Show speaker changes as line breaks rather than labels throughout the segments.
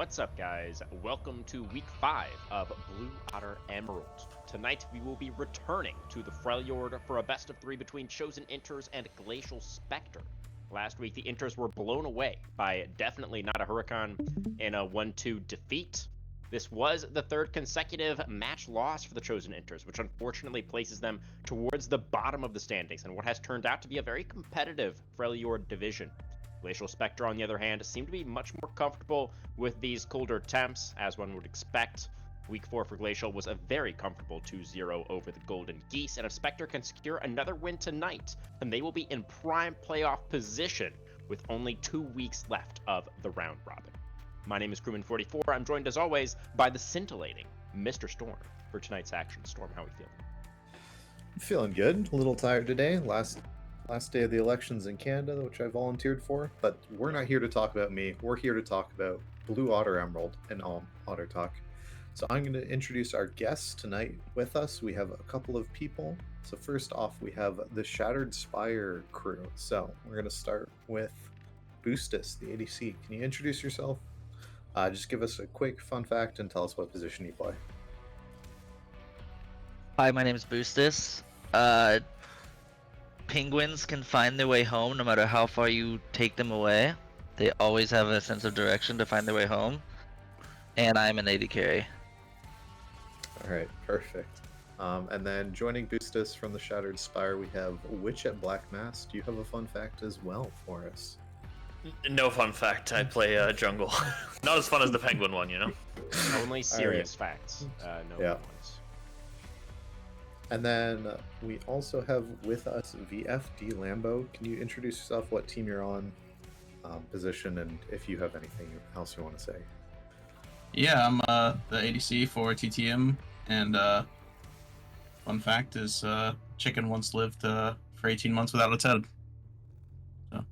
What's up, guys? Welcome to week 5 of Blue Otter Emerald. Tonight, we will be returning to the Freljord for a best of 3 between Chosen Inters and Glacial Spectre. Last week, the Inters were blown away by definitely not a Huracan in a 1-2 defeat. This was the 3rd consecutive match loss for the Chosen Inters, which unfortunately places them towards the bottom of the standings in what has turned out to be a very competitive Freljord division. Glacial Spectre, on the other hand, seem to be much more comfortable with these colder temps, as one would expect. Week 4 for Glacial was a very comfortable 2-0 over the Golden Geese, and if Spectre can secure another win tonight, then they will be in prime playoff position with only 2 weeks left of the round robin. My name is Crewman44. I'm joined, as always, by the scintillating Mr. Storm for tonight's action. Storm, how are we feeling?
Feeling good. A little tired today. Last day of the elections in Canada, which I volunteered for. But we're not here to talk about me. We're here to talk about Blue Otter Emerald and Otter Talk. So I'm going to introduce our guests tonight with us. We have a couple of people. So first off, we have the Shattered Spire crew. So we're going to start with Boostus, the ADC. Can you introduce yourself? Just give us a quick fun fact and tell us what position you play.
Hi, my name is Boostus. Penguins can find their way home no matter how far you take them away. They always have a sense of direction to find their way home. And I'm an AD carry.
Alright, perfect. And then joining Boostus from the Shattered Spire, we have Witch at Black Mass. Do you have a fun fact as well for us?
No fun fact. I play jungle. Not as fun as the penguin one, you know?
Only serious facts, no
Yeah.
ones.
And then we also have with us VFD Lambo. Can you introduce yourself, what team you're on, position, and if you have anything else you want to say?
Yeah, I'm the ADC for TTM, and fun fact is Chicken once lived for 18 months without its head. So.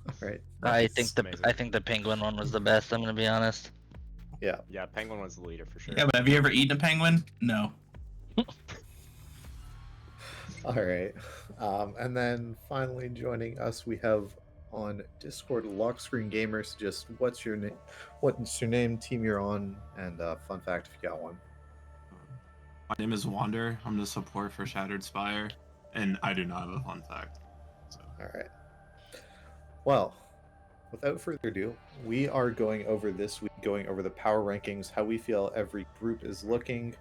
All right.
I
That's
think the penguin one was the best, I'm gonna be honest.
Yeah.
Yeah, Penguin was the leader for sure.
Yeah, but have you ever eaten a penguin? No.
All right. And then finally joining us, we have on Discord Lockscreen Gamers. Just what's your name, team you're on, and fun fact if you got one.
My name is Wander. I'm the support for Shattered Spire, and I do not have a fun fact. So.
All right. Well, without further ado, we are going over the power rankings, how we feel every group is looking.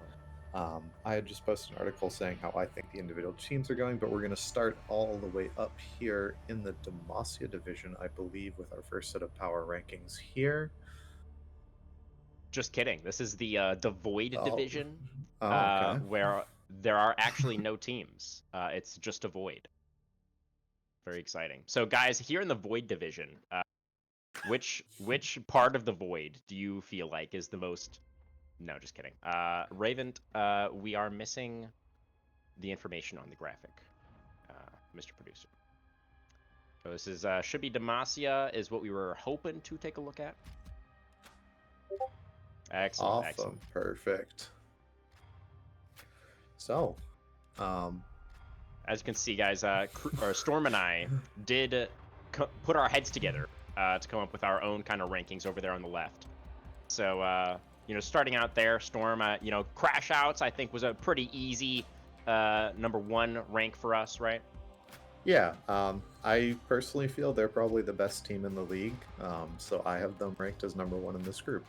I had just posted an article saying how I think the individual teams are going, but we're going to start all the way up here in the Demacia division, I believe, with our first set of power rankings here.
Just kidding. This is the Void division,
okay.
where there are actually no teams. It's just a Void. Very exciting. So, guys, here in the Void division, which part of the Void do you feel like is the most... No, just kidding. Raven, we are missing the information on the graphic, Mr. Producer. So this is should be Demacia is what we were hoping to take a look at. Excellent,
Awesome.
excellent.
Perfect. So,
as you can see, guys, Storm and I did put our heads together to come up with our own kind of rankings over there on the left. So, starting out there, Storm, Crash Outs, I think, was a pretty easy number 1 rank for us, right?
yeah, I personally feel they're probably the best team in the league, so I have them ranked as number 1 in this group.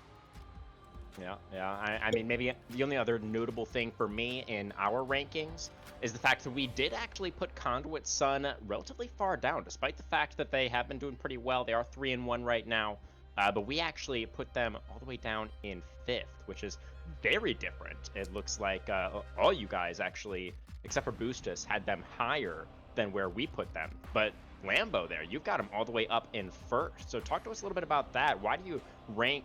Yeah. I mean, maybe the only other notable thing for me in our rankings is the fact that we did actually put Conduit Sun relatively far down, despite the fact that they have been doing pretty well. They are 3-1 right now. But we actually put them all the way down in 5th, which is very different. It looks like all you guys actually, except for Boostus, had them higher than where we put them. But Lambo there, you've got them all the way up in 1st. So talk to us a little bit about that. Why do you rate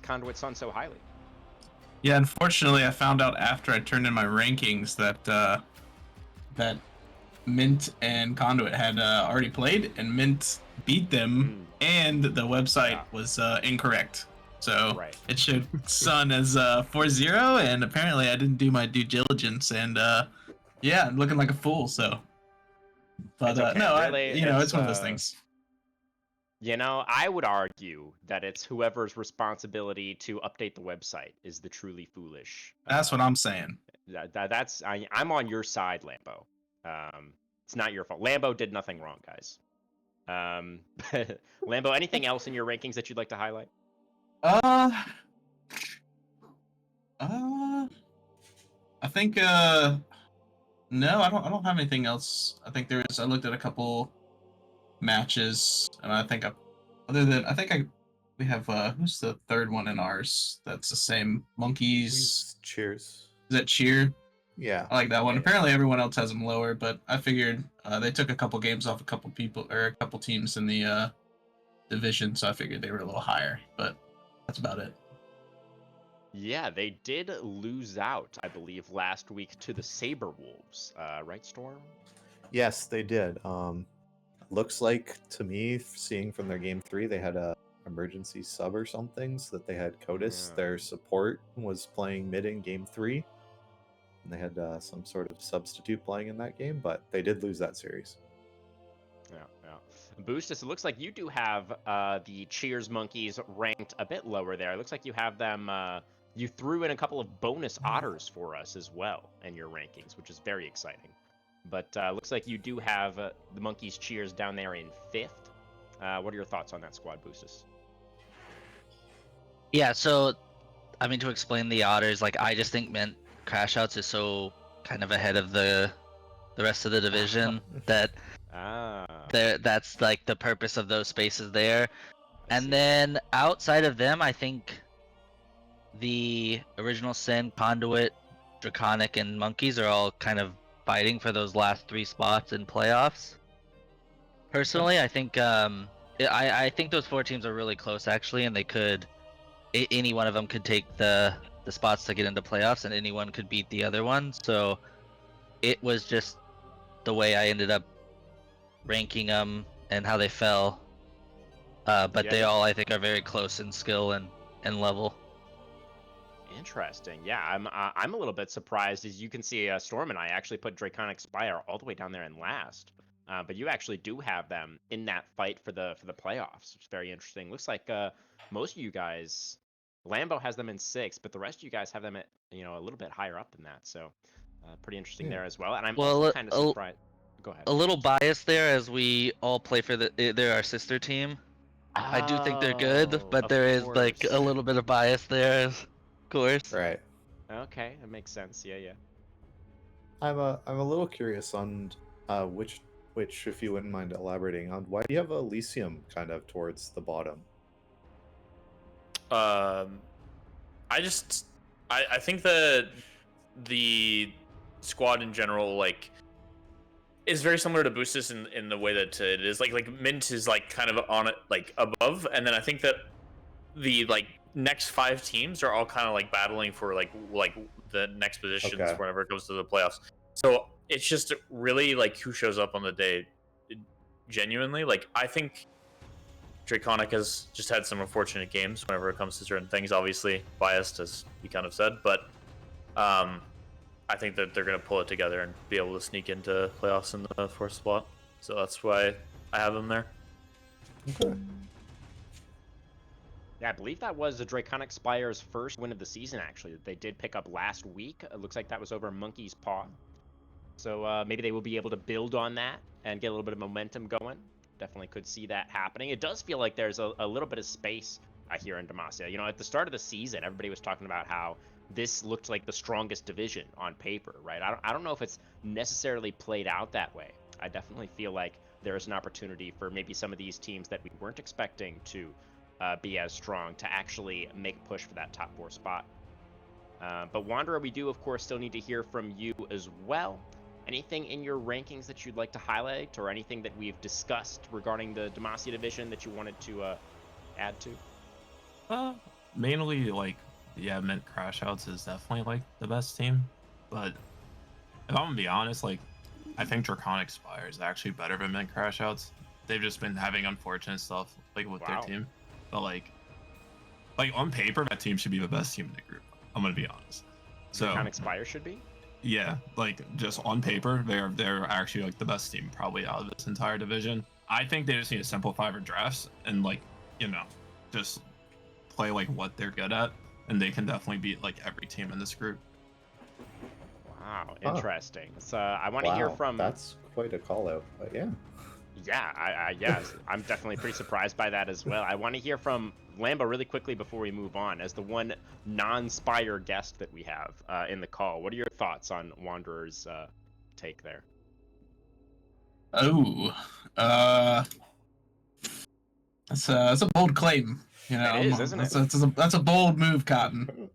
Conduit Sun so highly?
Yeah, unfortunately, I found out after I turned in my rankings that that Mint and Conduit had already played, and Mint beat them, and the website was incorrect. So it showed Sun as 4-0, and apparently I didn't do my due diligence, and yeah, I'm looking like a fool. So, but
okay.
no,
really,
it's one of those things.
You know, I would argue that it's whoever's responsibility to update the website is the truly foolish.
That's what I'm saying.
I'm on your side, Lambo. It's not your fault. Lambo did nothing wrong, guys. Lambo, anything else in your rankings that you'd like to highlight?
Uh, uh, I think no, I don't have anything else. I think I looked at a couple matches, and I think we have who's the third one in ours? That's the same monkeys.
Cheers.
Is that Cheer?
Yeah.
I like that one.
Yeah.
Apparently, everyone else has them lower, but I figured they took a couple games off a couple people or a couple teams in the division, so I figured they were a little higher. But that's about it.
Yeah, they did lose out, I believe, last week to the Saber Wolves, right, Storm?
Yes, they did. Looks like to me, seeing from their game 3, they had a emergency sub or something, so that they had Codis.
Yeah.
Their support was playing mid in game 3, and they had some sort of substitute playing in that game, but they did lose that series.
Yeah. Boostus, it looks like you do have the Cheers Monkeys ranked a bit lower there. It looks like you have them. You threw in a couple of bonus otters for us as well in your rankings, which is very exciting. But looks like you do have the Monkeys Cheers down there in 5th. What are your thoughts on that squad, Boostus?
Yeah, so I mean, to explain the otters, like I just think Mint Crash Outs is so kind of ahead of the rest of the division that that's like the purpose of those spaces there. And then outside of them, I think the Original Sin, Conduit, Draconic, and Monkeys are all kind of fighting for those last 3 spots in playoffs. Personally, I think I think those 4 teams are really close actually, and they could any one of them could take the spots to get into playoffs, and anyone could beat the other one. So it was just the way I ended up ranking them and how they fell. But
Yeah,
they all, I think, are very close in skill and level.
Interesting. Yeah, I'm a little bit surprised. As you can see, Storm and I actually put Draconic Spire all the way down there in last. But you actually do have them in that fight for the playoffs. It's very interesting. Looks like most of you guys, Lambo has them in 6th, but the rest of you guys have them at a little bit higher up than that. So pretty interesting there as well. And I'm also kind of surprised. Go ahead.
A little biased there, as we all play for they're our sister team. I do think they're good, but there is like a little bit of bias there, of course.
Right.
Okay, that makes sense. Yeah.
I'm a little curious on which, if you wouldn't mind elaborating on, why do you have Elysium kind of towards the bottom?
I think the squad in general like is very similar to Boostus in the way that it is like Mint is like kind of on it like above, and then I think that the like next 5 teams are all kind of like battling for like the next positions whenever it goes to the playoffs. So it's just really like who shows up on the day. Genuinely, like I think Draconic has just had some unfortunate games whenever it comes to certain things. Obviously biased, as he kind of said, but I think that they're going to pull it together and be able to sneak into playoffs in the 4th spot. So that's why I have them there.
Okay.
Yeah, I believe that was the Draconic Spire's first win of the season, actually, that they did pick up last week. It looks like that was over Monkey's Paw. So maybe they will be able to build on that and get a little bit of momentum going. Definitely could see that happening. It does feel like there's a little bit of space here in Demacia. At the start of the season, everybody was talking about how this looked like the strongest division on paper, right? I don't know if it's necessarily played out that way. I definitely feel like there is an opportunity for maybe some of these teams that we weren't expecting to be as strong to actually make a push for that top 4 spot. But Wanderer, we do, of course, still need to hear from you as well. Anything in your rankings that you'd like to highlight, or anything that we've discussed regarding the Demacia division that you wanted to add to?
Mainly, like, yeah, Mint Crash Outs is definitely, like, the best team. But if I'm gonna be honest, like, I think Draconic Spire is actually better than Mint Crash Outs. They've just been having unfortunate stuff, like, with their team. But, like, on paper, that team should be the best team in the group. I'm gonna be honest. So
Draconic Spire should be?
Yeah, like, just on paper, they're actually, like, the best team probably out of this entire division. I think they just need to simplify their drafts and like, you know, just play like what they're good at, and they can definitely beat like every team in this group.
Wow, interesting. So I want to
Wow,
hear from.
that's quite a call out, but yeah.
Yeah, yes, I'm definitely pretty surprised by that as well. I want to hear from Lambo really quickly before we move on, as the one non-Spire guest that we have in the call. What are your thoughts on Wanderer's take there?
Oh, that's a bold claim. You know,
It is, isn't it?
That's a bold move, Cotton.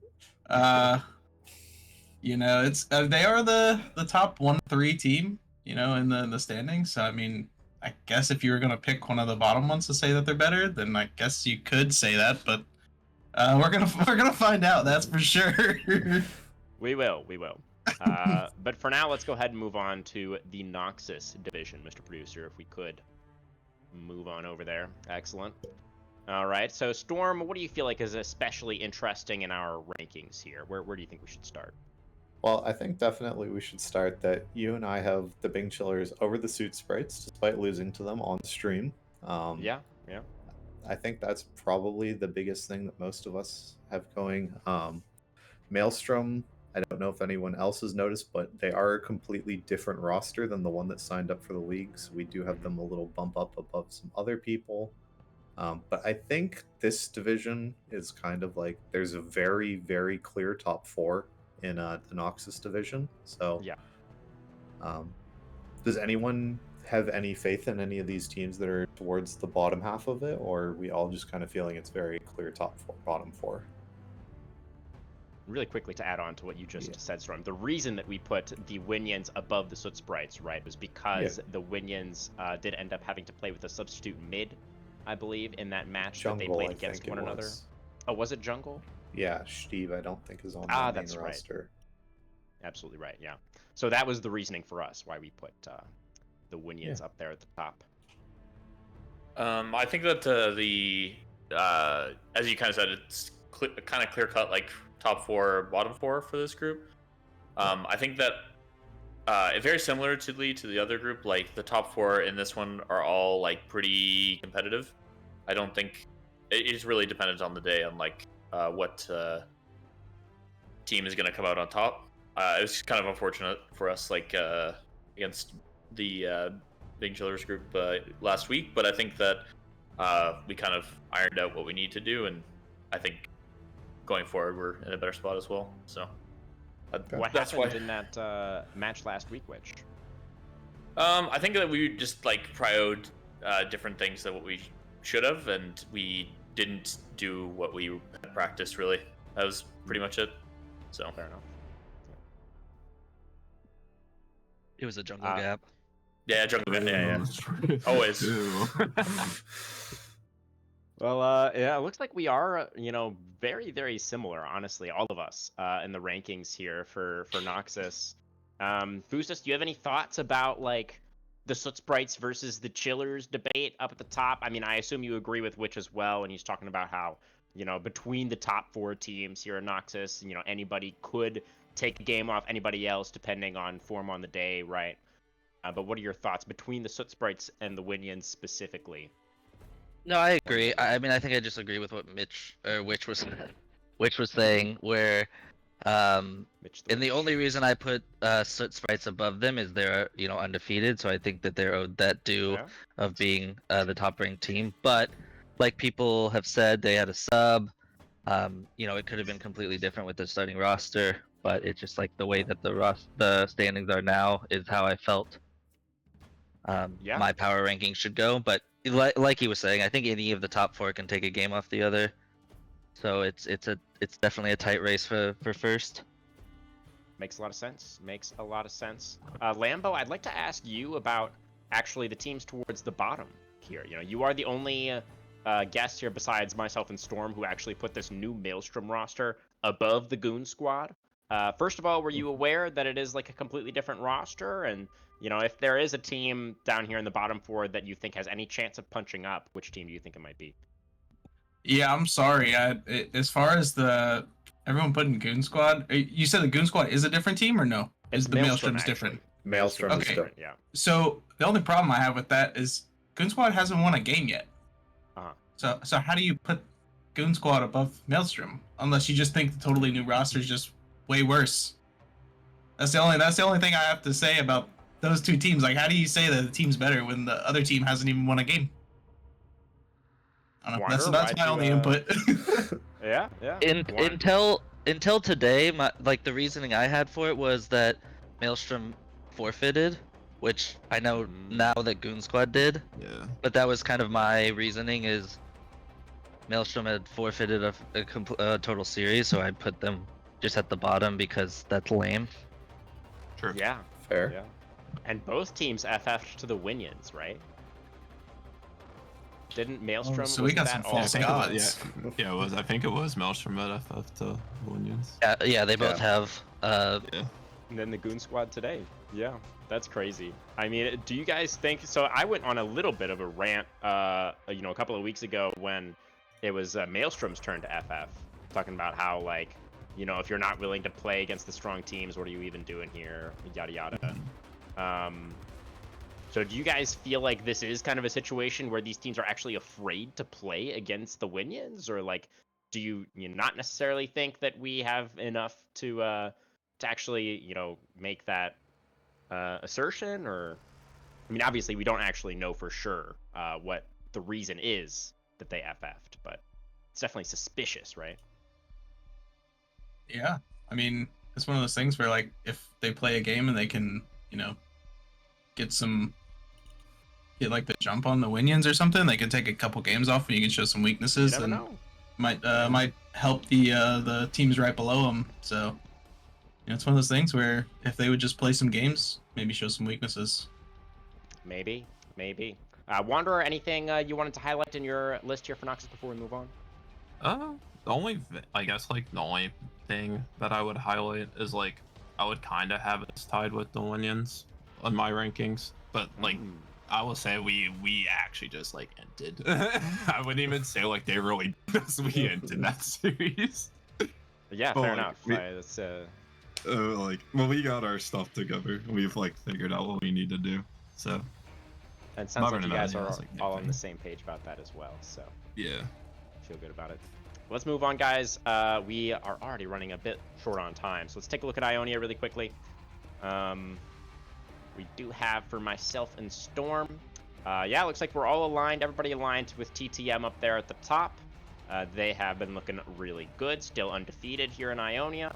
You know, it's they are the top 1-3 team, you know, in the standings. So I mean, I guess if you were gonna pick one of the bottom ones to say that they're better, then I guess you could say that. But we're gonna find out. That's for sure.
We will. But for now, let's go ahead and move on to the Noxus division, Mr. Producer, if we could move on over there. Excellent. All right. So Storm, what do you feel like is especially interesting in our rankings here? Where do you think we should start?
Well, I think definitely we should start that you and I have the Bing Chillers over the Suit Sprites, despite losing to them on stream.
Yeah.
I think that's probably the biggest thing that most of us have going. Maelstrom, I don't know if anyone else has noticed, but they are a completely different roster than the one that signed up for the league. So we do have them a little bump up above some other people. But I think this division is kind of like there's a very, very clear top 4 in the Noxus division. So
Yeah.
Does anyone have any faith in any of these teams that are towards the bottom half of it, or are we all just kind of feeling it's very clear top 4, bottom 4?
Really quickly to add on to what you just said, Storm, the reason that we put the Winions above the Soot Sprites, right, was because the Winions did end up having to play with a substitute mid, I believe, in that match that they played against one another. Oh, was it Jungle?
Yeah, Steve, I don't think is on the main roster.
Right. Absolutely right, yeah. So that was the reasoning for us, why we put the Winions up there at the top.
I think that as you kind of said, it's kind of clear cut, like top 4, bottom 4 for this group. I think that very similar to the other group, like the top 4 in this one are all like pretty competitive. I don't think it is really dependent on the day on like what team is going to come out on top. It was kind of unfortunate for us, like against the Big Chillers group last week, but I think that we kind of ironed out what we need to do, and I think going forward we're in a better spot as well. So
what happened in that match last week, Witch?
I think that we just like prioed different things than what we should have, and we didn't do what we had practiced. Really, that was pretty much it. So
fair enough.
It was a jungle gap.
Yeah, jungle gap. Yeah. Always.
Well, yeah, it looks like we are, very, very similar, honestly, all of us, in the rankings here for Noxus. Fustus, do you have any thoughts about, like, the Soot Sprites versus the Chillers debate up at the top? I mean, I assume you agree with Witch as well, and he's talking about how, between the top 4 teams here in Noxus, anybody could take a game off anybody else depending on form on the day, right? But what are your thoughts between the Soot Sprites and the Winions specifically?
No, I agree. I mean, I think I just agree with what Witch was saying, where and the only reason I put Soot Sprites above them is they're undefeated, so I think that they're owed that due of being the top ranked team. But like people have said, they had a sub. It could have been completely different with the starting roster, but it's just like the way that the standings are now is how I felt my power ranking should go. But like he was saying, I think any of the top 4 can take a game off the other. So it's definitely a tight race for first.
Makes a lot of sense. Lambo, I'd like to ask you about actually the teams towards the bottom here. You are the only guest here besides myself and Storm who actually put this new Maelstrom roster above the Goon Squad. First of all, were you aware that it is like a completely different roster? And, if there is a team down here in the bottom 4 that you think has any chance of punching up, which team do you think it might be?
Yeah, I'm sorry. As far as everyone putting Goon Squad, you said the Goon Squad is a different team or no?
Is
the Maelstrom's different?
Maelstrom is different,
yeah.
So the only problem I have with that is Goon Squad hasn't won a game yet.
Uh-huh.
So how do you put Goon Squad above Maelstrom? Unless you just think the totally new roster is just way worse. That's the only thing I have to say about those two teams. Like, how do you say that the team's better when the other team hasn't even won a game? I don't know.
Wander,
That's my only input.
Yeah.
Until today, the reasoning I had for it was that Maelstrom forfeited, which I know now that Goon Squad did.
Yeah.
But that was kind of my reasoning is Maelstrom had forfeited a total series, so I put them just at the bottom because that's lame.
True.
Yeah.
Fair.
Yeah. And both teams FF'd to the Winions, right? Didn't Maelstrom?
So we got some
that
false
also-
gods.
Yeah, it was. I think it was Maelstrom at FF to Williams.
Yeah, they both have.
Yeah.
And then the Goon Squad today. Yeah, that's crazy. I mean, do you guys think so? I went on a little bit of a rant, a couple of weeks ago when it was Maelstrom's turn to FF, talking about how if you're not willing to play against the strong teams, what are you even doing here? Yada yada. So do you guys feel like this is kind of a situation where these teams are actually afraid to play against the Winions, or do you not necessarily think that we have enough to actually make that assertion? Or I mean, obviously we don't actually know for sure what the reason is that they FF'd, but it's definitely suspicious, right?
Yeah, I mean, it's one of those things where if they play a game and they can get the jump on the Winions or something, they can take a couple games off and you can show some weaknesses
You never
and
know.
might help the teams right below them. So it's one of those things where if they would just play some games, maybe show some weaknesses.
Maybe. Wanderer, anything you wanted to highlight in your list here for Noxus before we move on?
The only the only thing that I would highlight is I would kind of have it tied with the Winions on my rankings, but I will say we actually just ended. I wouldn't even say they really we ended that series.
Yeah, fair enough.
When we got our stuff together, we've figured out what we need to do. So.
And it sounds like you guys
yeah,
are
it's
all on the same page about that as well. So
yeah,
feel good about it. Let's move on, guys. We are already running a bit short on time, so let's take a look at Ionia really quickly. We do have for myself and Storm. Yeah, looks like we're all aligned. Everybody aligned with TTM up there at the top. They have been looking really good, still undefeated here in Ionia.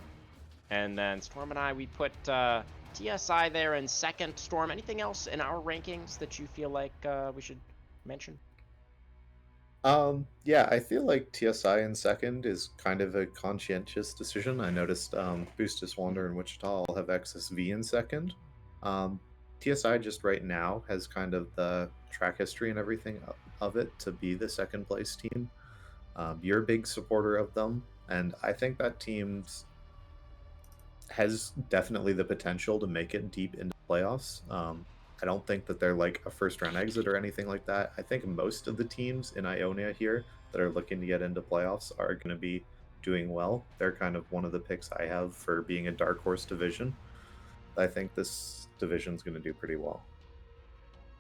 And then Storm and I, we put TSI there in second. Storm, anything else in our rankings that you feel like we should mention?
Yeah, I feel like TSI in second is kind of a conscientious decision. I noticed Boostus Wander and Wichita all have XSV in second. TSI just right now has kind of the track history and everything of it to be the second place team. You're a big supporter of them, and I think that team has definitely the potential to make it deep into playoffs. I don't think that they're a first round exit or anything like that. I think most of the teams in Ionia here that are looking to get into playoffs are going to be doing well. They're kind of one of the picks I have for being a dark horse division. I think this division's going to do pretty well.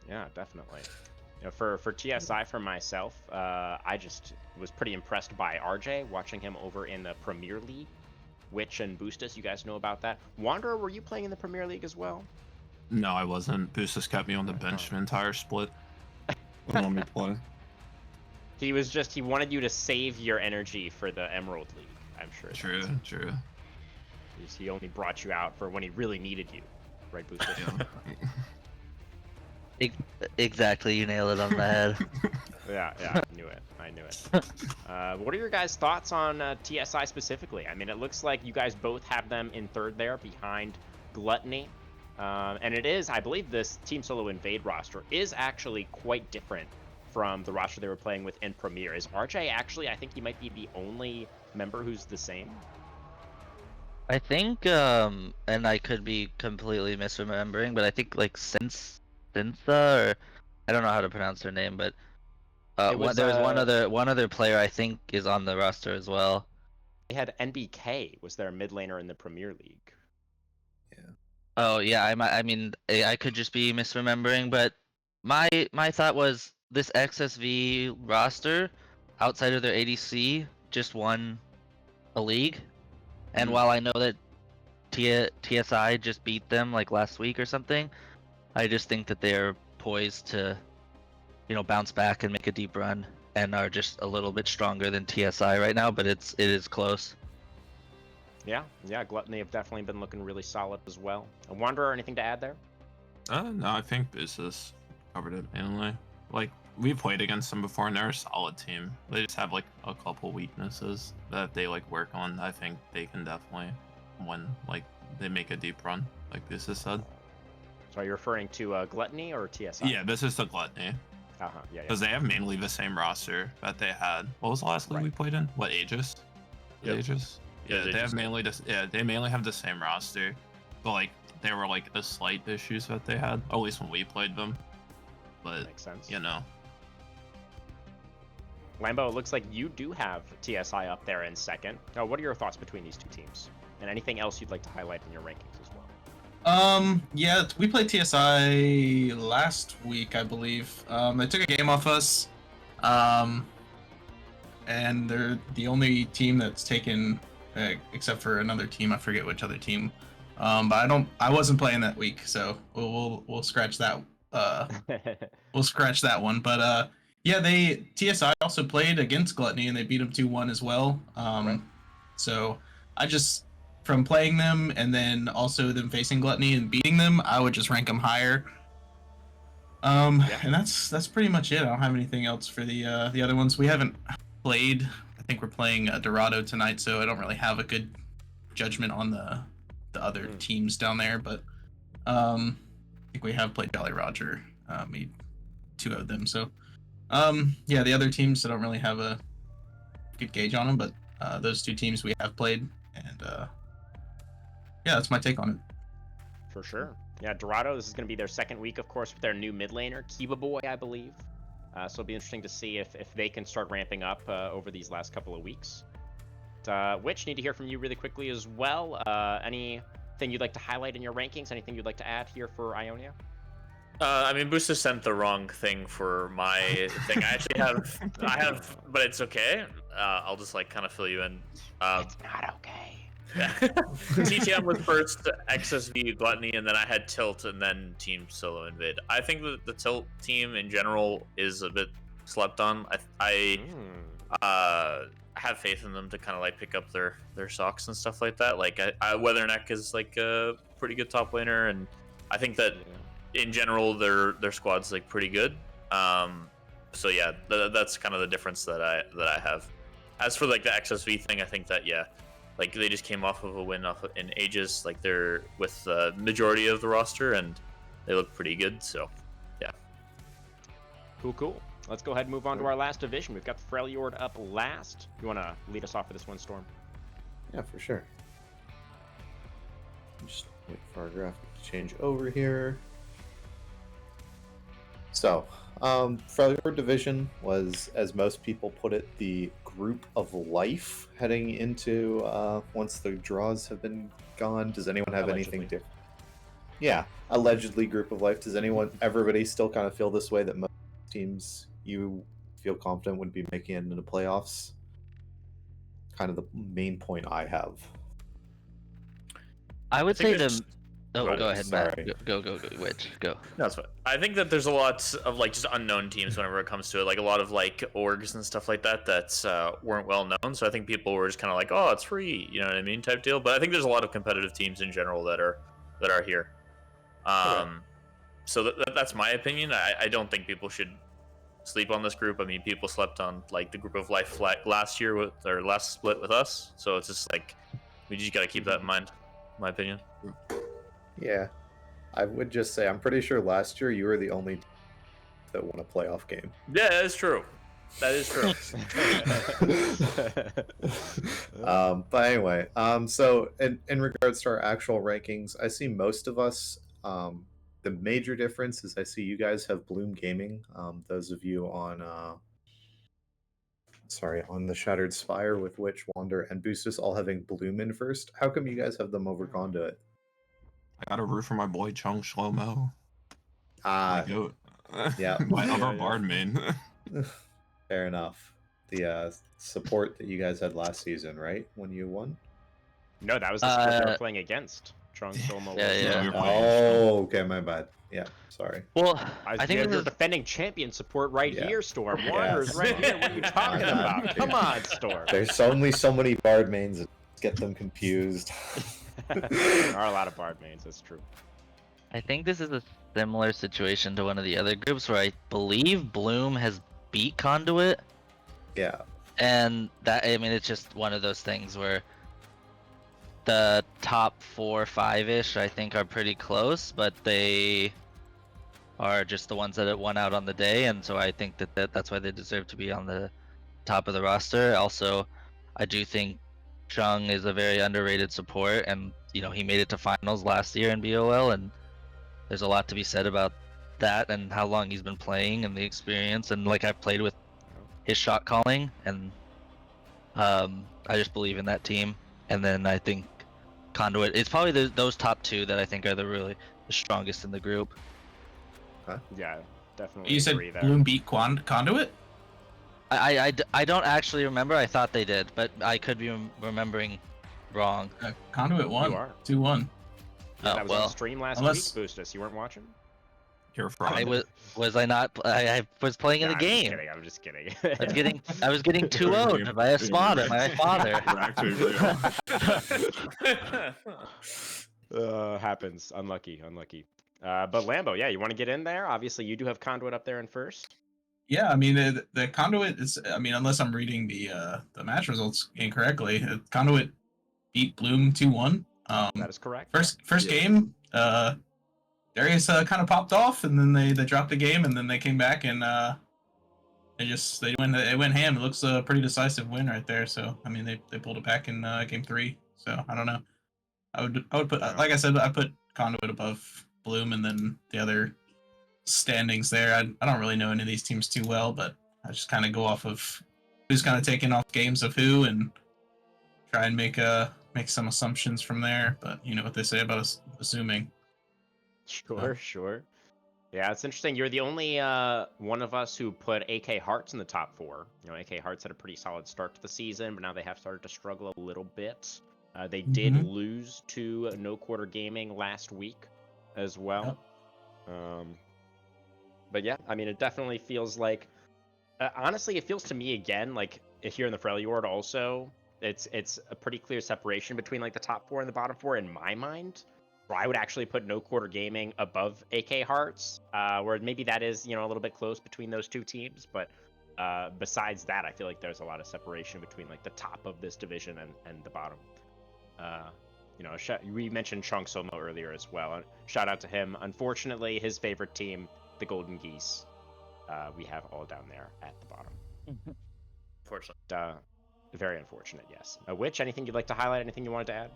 Yeah, definitely. For TSI, for myself, I just was pretty impressed by RJ, watching him over in the Premier League. Witch and Boostus, you guys know about that. Wanderer, were you playing in the Premier League as well?
No, I wasn't. Boostus kept me on the bench the entire split. Wouldn't let me play.
He wanted you to save your energy for the Emerald League, I'm sure.
True.
He only brought you out for when he really needed you, right, Boostus?
Yeah. Exactly, you nailed it on the head.
Yeah, I knew it. What are your guys' thoughts on TSI specifically? I mean, it looks like you guys both have them in third there behind Gluttony. And it is, I believe this Team Solo Invade roster is actually quite different from the roster they were playing with in Premier. Is RJ actually, I think he might be the only member who's the same?
I think, and I could be completely misremembering, but I think Sinsa, or I don't know how to pronounce her name, but there was one other player I think is on the roster as well.
They had NBK was their mid laner in the Premier League.
Yeah.
Oh yeah, I mean I could just be misremembering, but My thought was this XSV roster, outside of their ADC, just won a league. And while I know that TSI just beat them like last week or something, I just think that they're poised to, bounce back and make a deep run, and are just a little bit stronger than TSI right now. But it is close.
Yeah, Gluttony have definitely been looking really solid as well. And Wanderer, anything to add there?
No, I think Business covered it mainly. Like, we played against them before, and they're a solid team. They just have like a couple weaknesses that they like work on. I think they can definitely win. Like, they make a deep run, like Business said.
So are you referring to Gluttony or TSI?
Yeah, this is the Gluttony.
Yeah.
Because they have mainly the same roster that they had. What was the last league we played in? What, Aegis?
Yep.
Aegis? Yeah, they have mainly just they mainly have the same roster. But like there were like the slight issues that they had, at least when we played them. But
Makes sense. Lambo, it looks like you do have TSI up there in second. What are your thoughts between these two teams? And anything else you'd like to highlight in your rankings as well?
Yeah, we played TSI last week, I believe. They took a game off us. And they're the only team that's taken, except for another team, I forget which other team. But I wasn't playing that week, so we'll scratch that. We'll scratch that one. But yeah, TSI also played against Gluttony and they beat them 2-1 as well.
Right.
So I just, from playing them and then also them facing Gluttony and beating them, I would just rank them higher. And that's pretty much it. I don't have anything else for the other ones. We haven't played. I think we're playing Dorado tonight, so I don't really have a good judgment on the other teams down there. But I think we have played Jolly Roger, maybe 2 of them. So yeah, the other teams I don't really have a good gauge on them, but those 2 teams we have played, and yeah, that's my take on it.
For sure. Yeah, Dorado, this is going to be their second week, of course, with their new mid laner, Kiba Boy, I believe. So it'll be interesting to see if they can start ramping up over these last couple of weeks. Witch, need to hear from you really quickly as well. Anything you'd like to highlight in your rankings? Anything you'd like to add here for Ionia?
I mean, Booster sent the wrong thing for my thing. I actually have, but it's okay. I'll just like kind of fill you in.
It's not okay.
TTM was first, XSV, Gluttony, and then I had Tilt, and then Team Solo Invade. I think that the Tilt team in general is a bit slept on. I have faith in them to kind of like pick up their socks and stuff like that. Like Weatherneck is like a pretty good top laner, and I think that in general their squad's like pretty good. So yeah, that's kind of the difference that I have. As for like the XSV thing, I think that like they just came off of a win in Aegis. Like they're with the majority of the roster, and they look pretty good. So, yeah.
Cool. Let's go ahead and move on to our last division. We've got Freljord up last. You want to lead us off with this one, Storm?
Yeah, for sure. Just wait for our graphic to change over here. So, Freljord Division was, as most people put it, the group of life heading into once the draws have been gone. Does anyone have anything different? Yeah, allegedly group of life. Does everybody still kind of feel this way, that most teams you feel confident would be making it into the playoffs? Kind of the main point I have.
I would say
there's-
Oh, go ahead,
Sorry.
Matt. Go, Witch, go.
No, that's fine. I think that there's a lot of like just unknown teams whenever it comes to it, like a lot of like orgs and stuff like that weren't well known. So I think people were just kind of like, oh, it's free, you know what I mean, type deal. But I think there's a lot of competitive teams in general that are here. So that's my opinion. I don't think people should sleep on this group. I mean, people slept on like the group of life last year with their last split with us. So it's just like we just got to keep that in mind. In my opinion.
Yeah, I would just say I'm pretty sure last year you were the only team that won a playoff game.
Yeah, that is true. That is true.
But anyway, so in regards to our actual rankings, I see most of us. The major difference is I see you guys have Bloom Gaming. Those of you on on the Shattered Spire, with which Wander and Boostus all having Bloom in first. How come you guys have them over Conduit?
I got a root for my boy Chung Shlomo.
Ah,
My goat.
Yeah.
My
Yeah,
other
yeah.
Bard main.
Fair enough. The support that you guys had last season, right? When you won?
No, that was the split we were playing against. Trung Soma
Yeah,
was.
yeah.
We were playing
Oh, okay, my bad. Yeah, sorry.
Well,
I
I think
you're
this is
defending champion support right
Yeah.
here, Storm.
Yes.
Wanderer's right here. What are you talking
My bad,
about?
dude.
Come on, Storm.
There's only so many Bard mains that get them confused.
There are a lot of Bard mains, that's true.
I think this is a similar situation to one of the other groups where I believe Bloom has beat Conduit,
Yeah.
and that I mean it's just one of those things where the top 4 or 5-ish I think are pretty close, but they are just the ones that won out on the day, and so I think that's why they deserve to be on the top of the roster. Also, I do think Chung is a very underrated support, and you know he made it to finals last year in BOL, and there's a lot to be said about that and how long he's been playing and the experience, and like I've played with his shot calling, and I just believe in that team. And then I think Conduit, it's probably those top 2 that I think are the strongest in the group.
Yeah, definitely
You said
agree there.
Bloom beat Conduit?
I don't actually remember. I thought they did, but I could be remembering wrong.
Conduit won.
You are.
2-1.
Yeah,
Oh,
that was
well,
on stream last
unless-
week, Boostus. You weren't watching?
You're a fraud.
I was I not? I was playing in the
Nah,
game.
I'm just kidding. I'm just kidding.
I was getting 2-0'd by a spotter, my father.
We're actually real.
Happens. Unlucky. But Lambo, yeah, you want to get in there? Obviously, you do have Conduit up there in first.
Yeah, I mean the Conduit is. I mean, unless I'm reading the match results incorrectly, Conduit beat Bloom 2-1.
That is correct.
First game, Darius kind of popped off, and then they dropped the game, and then they came back and they went ham. It looks a pretty decisive win right there. So I mean they pulled it back in game 3. So I don't know. I would put like I said, I put Conduit above Bloom, and then the other standings there. I don't really know any of these teams too well, but I just kind of go off of who's kind of taking off games of who and try and make some assumptions from there. But you know what they say about assuming.
Sure. Yeah, it's interesting. You're the only one of us who put AK Hearts in the top 4. You know, AK Hearts had a pretty solid start to the season, but now they have started to struggle a little bit. They did lose to No Quarter Gaming last week as well.
Yep.
But yeah, I mean, it definitely feels like, honestly, it feels to me again, like here in the Freljord also, it's a pretty clear separation between like the top 4 and the bottom 4 in my mind. Where I would actually put No Quarter Gaming above AK Hearts, where maybe that is, you know, a little bit close between those 2 teams. But besides that, I feel like there's a lot of separation between like the top of this division and the bottom. You know, we mentioned Chung Soma earlier as well. Shout out to him. Unfortunately, his favorite team, the Golden Geese, we have all down there at the bottom.
Unfortunately.
Very unfortunate, yes. Which, anything you'd like to highlight? Anything you wanted to add?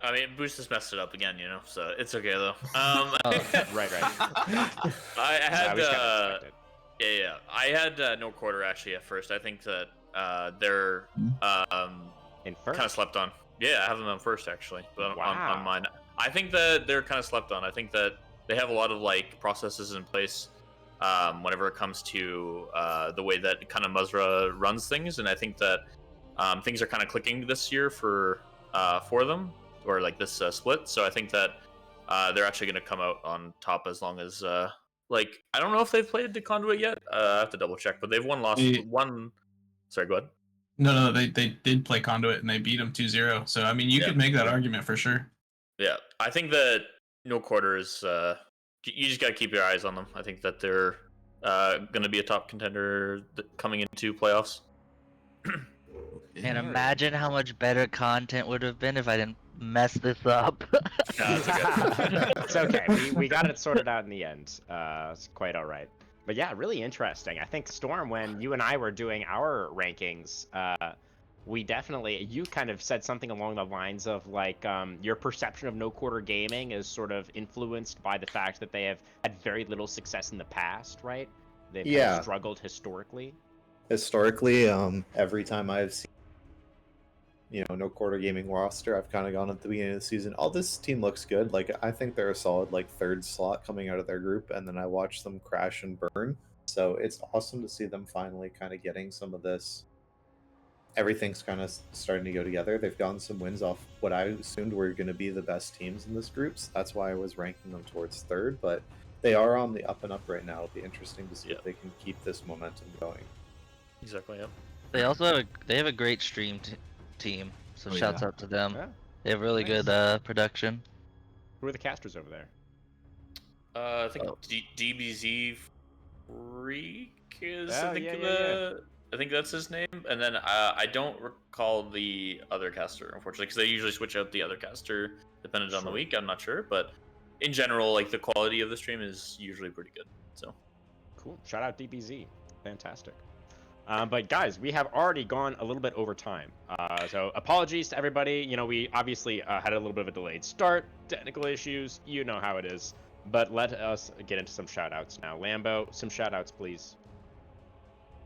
I mean, Boost has messed it up again, you know, so it's okay though.
Right.
I had
we just gotta respect it.
yeah. I had No Quarter actually at first. I think that they're
In first.
kind of slept on. Yeah, I have them on first actually, but
Wow.
on mine, I think that they're kind of slept on. I think that they have a lot of like processes in place whenever it comes to the way that kind of Muzra runs things, and I think that things are kind of clicking this year for them, or like this split. So I think that they're actually going to come out on top as long as like I don't know if they've played the Conduit yet. I have to double check, but they've one. Sorry, go ahead.
No, they did play Conduit and they beat them 2-0. So I mean, you could make that argument for sure.
Yeah, I think that No Quarter is. You just got to keep your eyes on them. I think that they're going to be a top contender coming into playoffs.
And imagine how much better content would have been if I didn't mess this up.
It's okay.
It's okay. We got it sorted out in the end. It's quite all right. But yeah, really interesting. I think, Storm, when you and I were doing our rankings, we definitely, you kind of said something along the lines of like your perception of No Quarter Gaming is sort of influenced by the fact that they have had very little success in the past, right? They've kind of struggled historically.
Historically, every time I've seen no quarter gaming roster. I've kind of gone at the beginning of the season. Oh, this team looks good. Like I think they're a solid like third slot coming out of their group, and then I watched them crash and burn. So it's awesome to see them finally kind of getting some of this. Everything's kind of starting to go together. They've gotten some wins off what I assumed were going to be the best teams in this group. So that's why I was ranking them towards third, but they are on the up and up right now. It'll be interesting to see if they can keep this momentum going.
Exactly. Yep.
They also have a great stream team, so shouts out to them.
Yeah.
They have really
Nice.
good production.
Who are the casters over there?
I think DBZ Freak is
Oh,
I think that's his name. And then I don't recall the other caster, unfortunately, because they usually switch out the other caster depending on the week. I'm not sure, but in general, like the quality of the stream is usually pretty good. So
Cool. Shout out DBZ. Fantastic. But guys, we have already gone a little bit over time. So apologies to everybody. We obviously had a little bit of a delayed start, technical issues, you know how it is. But let us get into some shout outs now. Lambo, some shout outs, please.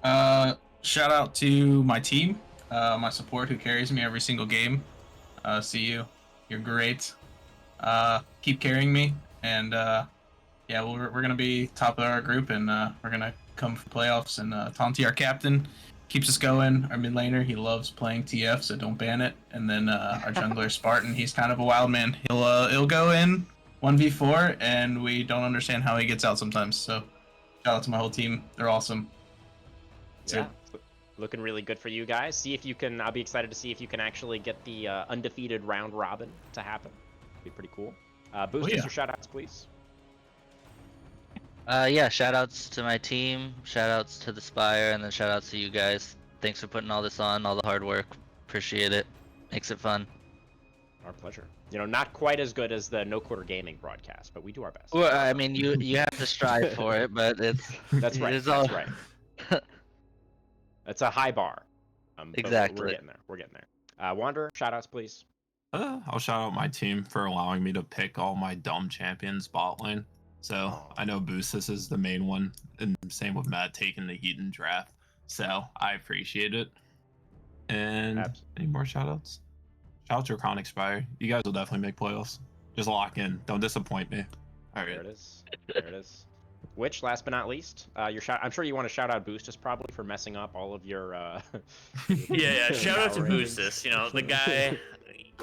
Shout out to my team, my support who carries me every single game. See you. You're great. Keep carrying me. And yeah, we're going to be top of our group, and we're going to come for playoffs. And Tonti, our captain, keeps us going. Our mid laner, he loves playing TF, so don't ban it. And then our jungler, Spartan, he's kind of a wild man. He'll go in 1v4, and we don't understand how he gets out sometimes. So shout out to my whole team. They're awesome.
Yeah, looking really good for you guys. See if you can. I'll be excited to see if you can actually get the undefeated round robin to happen. Be pretty cool. Boosters, your shout outs, please.
Yeah, shout outs to my team, shout outs to the Spire, and then shout outs to you guys. Thanks for putting all this on, all the hard work. Appreciate it. Makes it fun.
Our pleasure. Not quite as good as the No Quarter Gaming broadcast, but we do our best.
Well, I mean, you have to strive for it, but it's
That's right.
It's
That's
all...
right. That's a high bar.
Exactly.
We're getting there. We're getting there. Wanderer, shout outs, please.
I'll shout out my team for allowing me to pick all my dumb champions bot lane. So I know Boostis is the main one, and same with Matt taking the Heaton draft. So I appreciate it. And any more shout outs? Shout out to Draconic Spire. You guys will definitely make playoffs. Just lock in. Don't disappoint me. All right.
There it is. There it is. Which, last but not least, your shout. I'm sure you want to shout out Boostis probably for messing up all of your.
yeah. Shout out to Boostis. The guy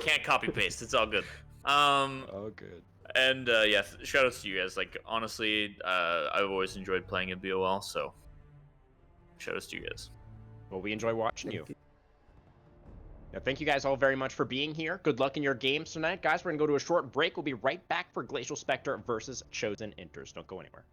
can't copy paste. It's all good.
Oh, good.
And yeah, shout outs to you guys. Like honestly, I've always enjoyed playing in BOL. So shout outs to you guys.
Well, we enjoy watching you. Now, thank you guys all very much for being here. Good luck in your games tonight, guys. We're gonna go to a short break. We'll be right back for Glacial Spectre versus Chosen Inters. Don't go anywhere.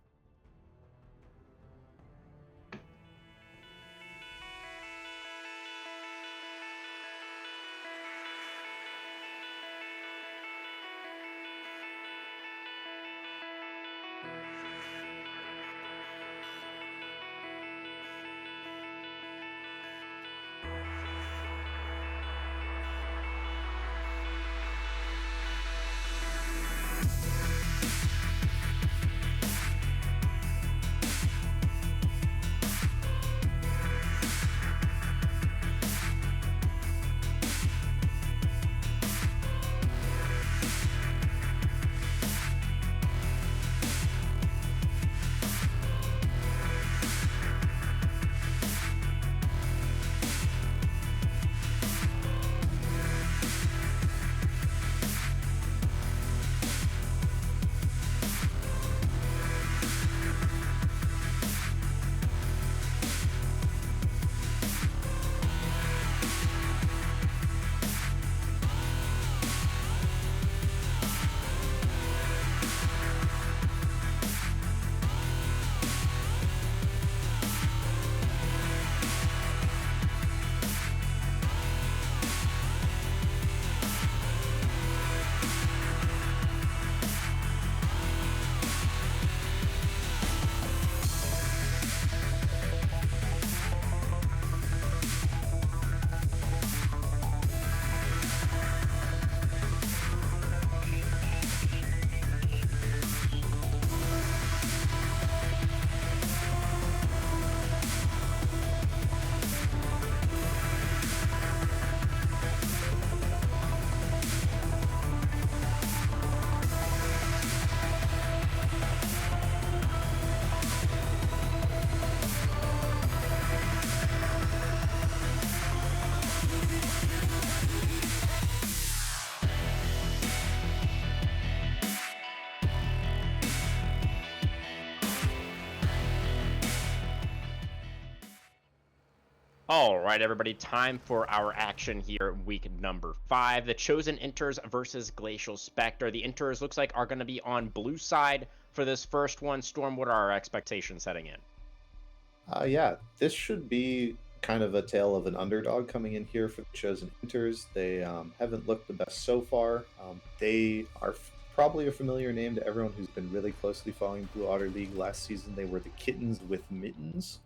All right, everybody, time for our action here, week number 5. The Chosen Inters versus Glacial Spectre. The Inters looks like are going to be on blue side for this first one. Storm, what are our expectations setting in?
Yeah, this should be kind of a tale of an underdog coming in here for the Chosen Inters. They haven't looked the best so far. They are probably a familiar name to everyone who's been really closely following Blue Otter League. Last season, they were the Kittens with Mittens.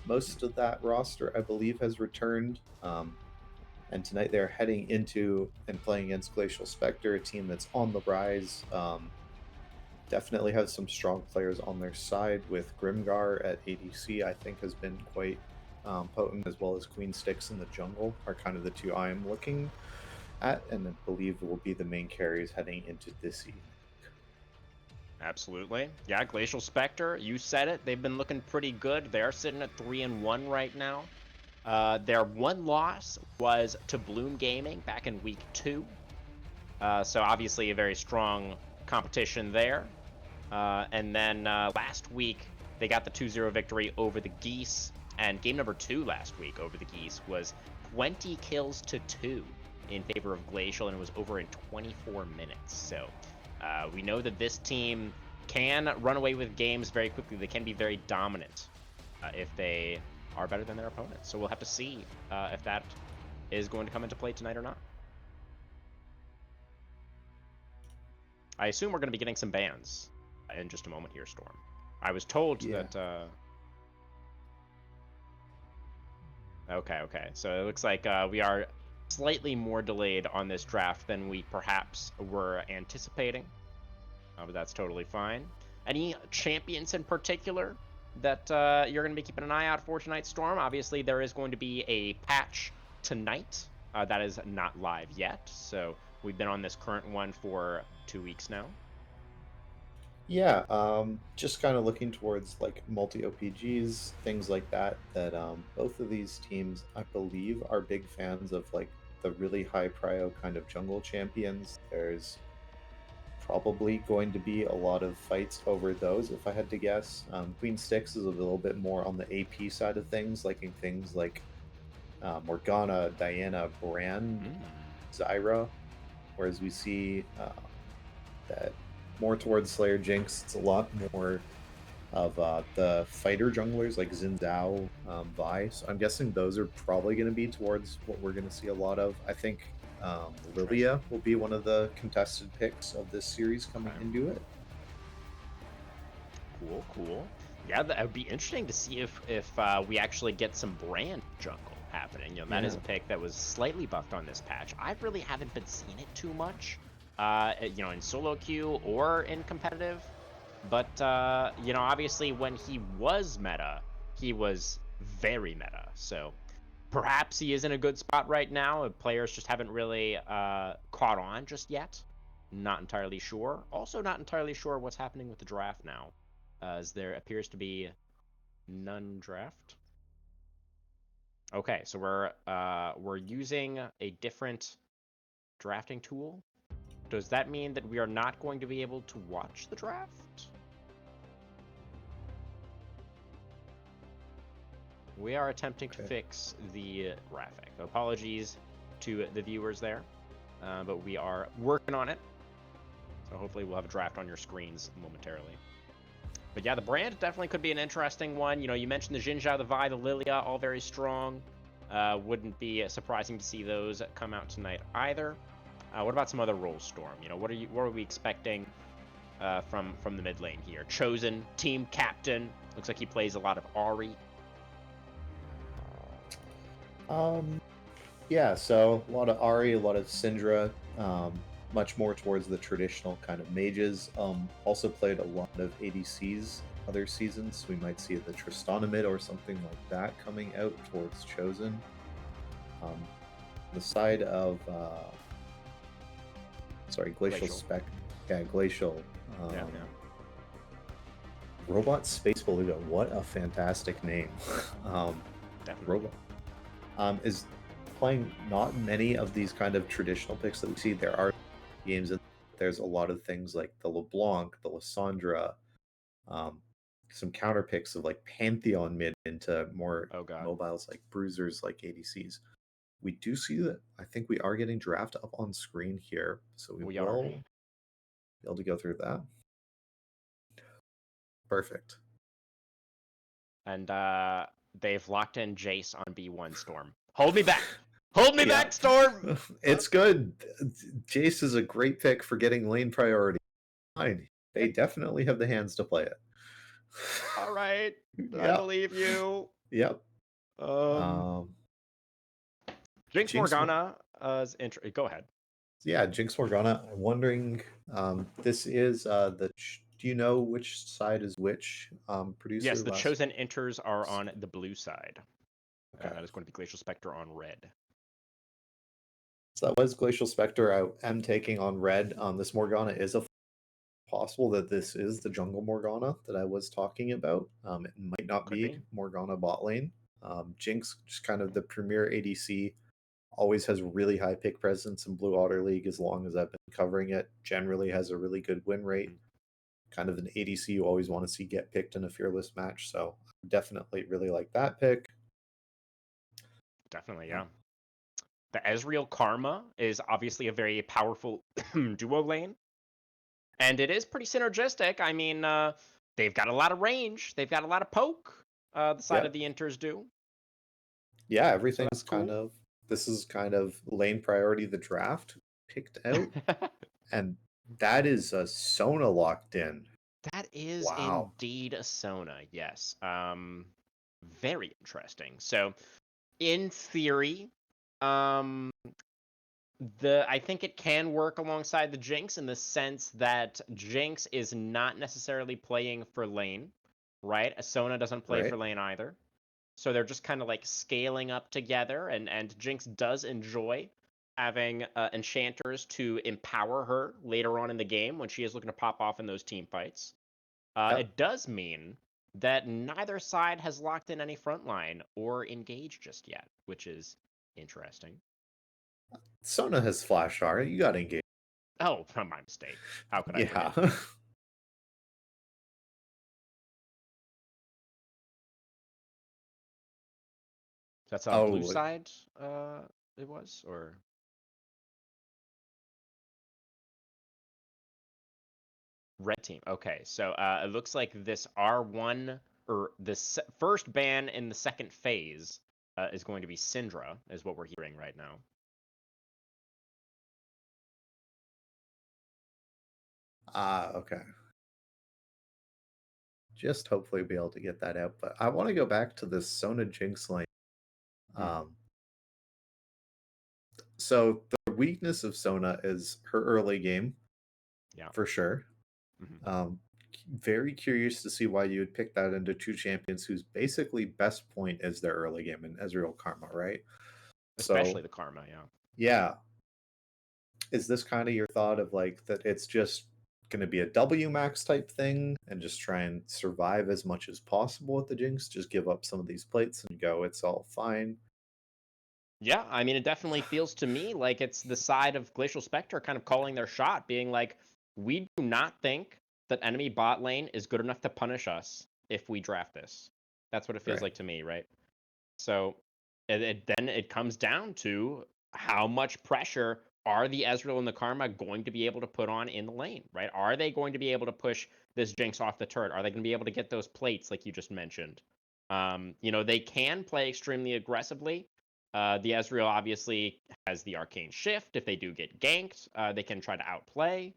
Most of that roster, I believe, has returned. And tonight they're heading into and playing against Glacial Spectre, a team that's on the rise. Definitely has some strong players on their side, with Grimgar at ADC, I think has been quite potent, as well as Queen Sticks in the jungle are kind of the two I am looking at, and I believe will be the main carries heading into this evening.
Absolutely. Yeah, Glacial Spectre, you said it. They've been looking pretty good. They're sitting at 3-1 right now. Their one loss was to Bloom Gaming back in week 2. So obviously a very strong competition there. And then last week, they got the 2-0 victory over the Geese. And game number 2 last week over the Geese was 20 kills to 2 in favor of Glacial, and it was over in 24 minutes. So we know that this team can run away with games very quickly. They can be very dominant if they are better than their opponents. So we'll have to see if that is going to come into play tonight or not. I assume we're going to be getting some bans in just a moment here, Storm. I was told that... Okay. So it looks like we are slightly more delayed on this draft than we perhaps were anticipating. But that's totally fine. Any champions in particular that you're going to be keeping an eye out for tonight, Storm? Obviously, there is going to be a patch tonight that is not live yet. So we've been on this current one for 2 weeks now.
Yeah, just kind of looking towards like multi-OPGs, things like that, both of these teams, I believe, are big fans of like the really high prio kind of jungle champions. There's probably going to be a lot of fights over those, if I had to guess. Queen Sticks is a little bit more on the AP side of things, liking things like Morgana, Diana, Brand, Zyra, whereas we see that more towards Slayer Jinx, it's a lot more of the fighter junglers like Xin Zhao, Vi. So I'm guessing those are probably going to be towards what we're going to see a lot of. I think Lilia will be one of the contested picks of this series coming into it.
Cool. Yeah, that would be interesting to see if we actually get some Brand jungle happening. You know, that is a pick that was slightly buffed on this patch. I really haven't been seeing it too much. You know, in solo queue or in competitive, but you know, obviously when he was meta, he was very meta. So perhaps he is in a good spot right now. Players just haven't really caught on just yet. Not entirely sure. Also, not entirely sure what's happening with the draft now, as there appears to be none draft. Okay, so we're using a different drafting tool. Does that mean that we are not going to be able to watch the draft? We are attempting to fix the graphic. Apologies to the viewers there, but we are working on it. So hopefully we'll have a draft on your screens momentarily. But yeah, the Brand definitely could be an interesting one. You know, you mentioned the Xin Zhao, the Vi, the Lilia, all very strong. Wouldn't be surprising to see those come out tonight either. What about some other roles, Storm? You know, what are we expecting from the mid lane here? Chosen, team captain. Looks like he plays a lot of Ahri.
Yeah, so a lot of Ahri, a lot of Syndra, much more towards the traditional kind of mages. Also played a lot of ADCs other seasons. We might see the Tristana mid or something like that coming out towards Chosen. The side of Glacial Spectre. Yeah, Glacial. Robot Space Beluga. What a fantastic name. Robot. Is playing not many of these kind of traditional picks that we see. There are games that there's a lot of things like the LeBlanc, the Lissandra, some counter picks of like Pantheon mid into more
Oh god.
mobiles like bruisers like ADCs. We do see that I think we are getting draft up on screen here, so we
We are.
will be able to go through that. Perfect.
And they've locked in Jace on B1 Storm. Hold me back. Hold me
Yeah.
back, Storm.
It's good. Jace is a great pick for getting lane priority. Fine. They definitely have the hands to play it.
All right. I
Yep.
believe you.
Yep.
Jinx
Jinx
Morgana is go ahead.
Yeah, Jinx Morgana. I'm wondering, this is do you know which side is which producer?
Yes, the chosen enters are on the blue side.
Okay.
And that is going to be Glacial Spectre on red.
So that was Glacial Spectre. I am taking on red. This Morgana is a possible that this is the jungle Morgana that I was talking about. It might not be Morgana bot lane. Jinx, just kind of the premier ADC, always has really high pick presence in Blue Otter League as long as I've been covering it. Generally has a really good win rate. Kind of an ADC you always want to see get picked in a fearless match. So definitely really like that pick.
Definitely, yeah. The Ezreal Karma is obviously a very powerful duo lane. And it is pretty synergistic. I mean, they've got a lot of range. They've got a lot of poke. The side of the Inters do.
Yeah, everything's kind of... This is kind of lane priority the draft picked out. And that is a Sona locked in.
That is indeed a Sona, yes. Very interesting. So, in theory, I think it can work alongside the Jinx in the sense that Jinx is not necessarily playing for lane, right? A Sona doesn't play for lane either. So they're just kind of like scaling up together, and Jinx does enjoy having enchanters to empower her later on in the game when she is looking to pop off in those team fights. It does mean that neither side has locked in any frontline or engaged just yet, which is interesting.
Sona has flash R. You got to engage.
Oh, my mistake. How could I forget?
Yeah.
That's on blue side, it was? Or... Red team. Okay, so it looks like this R1, or this first ban in the second phase is going to be Syndra, is what we're hearing right now.
Okay. Just hopefully be able to get that out. But I want to go back to this Sona Jinx lane. So the weakness of Sona is her early game. Yeah. For sure. Very curious to see why you would pick that into two champions whose basically best point is their early game in Ezreal Karma, right?
Especially the Karma, yeah.
Yeah. Is this kind of your thought of like that it's just going to be a W max type thing and just try and survive as much as possible with the Jinx, just give up some of these plates and go, it's all fine?
Yeah, I mean, it definitely feels to me like it's the side of Glacial Spectre kind of calling their shot, being like, we do not think that enemy bot lane is good enough to punish us if we draft this. That's what it feels like to me, right? So then it comes down to how much pressure are the Ezreal and the Karma going to be able to put on in the lane, right? Are they going to be able to push this Jinx off the turret? Are they going to be able to get those plates like you just mentioned? They can play extremely aggressively. The Ezreal obviously has the Arcane Shift. If they do get ganked, they can try to outplay.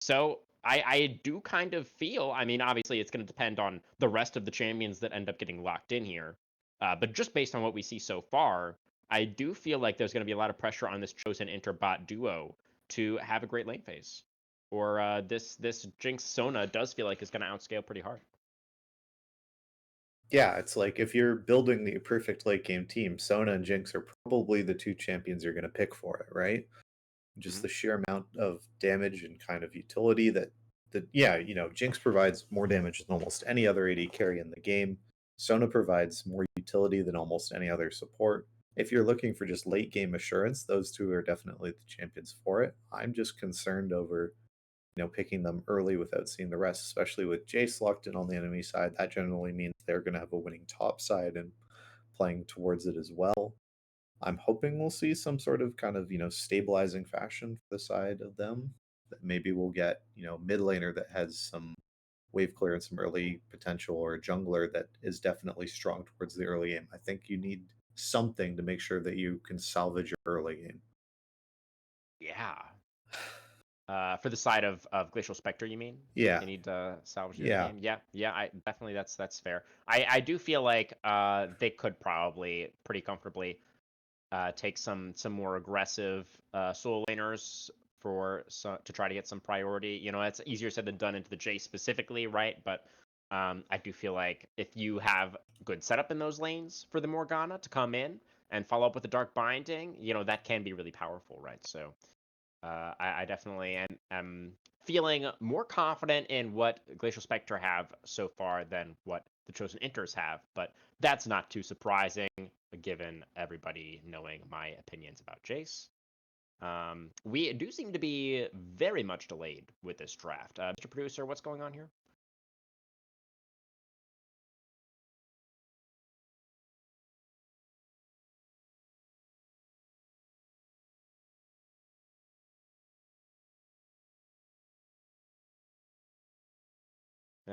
So I do kind of feel, I mean, obviously it's going to depend on the rest of the champions that end up getting locked in here. But just based on what we see so far, I do feel like there's going to be a lot of pressure on this chosen interbot duo to have a great lane phase. Or this Jinx Sona does feel like it's going to outscale pretty hard.
Yeah, it's like if you're building the perfect late game team, Sona and Jinx are probably the two champions you're going to pick for it, right? Just the sheer amount of damage and kind of utility that Jinx provides more damage than almost any other AD carry in the game. Sona provides more utility than almost any other support. If you're looking for just late game assurance, those two are definitely the champions for it. I'm just concerned over picking them early without seeing the rest, especially with Jace locked in on the enemy side. That generally means they're going to have a winning top side and playing towards it as well. I'm hoping we'll see some sort of kind of, stabilizing fashion for the side of them. That maybe we'll get, mid laner that has some wave clear and some early potential, or a jungler that is definitely strong towards the early game. I think you need something to make sure that you can salvage your early game.
Yeah. For the side of Glacial Spectre, you mean?
Yeah.
You need to salvage the
Yeah.
game. Yeah. I definitely that's fair. I do feel like they could probably pretty comfortably take some more aggressive solo laners to try to get some priority. It's easier said than done into the Jace specifically, right? But I do feel like if you have good setup in those lanes for the Morgana to come in and follow up with the Dark Binding, that can be really powerful, right? So I definitely am feeling more confident in what Glacial Spectre have so far than what the Chosen Inters have, but that's not too surprising given everybody knowing my opinions about Jace. We do seem to be very much delayed with this draft. Mr. Producer, what's going on here?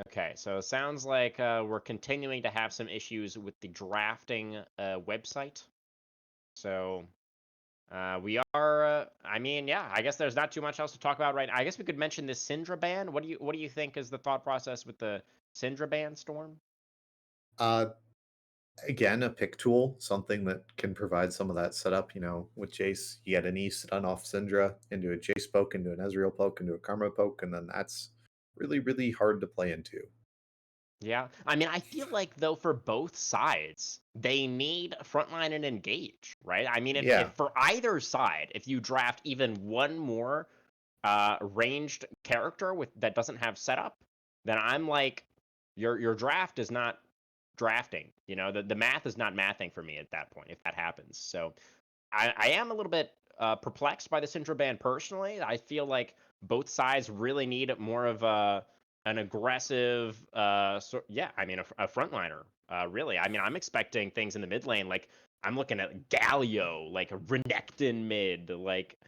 Okay, so it sounds like we're continuing to have some issues with the drafting website. So we are. I mean, yeah. I guess there's not too much else to talk about right now. I guess we could mention this Syndra ban. What do you think is the thought process with the Syndra ban, Storm?
Uh, Again, a pick tool, something that can provide some of that setup. With Jace, you get an E stun off Syndra into a Jace poke, into an Ezreal poke, into a Karma poke, and then that's really, really hard to play into.
Yeah, I mean, I feel like though for both sides, they need frontline and engage, right? I mean, if
Yeah.
for either side, if you draft even one more ranged character with that doesn't have setup, then I'm like, your draft is not drafting. The math is not mathing for me at that point if that happens. So I am a little bit perplexed by the Syndra ban personally. I feel like both sides really need more of an aggressive, I mean, a frontliner. Really, I mean, I'm expecting things in the mid lane. Like I'm looking at Galio, like a Renekton mid. Like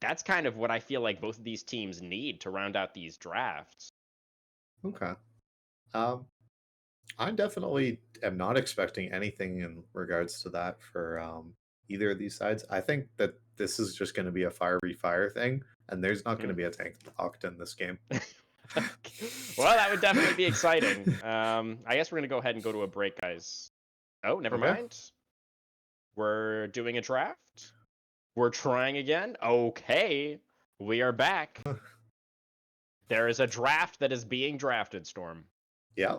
that's kind of what I feel like both of these teams need to round out these drafts.
Okay. Um, I definitely am not expecting anything in regards to that for either of these sides. I think that this is just going to be a fiery fire thing, and there's not going to be a tank locked in this game.
Well, that would definitely be exciting. I guess we're gonna go ahead and go to a break, guys. Oh, never
Okay.
mind. We're doing a draft. We're trying again. Okay, we are back. There is a draft that is being drafted, Storm.
Yeah.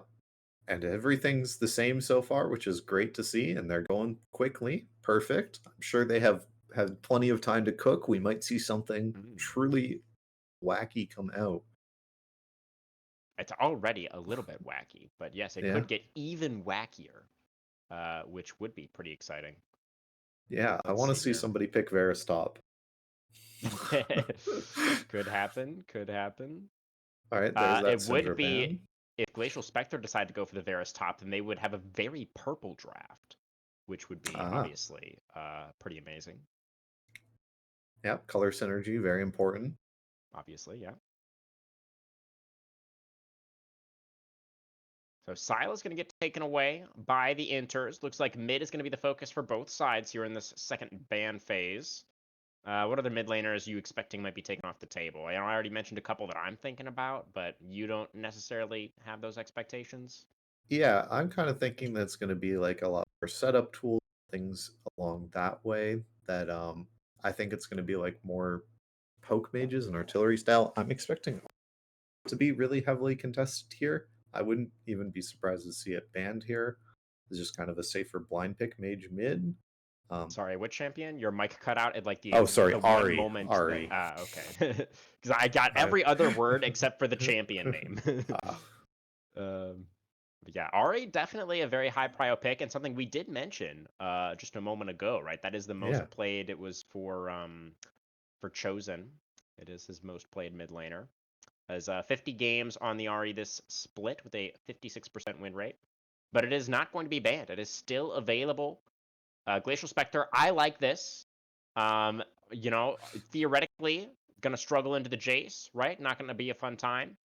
And everything's the same so far, which is great to see, and they're going quickly. Perfect. I'm sure they have had plenty of time to cook. We might see something truly wacky come out.
It's already a little bit wacky, but yes, it could get even wackier, which would be pretty exciting.
Yeah, I
Let's
want to
see
see
here.
somebody pick Veristop.
Could happen. Could happen.
All right, there's that
It would
Syndra
be
ban.
if Glacial Spectre decided to go for the Varus top, then they would have a very purple draft, which would be obviously pretty amazing.
Yeah, color synergy, very important.
Obviously, yeah. So Syla's going to get taken away by the Inters. Looks like mid is going to be the focus for both sides here in this second ban phase. What other mid laners are you expecting might be taken off the table? I already mentioned a couple that I'm thinking about, but you don't necessarily have those expectations?
Yeah, I'm kind of thinking that's going to be like a lot more setup tools, things along that way. That I think it's going to be like more poke mages and artillery style. I'm expecting to be really heavily contested here. I wouldn't even be surprised to see it banned here. It's just kind of a safer blind pick mage mid.
Sorry, what champion? Your mic cut out at like
Oh, sorry,
the one
Ari.
moment
Ari.
that okay. Because I got
I-
every other word except for the champion name. But yeah, Ari definitely a very high prio pick and something we did mention just a moment ago, right? That is the most
Yeah.
played. It was for Chosen. It is his most played mid laner. As 50 games on the RE this split with a 56% win rate. But it is not going to be banned. It is still available. Glacial Spectre, I like this. You know, theoretically, gonna struggle into the Jace, right? Not gonna be a fun time.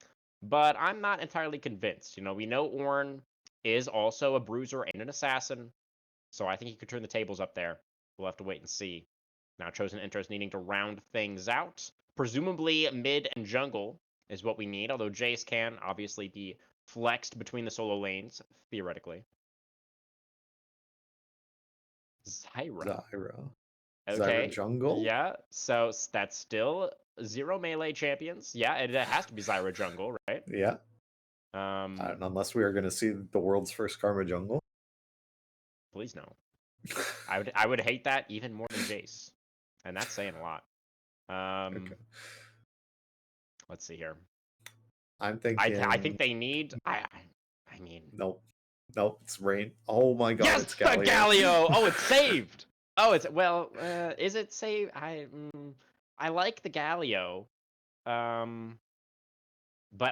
But I'm not entirely convinced. You know, we know Ornn is also a bruiser and an assassin. So I think he could turn the tables up there. We'll have to wait and see. Now, Chosen Enters needing to round things out. Presumably, mid and jungle is what we need, although Jace can obviously be flexed between the solo lanes, theoretically. Zyra.
Zyra. Zyra
Okay.
jungle?
Yeah, so that's still 0 melee champions. Yeah, it has to be Zyra jungle, right?
Yeah.
Um,
Unless we are going to see the world's first Karma jungle.
please no. I would hate that even more than Jace. And that's saying a lot.
Okay.
Let's see here.
I'm thinking.
I think they need. I mean.
Nope. Nope. It's rain. Oh my god.
Yes,
It's Galio.
Galio. Oh, it's saved. Oh, it's well. Is it saved? I like the Galio. But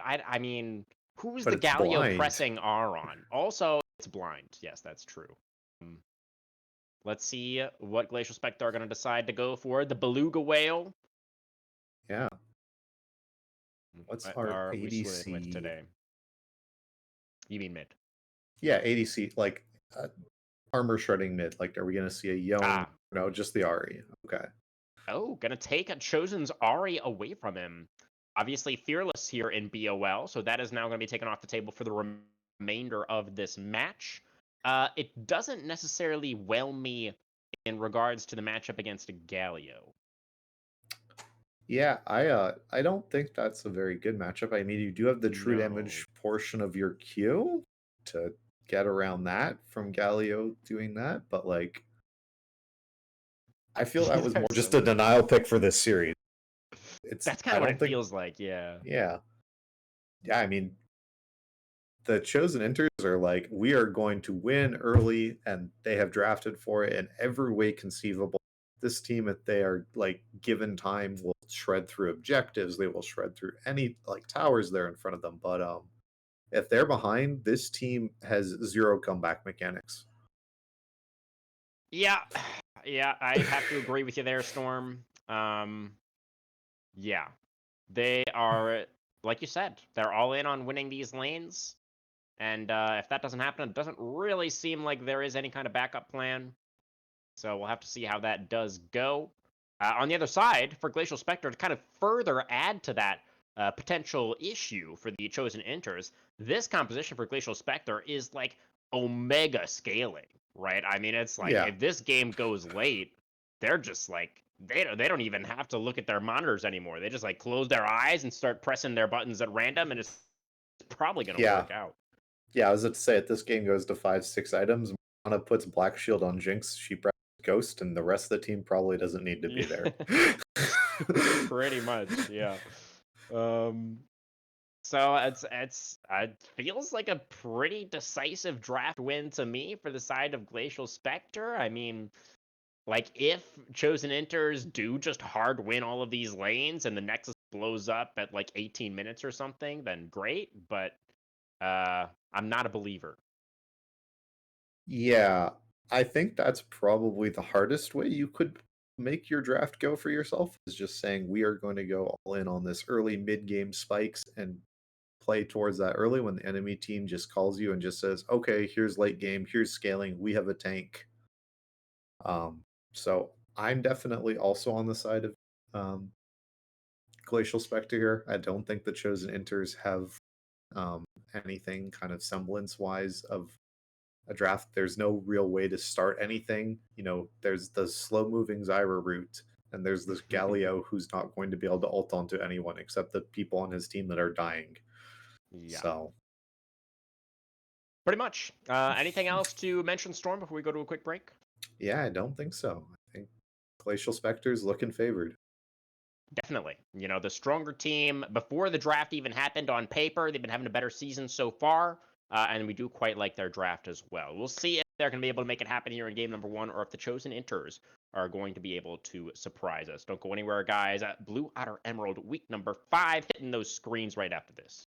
I mean, who's
But
the
it's
Galio
blind.
pressing R on? Also, it's blind. Yes, that's true. Let's see what Glacial Spectre are going to decide to go for. The Beluga Whale.
Yeah. What's
What
our
are we
ADC?
swimming with today? You mean mid?
Yeah, ADC, like armor shredding mid. Like, are we going to see a Yone?
Ah.
No, just the Ari. Okay.
Oh, gonna take a Chosen's Ari away from him. Obviously, Fearless here in BOL, so that is now going to be taken off the table for the remainder of this match. It doesn't necessarily whelm me in regards to the matchup against Galio.
Yeah, I don't think that's a very good matchup. I mean, you do have the true damage portion of your Q to get around that from Galio doing that, but like I feel that was more just a denial pick for this series.
That's kind of what it feels like, yeah.
Yeah. Yeah, I mean, the Chosen Enters are like, we are going to win early, and they have drafted for it in every way conceivable. This team, if they are like given time, will shred through objectives. They will shred through any like towers there in front of them. But if they're behind, this team has zero comeback mechanics.
Yeah, yeah, I have to agree with you there, Storm. Yeah, they are, like you said, they're all in on winning these lanes. And if that doesn't happen, it doesn't really seem like there is any kind of backup plan. So we'll have to see how that does go. On the other side, for Glacial Spectre, to kind of further add to that potential issue for the Chosen Enters, this composition for Glacial Spectre is like omega scaling, right? I mean, it's like if this game goes late, they're just like they don't even have to look at their monitors anymore. They just like close their eyes and start pressing their buttons at random, and it's probably going to work out.
Yeah, I was about to say, if this game goes to 5-6 items, Mana puts Black Shield on Jinx, she presses Ghost, and the rest of the team probably doesn't need to be there.
Pretty much, yeah. So it feels like a pretty decisive draft win to me for the side of Glacial Spectre. I mean, like if Chosen Enters do just hard win all of these lanes and the Nexus blows up at like 18 minutes or something, then great. But I'm not a believer.
Yeah, I think that's probably the hardest way you could make your draft go for yourself, is just saying we are going to go all in on this early mid-game spikes and play towards that early when the enemy team just calls you and just says, okay, here's late game, here's scaling, we have a tank. So I'm definitely also on the side of Glacial Spectre here. I don't think the Chosen Enters have anything kind of semblance-wise of a draft. There's no real way to start anything. You know, there's the slow-moving Zyra route, and there's this Galio who's not going to be able to ult onto anyone except the people on his team that are dying.
Yeah.
So
pretty much. Anything else to mention, Storm, before we go to a quick break?
Yeah, I don't think so. I think Glacial Spectre's looking favored.
Definitely. You know, the stronger team, before the draft even happened on paper, they've been having a better season so far, and we do quite like their draft as well. We'll see they're going to be able to make it happen here in game number 1, or if the Chosen Inters are going to be able to surprise us. Don't go anywhere, guys. Blue Otter Emerald, week number 5, hitting those screens right after this.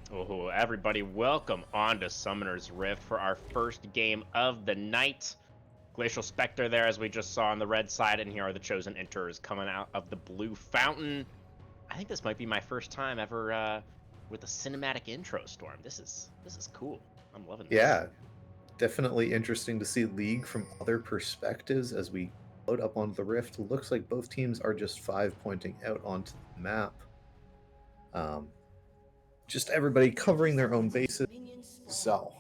Oh, everybody, welcome on to Summoner's Rift for our first game of the night. Glacial Spectre there, as we just saw on the red side, and here are the chosen enterers coming out of the blue fountain. I think this might be my first time ever with a cinematic intro, Storm. This is cool. I'm loving this.
Yeah, definitely interesting to see League from other perspectives as we load up onto the Rift. Looks like both teams are just 5 pointing out onto the map. Just everybody covering their own bases. So,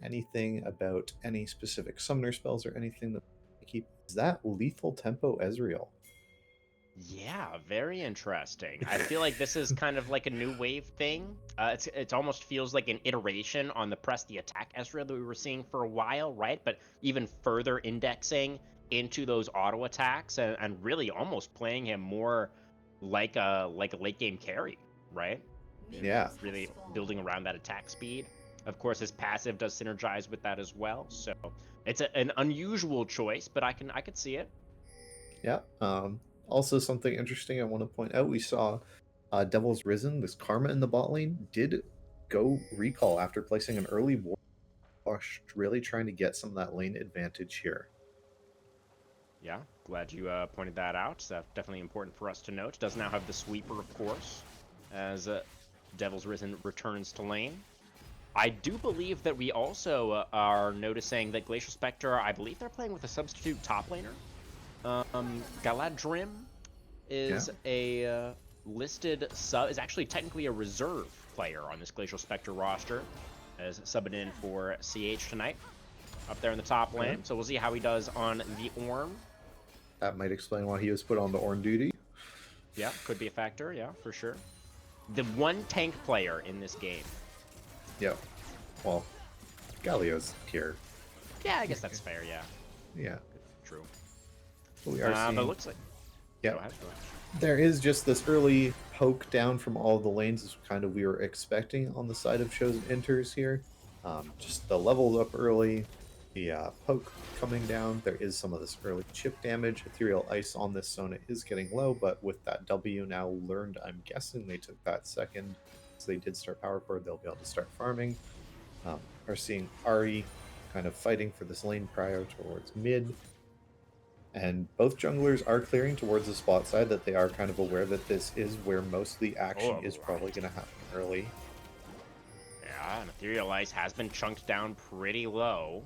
anything about any specific summoner spells or anything that keep... Is that Lethal Tempo Ezreal?
Yeah, very interesting. I feel like this is kind of like a new wave thing. It almost feels like an iteration on the press the attack Ezreal that we were seeing for a while, right? But even further indexing into those auto attacks and really almost playing him more like a late game carry, right?
Yeah.
Really building around that attack speed. Of course, his passive does synergize with that as well. So it's an unusual choice, but I could see it.
Yeah. Also, something interesting I want to point out: we saw Devil's Risen, this Karma in the bot lane, did go recall after placing an early ward push, really trying to get some of that lane advantage here.
Yeah, glad you pointed that out. That's definitely important for us to note. Does now have the sweeper, of course, as Devil's Risen returns to lane. I do believe that we also are noticing that Glacial Spectre, I believe they're playing with a substitute top laner. Galadrim is a listed sub, is actually technically a reserve player on this Glacial Spectre roster, as subbing in for CH tonight, up there in the top lane. So we'll see how he does on the Ornn.
That might explain why he was put on the Ornn duty.
Yeah, could be a factor, yeah, for sure. The one tank player in this game.
Yeah. Well, Galio's here.
Yeah, I guess that's fair, yeah.
Yeah.
True.
But we are seeing...
But it looks like...
Yeah.
Go ahead.
There is just this early poke down from all the lanes as kind of we were expecting on the side of Chosen Enters here. Just the levels up early, the poke coming down. There is some of this early chip damage. Ethereal Ice on this Sona is getting low, but with that W now learned, I'm guessing they took that second. So they did start power core, they'll be able to start farming. Are seeing Ari kind of fighting for this lane prior towards mid. And both junglers are clearing towards the spot side, that they are kind of aware that this is where most of the action is probably going to happen early.
Yeah, and Ethereal Ice has been chunked down pretty low.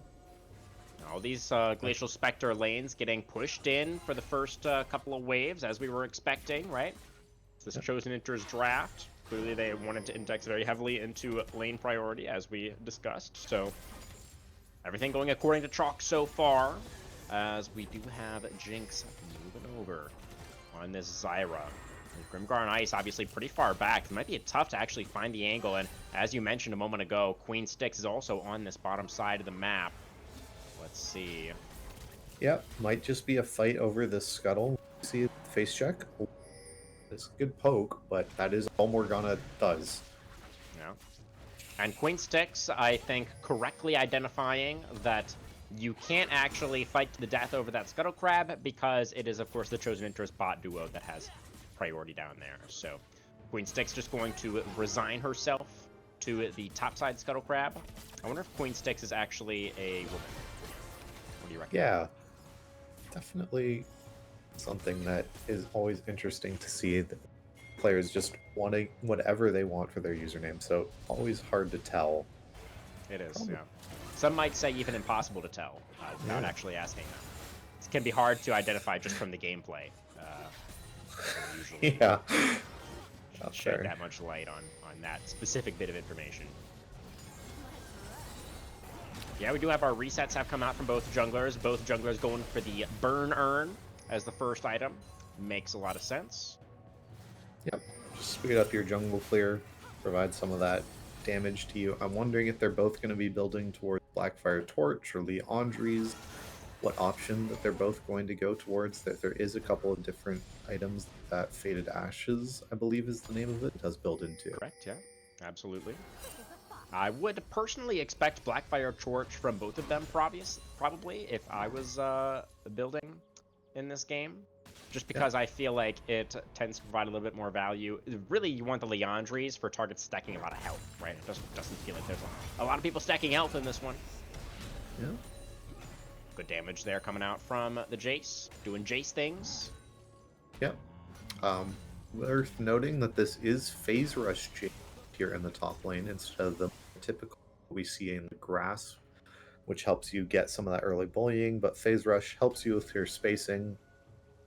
All these Glacial Spectre lanes getting pushed in for the first couple of waves, as we were expecting, right? This Chosen Enters draft. Clearly they wanted to index very heavily into lane priority, as we discussed. So everything going according to chalk so far, as we do have Jinx moving over on this Zyra. And Grimgar and Ice obviously pretty far back. It might be tough to actually find the angle, and as you mentioned a moment ago, Queen Styx is also on this bottom side of the map. Let's see.
Yep, might just be a fight over this scuttle. See, face check. It's a good poke, but that is all Morgana does.
Yeah. And Queen Styx, I think, correctly identifying that you can't actually fight to the death over that Scuttle Crab, because it is, of course, the Chosen Interest bot duo that has priority down there. So Queen Styx just going to resign herself to the topside Scuttle Crab. I wonder if Queen Styx is actually a woman. What do you reckon?
Yeah, definitely something that is always interesting to see. That players just wanting whatever they want for their username, so always hard to tell.
It is, yeah. Some might say even impossible to tell without actually asking them. It can be hard to identify just from the gameplay. Usually.
Yeah.
Shed that much light on that specific bit of information. Yeah, we do have our resets have come out from both junglers. Both junglers going for the Burn Urn as the first item. Makes a lot of sense.
Yep. Just speed up your jungle clear, provide some of that damage to you. I'm wondering if they're both going to be building towards Blackfire Torch or Leandry's. What option that they're both going to go towards. That there is a couple of different items that Faded Ashes, I believe is the name of it, does build into.
Correct, yeah. Absolutely. I would personally expect Blackfire Torch from both of them, probably, if I was building in this game. Just because I feel like it tends to provide a little bit more value. Really, you want the Leandries for targets stacking a lot of health, right? It doesn't feel like there's a lot of people stacking health in this one.
Yeah.
Good damage there coming out from the Jace, doing Jace things.
Yep. Worth noting that this is Phase Rush Jace here in the top lane instead of the typical we see in the grass, which helps you get some of that early bullying, but Phase Rush helps you with your spacing,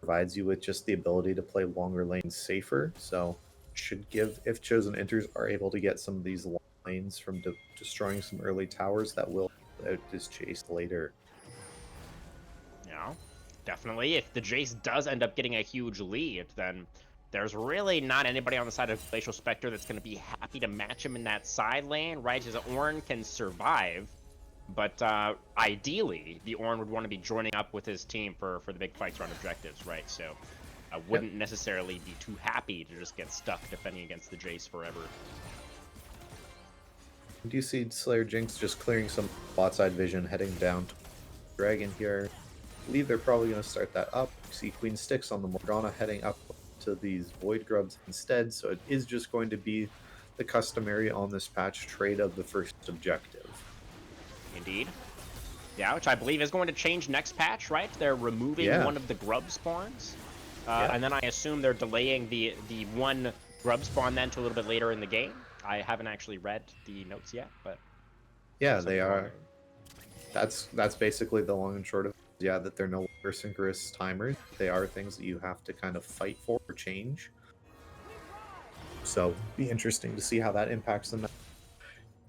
provides you with just the ability to play longer lanes safer, so should give, if Chosen Enters are able to get some of these long lanes from destroying some early towers, that will out this Jace later.
Yeah, definitely. If the Jace does end up getting a huge lead, then there's really not anybody on the side of Glacial Spectre that's going to be happy to match him in that side lane, right? His Ornn can survive, but ideally, the Ornn would want to be joining up with his team for the big fights around objectives, right? So I wouldn't necessarily be too happy to just get stuck defending against the Jace forever.
Do you see Slayer Jinx just clearing some bot side vision, heading down to Dragon here? I believe they're probably going to start that up. You see Queen Styx on the Morgana heading up to these Void Grubs instead, so it is just going to be the customary on this patch trade of the first objective.
Indeed. Yeah, which I believe is going to change next patch, right? They're removing one of the grub spawns. And then I assume they're delaying the one grub spawn then to a little bit later in the game. I haven't actually read the notes yet, but...
Yeah, they are. That's basically the long and short of it. Yeah, that they're no longer synchronous timers. They are things that you have to kind of fight for or change. So, be interesting to see how that impacts them.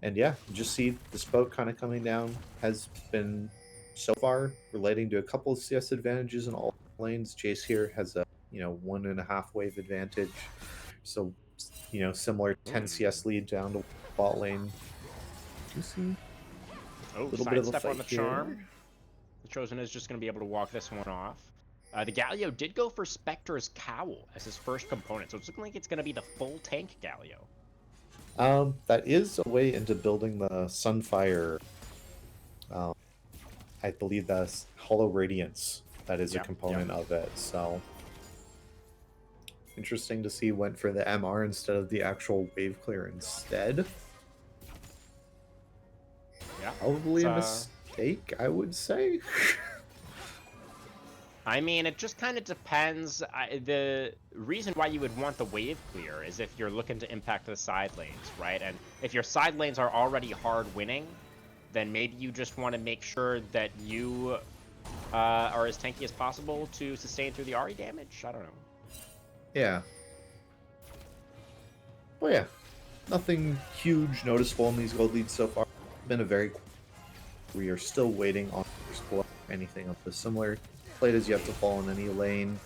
And yeah, just see this boat kind of coming down has been so far relating to a couple of CS advantages in all lanes. Jace here has a 1.5 wave advantage, so similar 10 CS lead down to bot lane. You see
a little bit of a fight on the charm. The Chosen is just going to be able to walk this one off. The Galio did go for Spectre's Cowl as his first component, so it's looking like it's going to be the full tank Galio.
That is a way into building the Sunfire. I believe that's Hollow Radiance. That is a component of it. So interesting to see went for the MR instead of the actual wave clear instead.
Yeah,
probably a mistake, I would say.
I mean, it just kind of depends. The reason why you would want the wave clear is if you're looking to impact the side lanes, right? And if your side lanes are already hard winning, then maybe you just want to make sure that you are as tanky as possible to sustain through the RE damage. I don't know.
Yeah. Well, yeah. Nothing huge noticeable in these gold leads so far. Been a very... We are still waiting on first blood, anything of the similar. Played as yet to fall in any lane.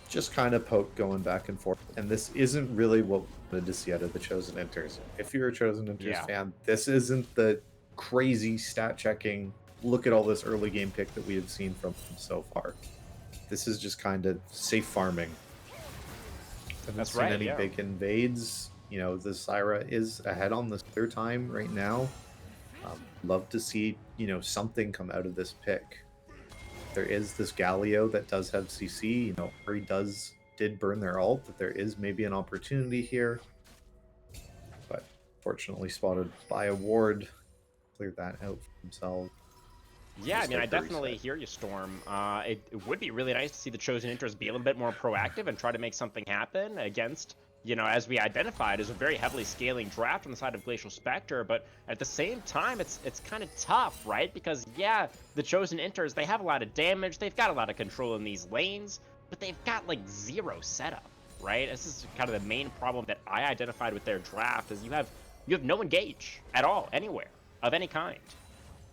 Just kind of poke going back and forth. And this isn't really what we wanted to see out of the Chosen Enters. If you're a Chosen Enters fan, this isn't the crazy stat checking, look at all this early game pick that we have seen from them so far. This is just kind of safe farming. Haven't seen any big invades. The Zyra is ahead on the third time right now. Love to see, something come out of this pick. There is this Galio that does have CC. Ori did burn their ult, but there is maybe an opportunity here. But fortunately spotted by a ward. Cleared that out for themselves.
Yeah, I mean, I definitely hear you, Storm. It would be really nice to see the Chosen Enters be a little bit more proactive and try to make something happen against, as we identified, is a very heavily scaling draft on the side of Glacial Spectre, but at the same time, it's kind of tough, right? Because, yeah, the Chosen Enters, they have a lot of damage, they've got a lot of control in these lanes, but they've got, zero setup, right? This is kind of the main problem that I identified with their draft, is you have no engage at all, anywhere, of any kind.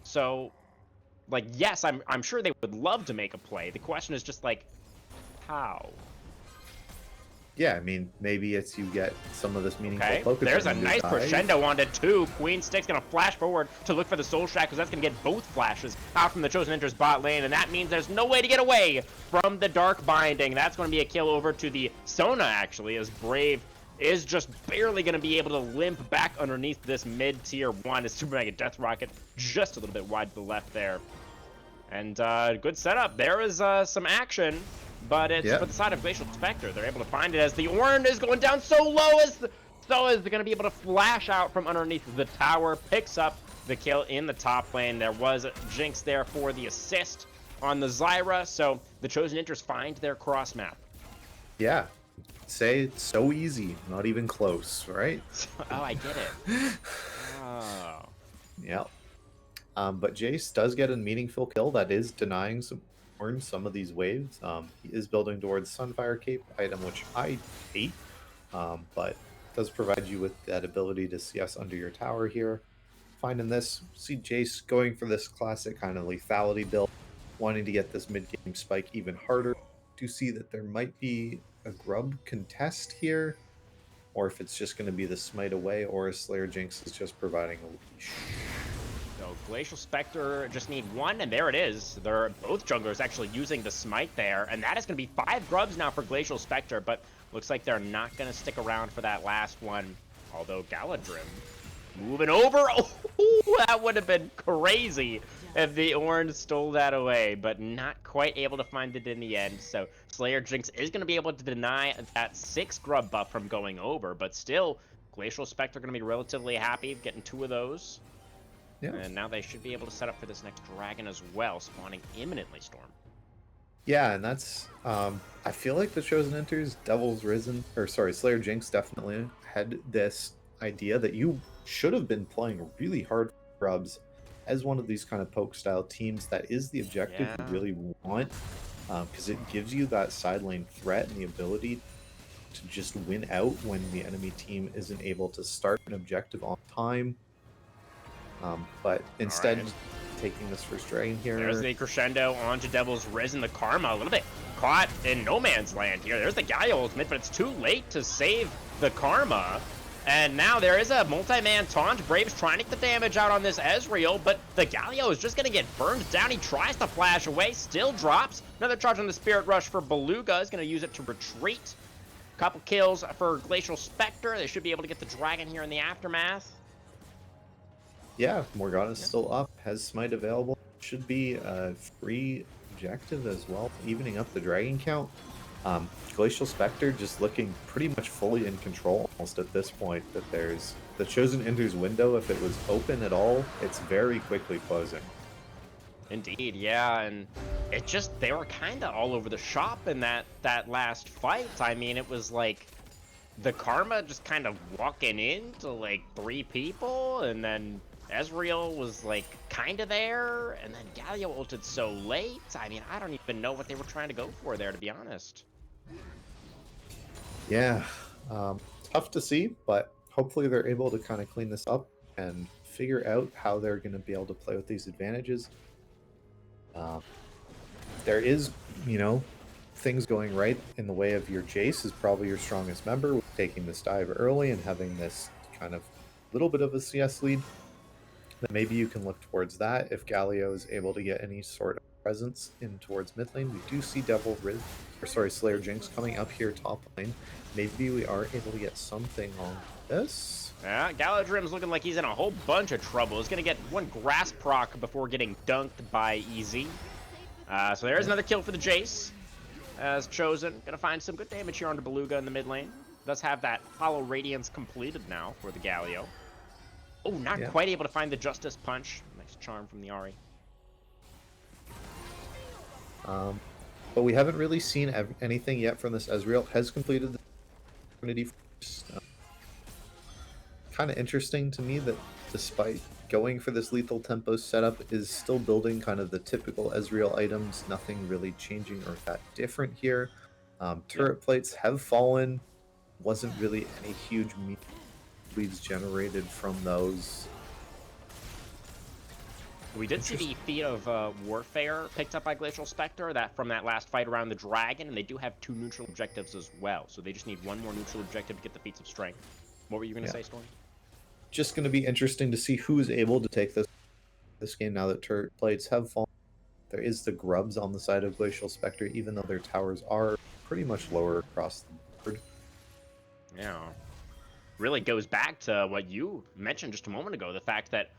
So... yes, I'm sure they would love to make a play. The question is just, how?
Yeah, I mean, maybe it's you get some of this meaningful focus.
There's a nice crescendo onto 2. Queen Stick's going to flash forward to look for the Soul Shack, because that's going to get both flashes out from the Chosen Enters bot lane, and that means there's no way to get away from the Dark Binding. That's going to be a kill over to the Sona, actually, as Brave is just barely going to be able to limp back underneath this mid-tier 1. His Super Mega Death Rocket just a little bit wide to the left there. And good setup. There is some action, but it's for the side of Glacial Spectre. They're able to find it as the Ornn is going down so low as they're going to be able to flash out from underneath the tower, picks up the kill in the top lane. There was a Jinx there for the assist on the Zyra, so the Chosen Enters find their cross map.
Yeah. Say it's so easy, not even close, right?
Oh, I get it. Oh.
Yep. But Jace does get a meaningful kill that is denying some of these waves. He is building towards Sunfire Cape item, which I hate, but does provide you with that ability to CS under your tower here. Finding this, see Jace going for this classic kind of lethality build, wanting to get this mid-game spike even harder. To see that there might be a grub contest here, or if it's just going to be the smite away, or a Slayer Jinx is just providing a leash.
So Glacial Spectre just need one, and there it is. They're both junglers actually using the smite there, and that is going to be 5 grubs now for Glacial Spectre, but looks like they're not going to stick around for that last one. Although Galadrim moving over. Oh, That would have been crazy if the orange stole that away, but not quite able to find it in the end. So Slayer Jinx is going to be able to deny that 6 grub buff from going over, but still, Glacial Spectre going to be relatively happy getting 2 of those.
Yeah.
And now they should be able to set up for this next dragon as well, spawning imminently, Storm.
Yeah, and that's I feel like the Chosen Enters, Devil's Risen, or sorry, Slayer Jinx definitely had this idea that you should have been playing really hard for grubs as one of these kind of poke style teams. That is the objective you really want, because it gives you that side lane threat and the ability to just win out when the enemy team isn't able to start an objective on time. But instead, taking this first dragon here.
There's the crescendo onto Devil's Risen. The Karma a little bit caught in no man's land here. There's the Gaia ultimate, but it's too late to save the Karma. And now there is a multi-man taunt. Brave's trying to get the damage out on this Ezreal, but the Galio is just going to get burned down. He tries to flash away, still drops. Another charge on the Spirit Rush for Beluga. Is going to use it to retreat. Couple kills for Glacial Spectre. They should be able to get the dragon here in the aftermath.
Yeah, Morgana's still up, has Smite available. Should be a free objective as well, evening up the dragon count. Glacial Spectre just looking pretty much fully in control almost at this point. That there's the Chosen Ender's window, if it was open at all, it's very quickly closing.
Indeed, yeah, and it just, they were kind of all over the shop in that last fight. I mean, it was like the Karma just kind of walking into like 3 people, and then Ezreal was like kind of there, and then Galio ulted so late. I mean, I don't even know what they were trying to go for there, to be honest.
Yeah, tough to see, but hopefully they're able to kind of clean this up and figure out how they're going to be able to play with these advantages. There is, you know, things going right in the way of your Jace is probably your strongest member, with taking this dive early and having this kind of little bit of a CS lead. Then maybe you can look towards that if Galio is able to get any sort of presence in towards mid lane. We do see Slayer Jinx coming up here top lane. Maybe we are able to get something on this.
Yeah, Galadrim's looking like he's in a whole bunch of trouble. He's going to get 1 grass proc before getting dunked by EZ. So there's another kill for the Jace. As Chosen, going to find some good damage here onto Beluga in the mid lane. Does have that Hollow Radiance completed now for the Galio. Oh, not quite able to find the Justice Punch. Nice charm from the Ahri.
But we haven't really seen anything yet from this. Ezreal has completed the Trinity. Kind of interesting to me that despite going for this lethal tempo setup, is still building kind of the typical Ezreal items. Nothing really changing or that different here. Turret plates have fallen. Wasn't really any huge leads generated from those.
We did see the feat of Warfare picked up by Glacial Spectre from that last fight around the dragon, and they do have 2 neutral objectives as well. So they just need 1 more neutral objective to get the feats of strength. What were you going to say, Storm?
Just going to be interesting to see who is able to take this game now that turret plates have fallen. There is the grubs on the side of Glacial Spectre, even though their towers are pretty much lower across the board.
Yeah. Really goes back to what you mentioned just a moment ago, the fact that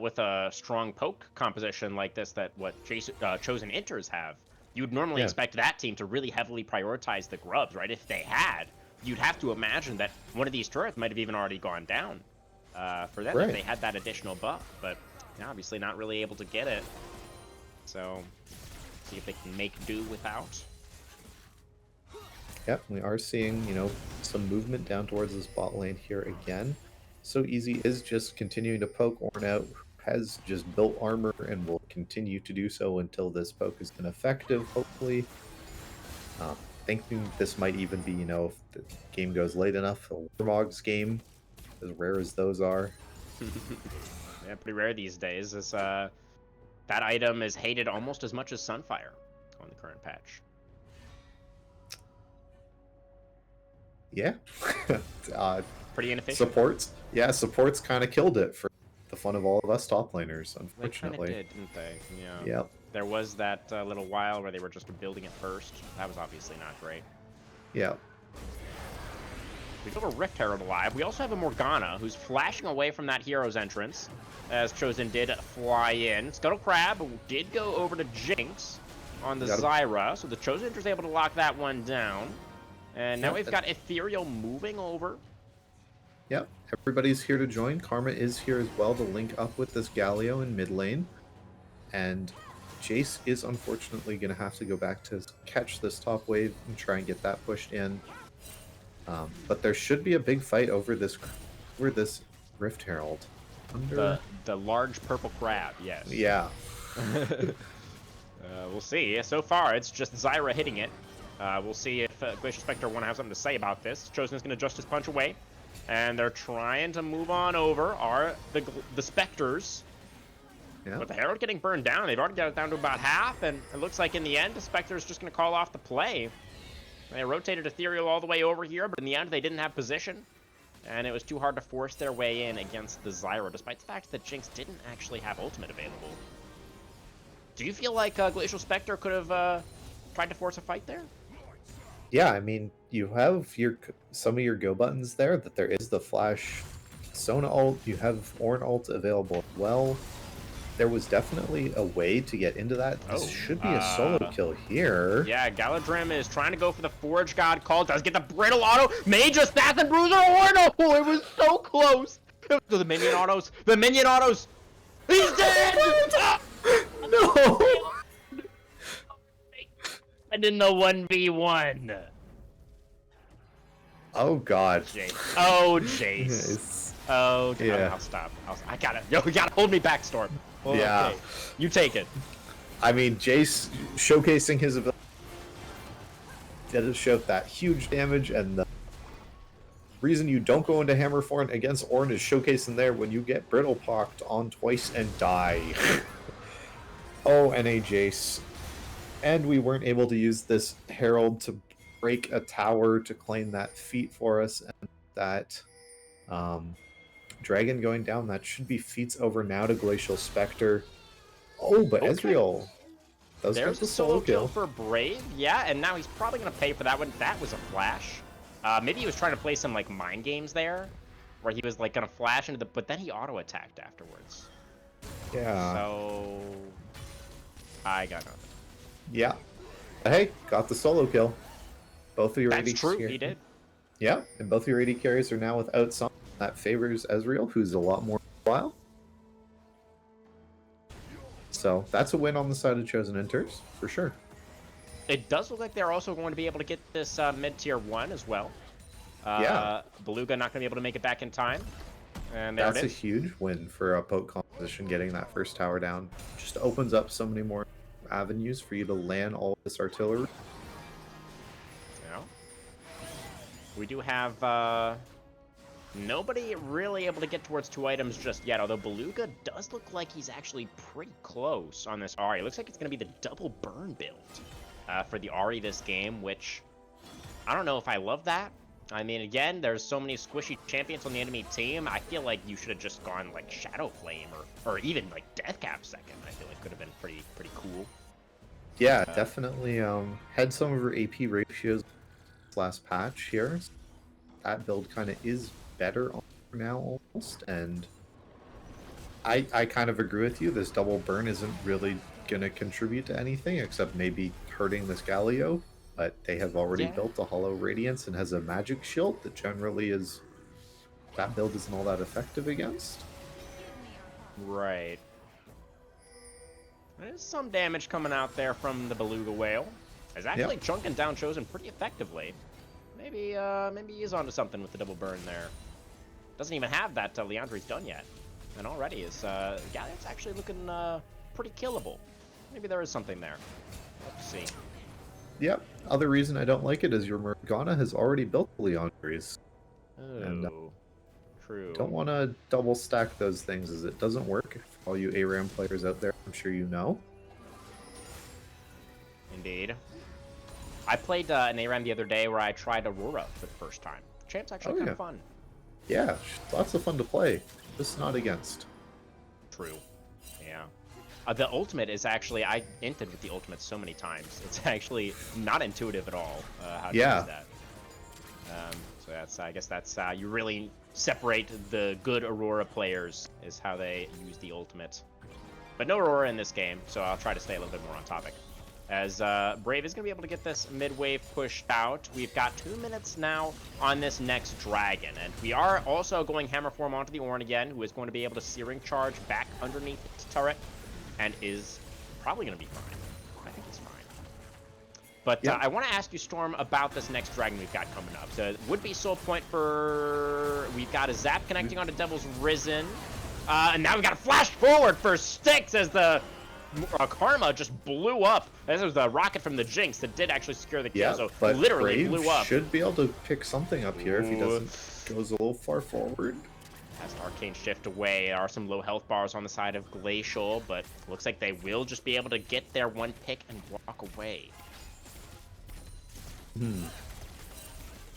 with a strong poke composition like this, that what Chosen Enters have, you'd normally expect that team to really heavily prioritize the grubs, right? If they had, you'd have to imagine that one of these turrets might have even already gone down for them if they had that additional buff, but obviously not really able to get it. So, see if they can make do without.
Yep, we are seeing, you know, some movement down towards this bot lane here again. So Easy is just continuing to poke Ornn out, has just built armor and will continue to do so until this poke is ineffective, hopefully. Thinking this might even be, you know, if the game goes late enough, a Warmog's game, as rare as those are.
Yeah, pretty rare these days. This, that item is hated almost as much as Sunfire on the current patch.
Yeah.
Pretty inefficient.
Supports kind of killed it for the fun of all of us top laners, unfortunately.
They kind of did, didn't they? Yeah.
Yep.
There was that little while where they were just building it first. That was obviously not great.
Yeah.
We do have a Rift Herald alive. We also have a Morgana who's flashing away from that hero's entrance, as Chosen did fly in. Scuttle Crab did go over to Jinx on the Zyra, so the Chosen is able to lock that one down. And now we've got Ethereal moving over.
Yep, everybody's here to join. Karma is here as well to link up with this Galio in mid lane. And Jace is unfortunately going to have to go back to catch this top wave and try and get that pushed in. But there should be a big fight over this Rift Herald.
The large purple crab, yes.
Yeah.
We'll see. So far, it's just Zyra hitting it. We'll see if Glacial Spectre want to have something to say about this. Chosen is going to adjust his punch away. And they're trying to move on over. Are the Spectres.
Yeah.
But the Herald getting burned down. They've already got it down to about half. And it looks like in the end, the Spectre's just going to call off the play. They rotated Ethereal all the way over here, but in the end, they didn't have position. And it was too hard to force their way in against the Zyra, despite the fact that Jinx didn't actually have ultimate available. Do you feel like Glacial Spectre could have tried to force a fight there?
Yeah, I mean, you have some of your go buttons there, that there is the Flash Sona ult, you have Ornn ult available as well. There was definitely a way to get into that. This should be a solo kill here.
Yeah, Galadrim is trying to go for the Forge God call. Does get the Brittle auto. Mage Assassin Bruiser Ornn. Oh, it was so close. The minion autos. The minion autos. He's dead.
No.
And in the 1v1.
Oh God.
Jace. Oh, Jace.
Nice.
Oh,
yeah.
I'll stop. I gotta. Yo, you gotta hold me back, Storm. Well,
yeah.
Okay. You take it.
I mean, Jace showcasing his ability to show that huge damage, and the reason you don't go into Hammer Form against Ornn is showcasing there when you get Brittle Pocked on twice and die. Oh, NA Jace. And we weren't able to use this Herald to break a tower to claim that feat for us, and that Dragon going down. That should be feats over now to Glacial Spectre. Oh, but okay. Ezreal does
There's
the
a solo kill for Brave, yeah, and now he's probably going to pay for that one. That was a flash. Maybe he was trying to play some, like, mind games there, where he was, like, going to flash into the... But then he auto-attacked afterwards.
Yeah.
So... I got nothing.
Yeah. Hey, got the solo kill. Both of your
That's
AD
true,
carries.
he did.
Yeah, and both of your AD carries are now without some. That favors Ezreal, who's a lot more mobile. So that's a win on the side of Chosen Enters, for sure.
It does look like they're also going to be able to get this mid-tier 1 as well.
Yeah.
Beluga not going to be able to make it back in time. And there
That's
it
a
is.
huge win for a poke composition, getting that first tower down. Just opens up so many more avenues for you to land all this artillery.
Yeah. We do have nobody really able to get towards 2 items just yet, although Beluga does look like he's actually pretty close on this Ahri. It looks like it's going to be the double burn build for the Ahri this game, which I don't know if I love that. I mean, again, there's so many squishy champions on the enemy team. I feel like you should have just gone like Shadow Flame or even like Deathcap second. I feel like could have been pretty cool.
Yeah, definitely had some of her AP ratios last patch here. That build kind of is better now almost, and I kind of agree with you. This double burn isn't really gonna contribute to anything except maybe hurting this Galio, but they have already built a Hollow Radiance and has a magic shield that generally is that build isn't all that effective against.
Right. There's some damage coming out there from the Beluga Whale. It's actually chunking down Chosen pretty effectively. Maybe he is onto something with the double burn there. Doesn't even have that Leandri's done yet. And already is Galliot's actually looking pretty killable. Maybe there is something there. Let's see.
Yep. Other reason I don't like it is your Morgana has already built Leandri's.
Oh,
and,
true.
Don't want to double stack those things as it doesn't work. For all you ARAM players out there, I'm sure you know.
Indeed. I played an ARAM the other day where I tried Aurora for the first time. Champ's actually kind of fun.
Yeah, lots of fun to play. Just not against.
True. Yeah. The ultimate is actually, I inted with the ultimate so many times. It's actually not intuitive at all how to use that. So that's, I guess that's you really separate the good Aurora players is how they use the ultimate. But no Aurora in this game, so I'll try to stay a little bit more on topic. As Brave is going to be able to get this mid-wave pushed out. We've got 2 minutes now on this next dragon. And we are also going Hammer Form onto the Ornn again, who is going to be able to Searing Charge back underneath its turret, and is probably going to be fine. I think he's fine. But I want to ask you, Storm, about this next dragon we've got coming up. So it would be soul point for... We've got a Zap connecting onto Devil's Risen. And now we've got a flash forward for Styx as the... Karma just blew up. This was the rocket from the Jinx that did actually secure the kill, so
but
literally
Brave
blew up.
Should be able to pick something up here if he goes a little far forward.
Has Arcane Shift away. There are some low health bars on the side of Glacial, but looks like they will just be able to get their one pick and walk away.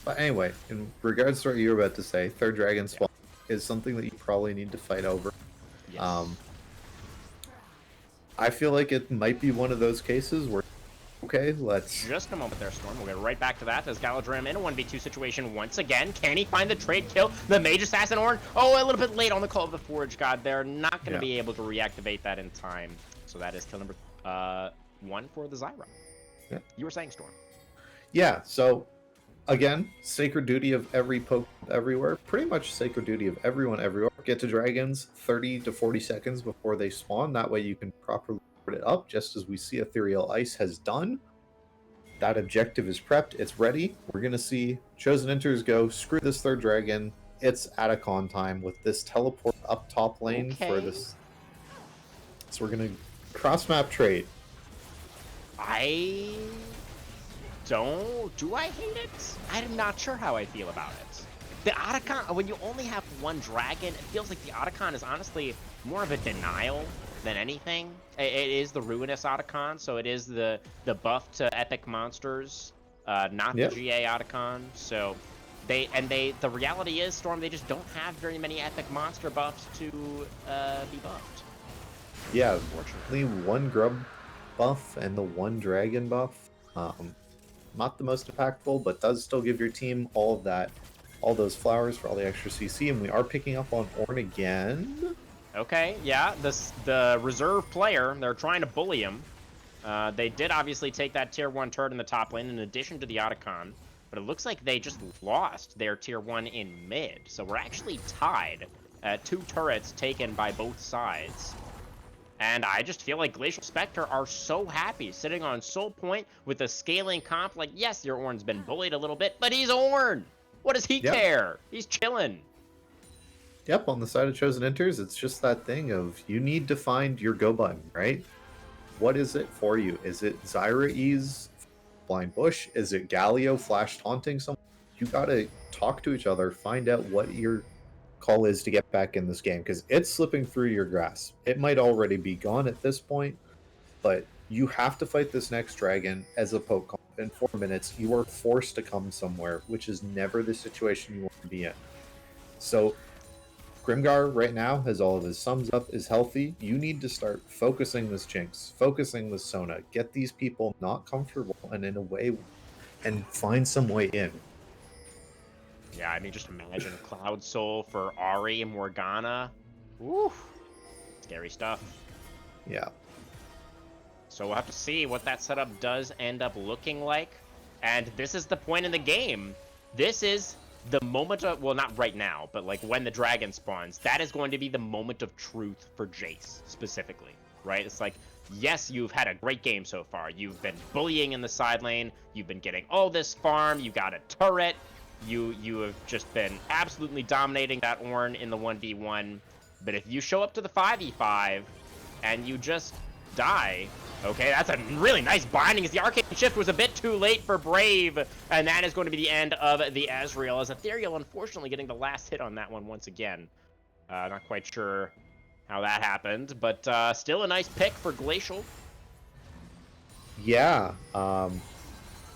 But anyway, in regards to what you were about to say, third dragon spawn is something that you probably need to fight over.
Yes.
I feel like it might be one of those cases where, okay, let's...
Just a moment there, Storm. We'll get right back to that as Galadrim in a 1v2 situation once again. Can he find the trade kill? The Mage Assassin Ornn? Oh, a little bit late on the call of the Forge God there. Not going to be able to reactivate that in time. So that is kill number 1 for the Zyra.
Yeah.
You were saying, Storm.
Yeah, so, again, sacred duty of every poke everywhere. Pretty much sacred duty of everyone everywhere. Get to dragons 30 to 40 seconds before they spawn. That way you can properly put it up, just as we see Ethereal Ice has done. That objective is prepped. It's ready. We're going to see Chosen Enters go, screw this third dragon. It's Atacon time with this teleport up top lane for this. So we're going to cross-map trade.
Do I hate it? I'm not sure how I feel about it. The Otacon, when you only have one dragon, it feels like the Otacon is honestly more of a denial than anything. It is the Ruinous Otacon, so it is the buff to epic monsters, not the GA Otacon. So the reality is, Storm, they just don't have very many epic monster buffs to be buffed.
Yeah, unfortunately, one grub buff and the one dragon buff. Not the most impactful, but does still give your team all of that, all those flowers for all the extra CC, and we are picking up on Ornn again.
Okay, yeah, the reserve player, they're trying to bully him. They did obviously take that tier 1 turret in the top lane in addition to the Otacon, but it looks like they just lost their tier 1 in mid, so we're actually tied at 2 turrets taken by both sides. And I just feel like Glacial Spectre are so happy sitting on Soul Point with a scaling comp. Like, yes, your Ornn's been bullied a little bit, but he's Ornn. What does he care? He's chilling.
Yep, on the side of Chosen Enters, it's just that thing of you need to find your go button, right? What is it for you? Is it Zyra Ease, Blind Bush? Is it Galio flash taunting someone? You gotta talk to each other, find out what your call is to get back in this game, because it's slipping through your grasp. It might already be gone at this point, but you have to fight this next dragon as a poke comp. In 4 minutes, you are forced to come somewhere, which is never the situation you want to be in. So Grimgar right now has all of his sums up, is healthy. You need to start focusing this Jinx, focusing this Sona, get these people not comfortable and in a way, and find some way in.
Yeah, I mean, just imagine Cloud Soul for Ahri and Morgana. Woo! Scary stuff.
Yeah.
So we'll have to see what that setup does end up looking like. And this is the point in the game. This is the moment of, well, not right now, but like when the dragon spawns, that is going to be the moment of truth for Jace specifically, right? It's like, yes, you've had a great game so far. You've been bullying in the side lane. You've been getting all this farm. You got a turret. You have just been absolutely dominating that Ornn in the 1v1. But if you show up to the 5v5 and you just die, okay, that's a really nice binding, as the Arcane Shift was a bit too late for Brave, and that is going to be the end of the Ezreal, as Ethereal unfortunately getting the last hit on that one once again. Not quite sure how that happened, but still a nice pick for Glacial.
Yeah,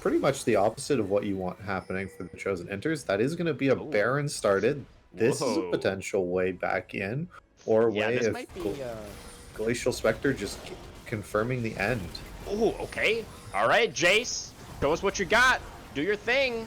pretty much the opposite of what you want happening for the Chosen Enters. That is going to be a Baron started. This is a potential way back in, or a way of Glacial Spectre just confirming the end.
Oh, okay. All right, Jace. Show us what you got. Do your thing.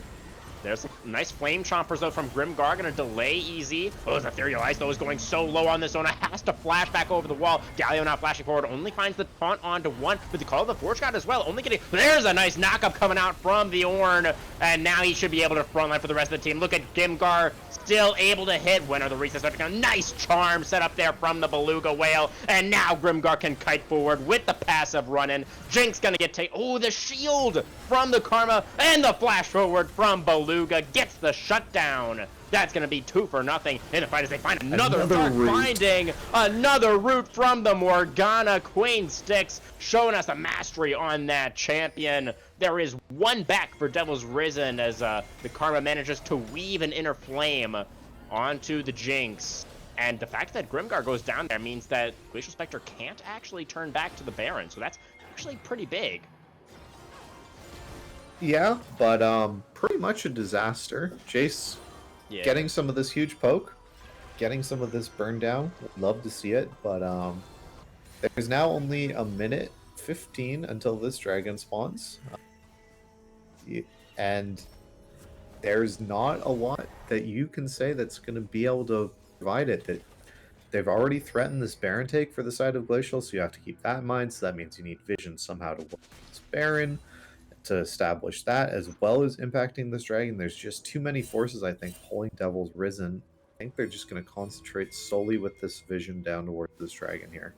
There's some Nice flame chompers though from Grimgar, gonna delay easy. Oh, his ethereal ice though is going so low on this zone. Has to flash back over the wall. Galio now flashing forward, only finds the taunt onto one, but the call of the Forge God as well. Only getting, there's a nice knockup coming out from the Ornn, and now he should be able to frontline for the rest of the team. Look at Grimgar still able to hit. When are the resets starting to come? Nice charm set up there from the Beluga Whale, and now Grimgar can kite forward with the passive run-in. Jinx gonna get taken. Oh, the shield from the Karma, and the flash forward from Beluga gets the shutdown. That's gonna be 2 for nothing in the fight as they find another dark binding, another root from the Morgana. Queen Styx showing us a mastery on that champion. There is one back for Devil's Risen as the Karma manages to weave an inner flame onto the Jinx. And the fact that Grimgar goes down there means that Glacial Spectre can't actually turn back to the Baron, so that's actually pretty big.
Yeah, but pretty much a disaster. Jace getting some of this huge poke, getting some of this burn down. Would love to see it, but there's now only a minute 15 until this dragon spawns. And there's not a lot that you can say that's going to be able to provide it. That they've already threatened this Baron take for the side of Glacial, so you have to keep that in mind. So that means you need vision somehow to work this Baron to establish that, as well as impacting this dragon. There's just too many forces, I think, pulling Devil's Risen. I think they're just going to concentrate solely with this vision down towards this dragon here.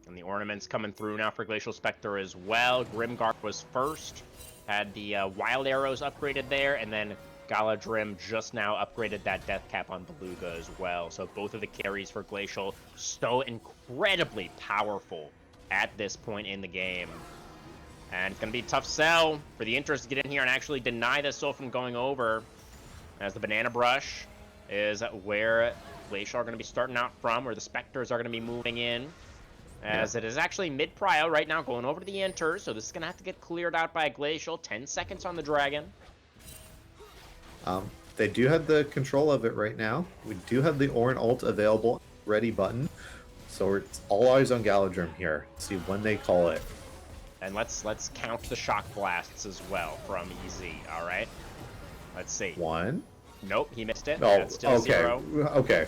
And the ornaments coming through now for Glacial Spectre as well. Grimgar was first, had the Wild Arrows upgraded there, and then Galadrim just now upgraded that Death Cap on Beluga as well. So both of the carries for Glacial so incredibly powerful at this point in the game. And it's going to be a tough sell for the Inters to get in here and actually deny this soul from going over, as the Banana Brush is where Glacial are going to be starting out from, where the Spectres are going to be moving in. As it is actually mid-prio right now, going over to the Inters, so this is going to have to get cleared out by Glacial. 10 seconds on the Dragon.
They do have the control of it right now. We do have the Ornn ult available, ready button. So it's all eyes on Galadrim here. See when they call it.
And let's count the shock blasts as well from EZ, all right? Let's see.
1.
Nope, he missed it.
Oh,
That's still 0.
Okay.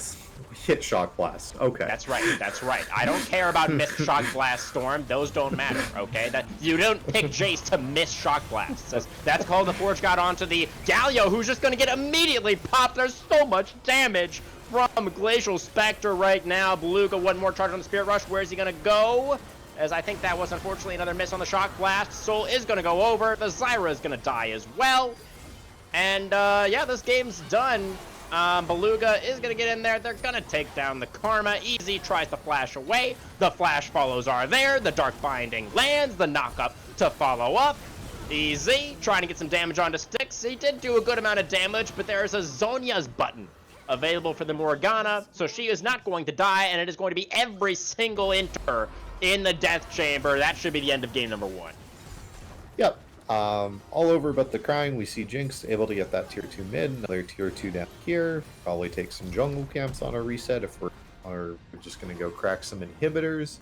Hit shock blast. Okay.
That's right. I don't care about missed shock blast, Storm. Those don't matter, okay? That you don't pick Jace to miss shock blasts. That's called the Forge God onto the Galio, who's just gonna get immediately popped. There's so much damage from Glacial Spectre right now. Beluga, one more charge on the Spirit Rush. Where's he gonna go? As I think that was unfortunately another miss on the shock blast. Soul is gonna go over. The Zyra is gonna die as well. And yeah, this game's done. Beluga is gonna get in there. They're gonna take down the Karma. Easy tries to flash away. The flash follows are there. The Dark Binding lands. The knockup to follow up. Easy trying to get some damage onto Styx. He did do a good amount of damage, but there is a Zhonya's button available for the Morgana, so she is not going to die, and it is going to be every single Inter in the Death Chamber. That should be the end of game number 1.
Yep. All over but the crying. We see Jinx able to get that tier 2 mid, another tier 2 down here. Probably take some jungle camps on a reset if we're just going to go crack some inhibitors.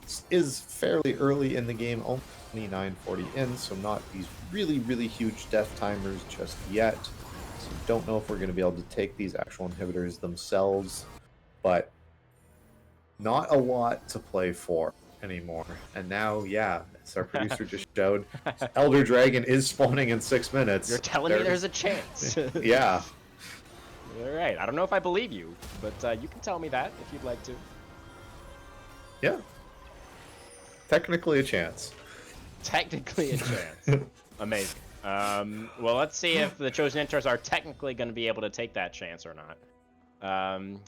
This is fairly early in the game, only 29:40 in, so not these really huge death timers just yet. So don't know if we're going to be able to take these actual inhibitors themselves, but not a lot to play for anymore. And now, yeah, as our producer just showed, Elder Dragon is spawning in 6 minutes.
You're telling me there's a chance.
Yeah.
All right. I don't know if I believe you, but you can tell me that if you'd like to.
Yeah. Technically a chance.
Technically a chance. Amazing. Well, let's see if the Chosen Inters are technically going to be able to take that chance or not.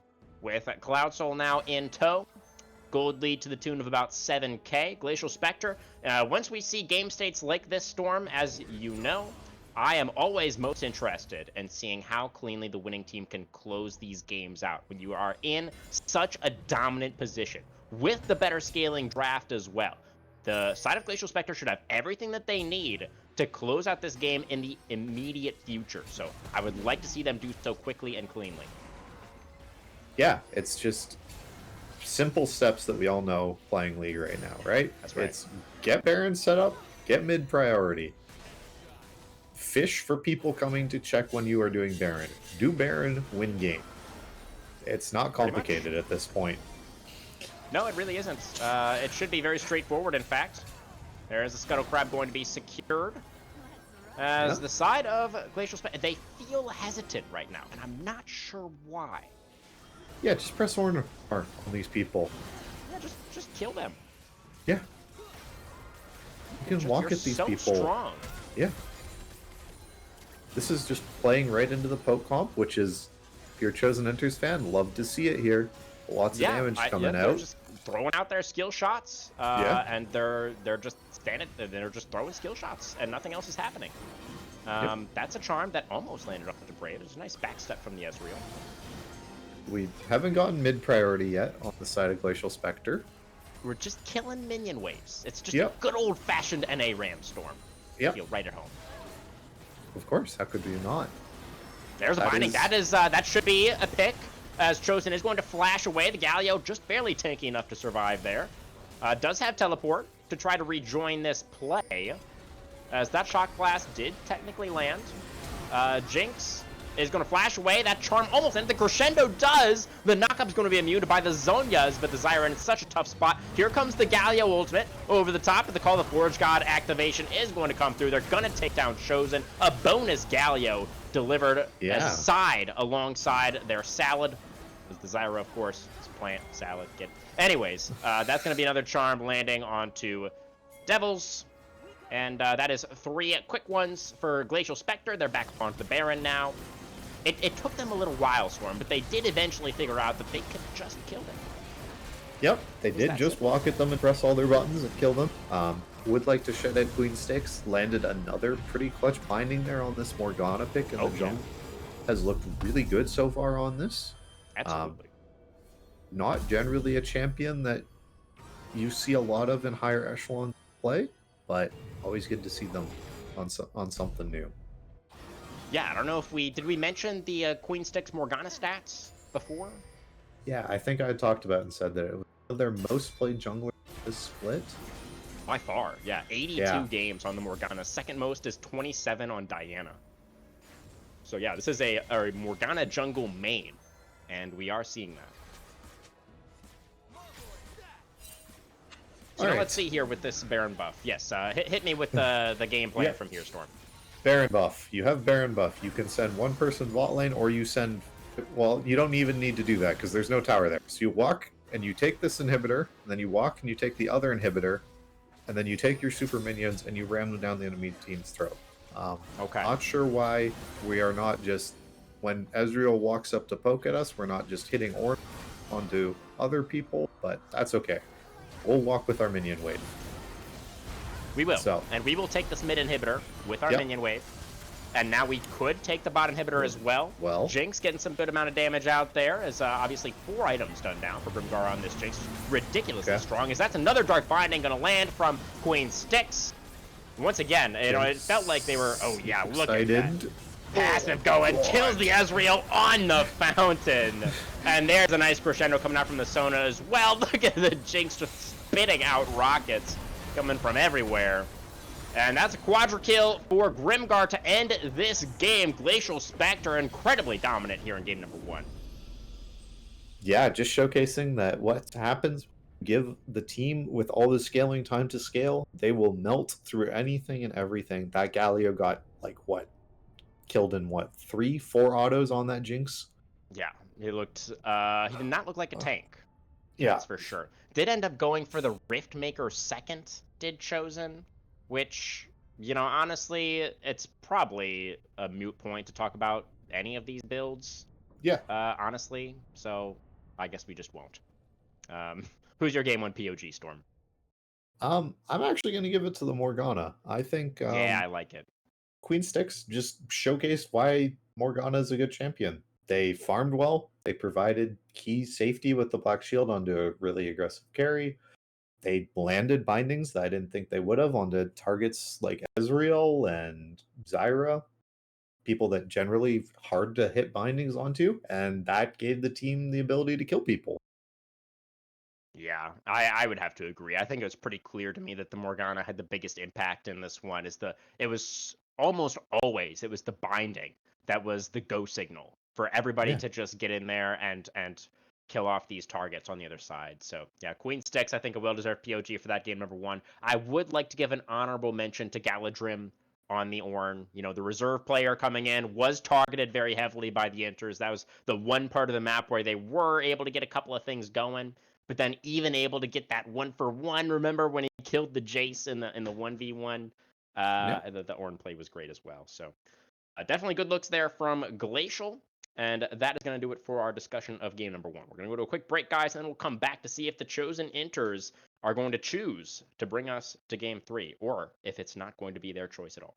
With Cloud Soul now in tow, gold lead to the tune of about 7k. Glacial Spectre, once we see game states like this, Storm, as you know, I am always most interested in seeing how cleanly the winning team can close these games out when you are in such a dominant position, with the better scaling draft as well. The side of Glacial Spectre should have everything that they need to close out this game in the immediate future, so I would like to see them do so quickly and cleanly.
Yeah, it's just simple steps that we all know playing League right now, right?
That's right.
It's get Baron set up, get mid priority. fish for people coming to check when you are doing Baron. Do Baron, win game. It's not complicated at this point.
No, it really isn't. It should be very straightforward, in fact. There is a Scuttle Crab going to be secured. As the side of Glacial Spectre, they feel hesitant right now, and I'm not sure why.
Yeah, just press on these people.
Yeah, just kill them.
Yeah. You can walk
You're
at these
so
people.
Strong.
Yeah. This is just playing right into the poke comp, which is, if you're a Chosen Enters fan, love to see it here. Lots of damage coming out.
Just throwing out their skill shots, and they're just they're just throwing skill shots, and nothing else is happening. That's a charm that almost landed off the Brave. It's a nice backstep from the Ezreal.
We haven't gotten mid priority yet on the side of Glacial Spectre.
We're just killing minion waves. It's just a good old-fashioned NA Ram Storm.
Yep.
Feel right at home.
Of course, how could we not?
There's a binding. That should be a pick, as Chosen is going to flash away. The Galio just barely tanky enough to survive there. Does have teleport to try to rejoin this play, as that shock blast did technically land. Jinx is going to flash away. That charm almost ended. The crescendo does. The knockup's going to be immune by the Zhonya's, but the Zyra in such a tough spot. Here comes the Galio ultimate over the top, but the Call of Forge God activation is going to come through. They're going to take down Chosen. A bonus Galio delivered alongside their salad. The Zyra, of course, is plant, salad, Anyways, that's going to be another charm landing onto Devils. And that is 3 quick ones for Glacial Spectre. They're back onto the Baron now. It took them a little while, Storm, but they did eventually figure out that they could just kill them.
Yep, they did just walk at them and press all their buttons and kill them. Would like to shed out Queen Sticks. Landed another pretty clutch binding there on this Morgana pick, and the jump has looked really good so far on this.
Absolutely.
Not generally a champion that you see a lot of in higher echelon play, but always good to see them on something new.
Yeah, I don't know if did we mention the Queen Sticks Morgana stats before?
Yeah, I think I talked about it and said that it was their most played jungler this split.
By far, yeah. 82 games on the Morgana. Second most is 27 on Diana. So yeah, this is a Morgana jungle main, and we are seeing that. So now let's see here with this Baron buff. Yes, hit me with the game plan from here, Storm.
Baron buff. You have Baron buff. You can send one person bot lane, or you send... Well, you don't even need to do that, because there's no tower there. So you walk, and you take this inhibitor, and then you walk, and you take the other inhibitor, and then you take your super minions, and you ram them down the enemy team's throat. Not sure why we are not just... When Ezreal walks up to poke at us, we're not just hitting orb onto other people, but that's okay. We'll walk with our minion wave.
We will. And we will take this mid inhibitor with our minion wave. And now we could take the bot inhibitor as well. Jinx getting some good amount of damage out there, as obviously 4 items done down for Brimgar on this Jinx. Ridiculously strong, as that's another Dark Binding going to land from Queen Styx. Once again, it felt like they were, look at that. Passive going, kills the Ezreal on the fountain. And there's a nice crescendo coming out from the Sona as well. Look at the Jinx just spitting out rockets coming from everywhere. And that's a quadra kill for Grimgar to end this game. Glacial Spectre incredibly dominant here in game number 1.
Yeah, just showcasing that what happens, give the team with all the scaling time to scale, they will melt through anything and everything. That Galio got, like, what? Killed in, what, 3-4 autos on that Jinx?
Yeah, he did not look like a tank.
Yeah.
That's for sure. Did end up going for the Riftmaker second, did Chosen, which, honestly, it's probably a moot point to talk about any of these builds.
Yeah.
Honestly, so I guess we just won't. Who's your game 1 POG, Storm?
I'm actually going to give it to the Morgana. I think...
yeah, I like it.
Queen Sticks just showcased why Morgana is a good champion. They farmed well. They provided key safety with the Black Shield onto a really aggressive carry. They landed bindings that I didn't think they would have onto targets like Ezreal and Zyra, people that generally hard to hit bindings onto, and that gave the team the ability to kill people.
Yeah, I would have to agree. I think it was pretty clear to me that the Morgana had the biggest impact in this one. It was almost always it was the binding that was the go signal for everybody to just get in there and kill off these targets on the other side. So yeah, Queen Sticks, I think a well-deserved POG for that game number 1. I would like to give an honorable mention to Galadrim on the Ornn. You know, the reserve player coming in was targeted very heavily by the Inters. That was the one part of the map where they were able to get a couple of things going, but then even able to get that 1-for-1. Remember when he killed the Jace in the 1v1? The Ornn play was great as well. So definitely good looks there from Glacial. And that is going to do it for our discussion of game number 1. We're going to go to a quick break, guys, and then we'll come back to see if the chosen Inters are going to choose to bring us to game 3, or if it's not going to be their choice at all.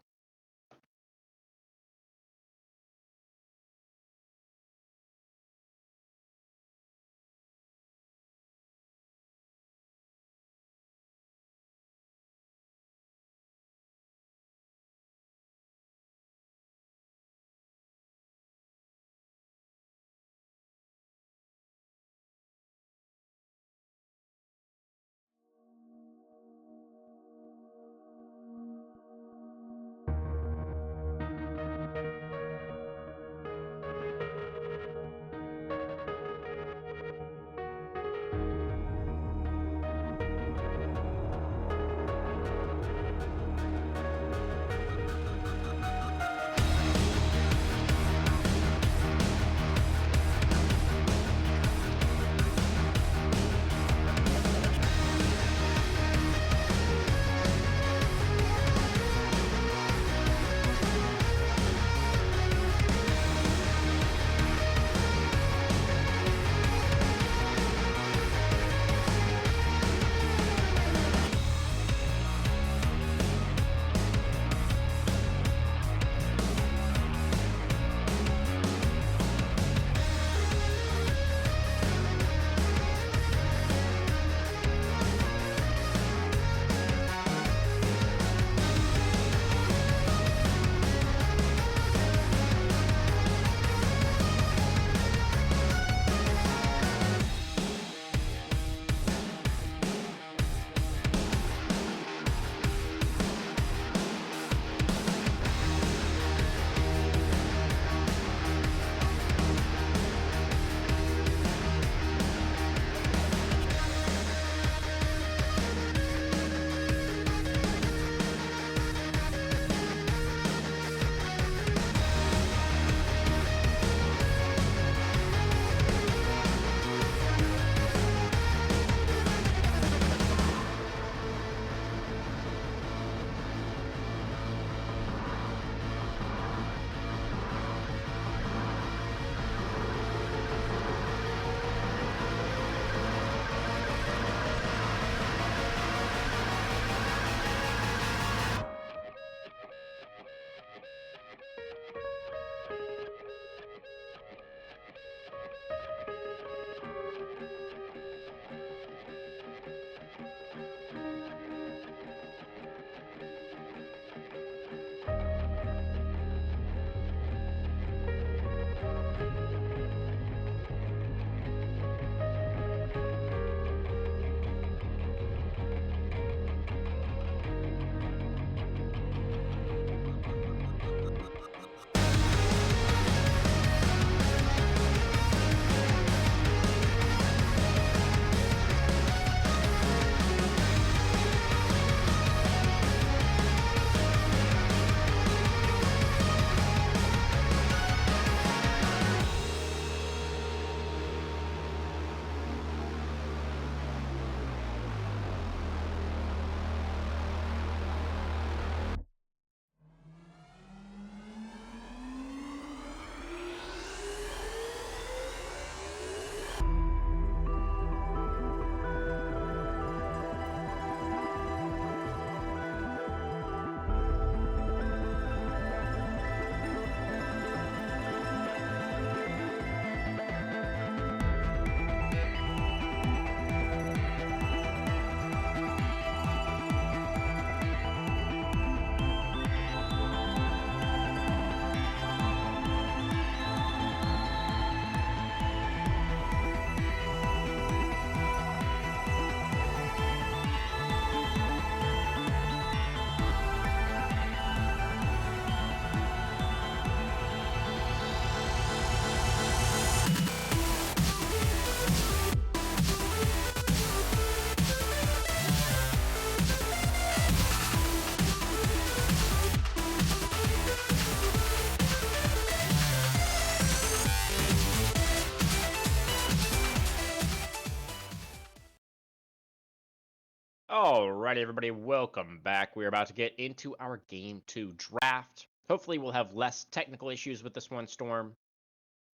Alrighty, everybody, welcome back. We're about to get into our Game 2 draft. Hopefully, we'll have less technical issues with this one, Storm.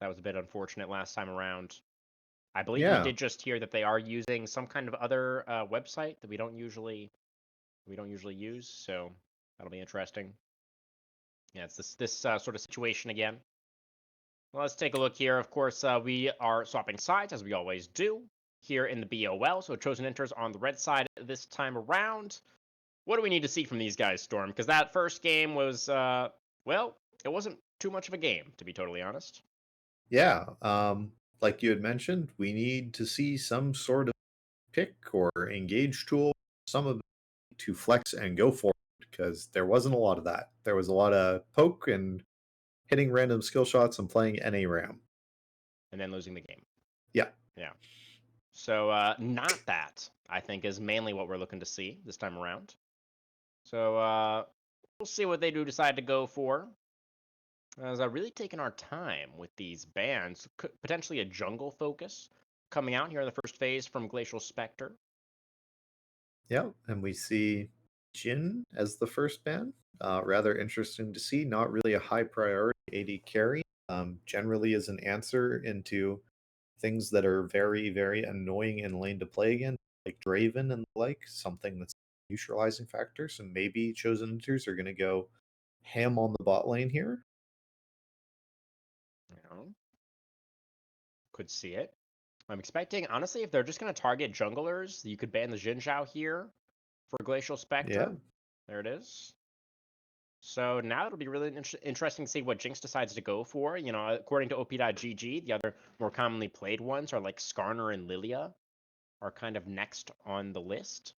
That was a bit unfortunate last time around. I believe we
Yeah.
did just hear that they are using some kind of other website that we don't usually use, so that'll be interesting. Yeah, it's this sort of situation again. Well, let's take a look here. Of course, we are swapping sides, as we always do, here in the BOL. So Chosen Enters on the red side this time around. What do we need to see from these guys, Storm? Because that first game was, well, it wasn't too much of a game, to be totally honest.
Yeah. Like you had mentioned, we need to see some sort of pick or engage tool, some of it to flex and go forward, because there wasn't a lot of that. There was a lot of poke and hitting random skill shots and playing NA RAM.
And then losing the game.
Yeah.
Yeah. So, not that, I think, is mainly what we're looking to see this time around. So, we'll see what they do decide to go for. As really taking our time with these bans, potentially a jungle focus coming out here in the first phase from Glacial Spectre.
Yeah, and we see Jin as the first ban. Rather interesting to see. Not really a high priority AD carry. Generally is an answer into things that are very, very annoying in lane to play again, like Draven and the like, something that's a neutralizing factor. So maybe Chosen Hunters are going to go ham on the bot lane here.
You know, could see it. I'm expecting, honestly, if they're just going to target junglers, you could ban the Xin Zhao here for Glacial Spectre.
Yeah.
There it is. So now it'll be really interesting to see what Jinx decides to go for. You know, according to op.gg, the other more commonly played ones are like Skarner and Lilia are kind of next on the list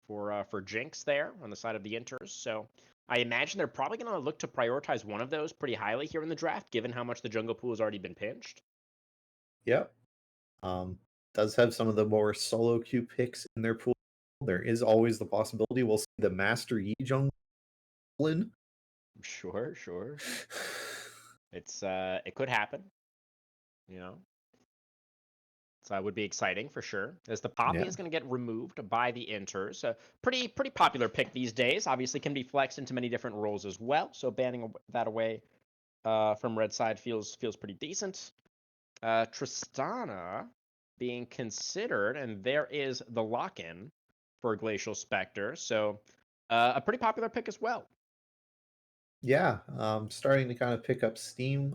for Jinx there on the side of the Inters. So I imagine they're probably going to look to prioritize one of those pretty highly here in the draft, given how much the jungle pool has already been pinched.
Yep. Does have some of the more solo queue picks in their pool. There is always the possibility we'll see the Master Yi jungle in.
Sure. It's it could happen, you know. So that would be exciting for sure. As the Poppy
Yeah.
is going to get removed by the Inters. A pretty popular pick these days. Obviously can be flexed into many different roles as well. So banning that away from red side feels pretty decent. Tristana being considered, and there is the lock-in for Glacial Spectre. So a pretty popular pick as well.
Yeah, starting to kind of pick up steam.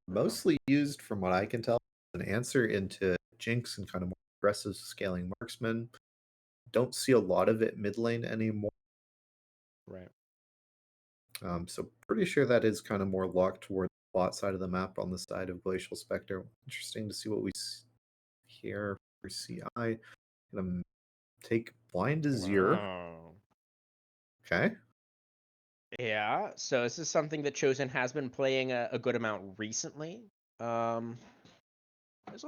Mostly used, from what I can tell, as an answer into Jinx and kind of more aggressive scaling marksman. Don't see a lot of it mid lane anymore.
Right.
So pretty sure that is kind of more locked toward the bot side of the map on the side of Glacial Spectre. Interesting to see what we see here for CI. Gonna take Blind Azure.
Wow.
Okay.
Yeah, so this is something that Chosen has been playing a good amount recently. It's on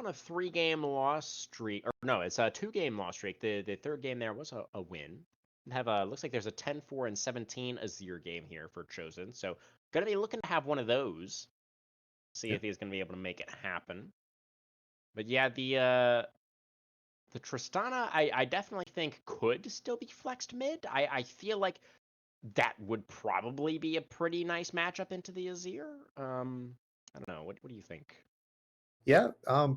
a 3-game loss streak, or no, it's a 2-game loss streak. The third game there was a win. Have a looks like there's a 10-4 and 17 Azir game here for Chosen. So gonna be looking to have one of those. See if he's gonna be able to make it happen. But yeah, the Tristana I definitely think could still be flexed mid. I feel like that would probably be a pretty nice matchup into the Azir. I don't know. What do you think?
Yeah,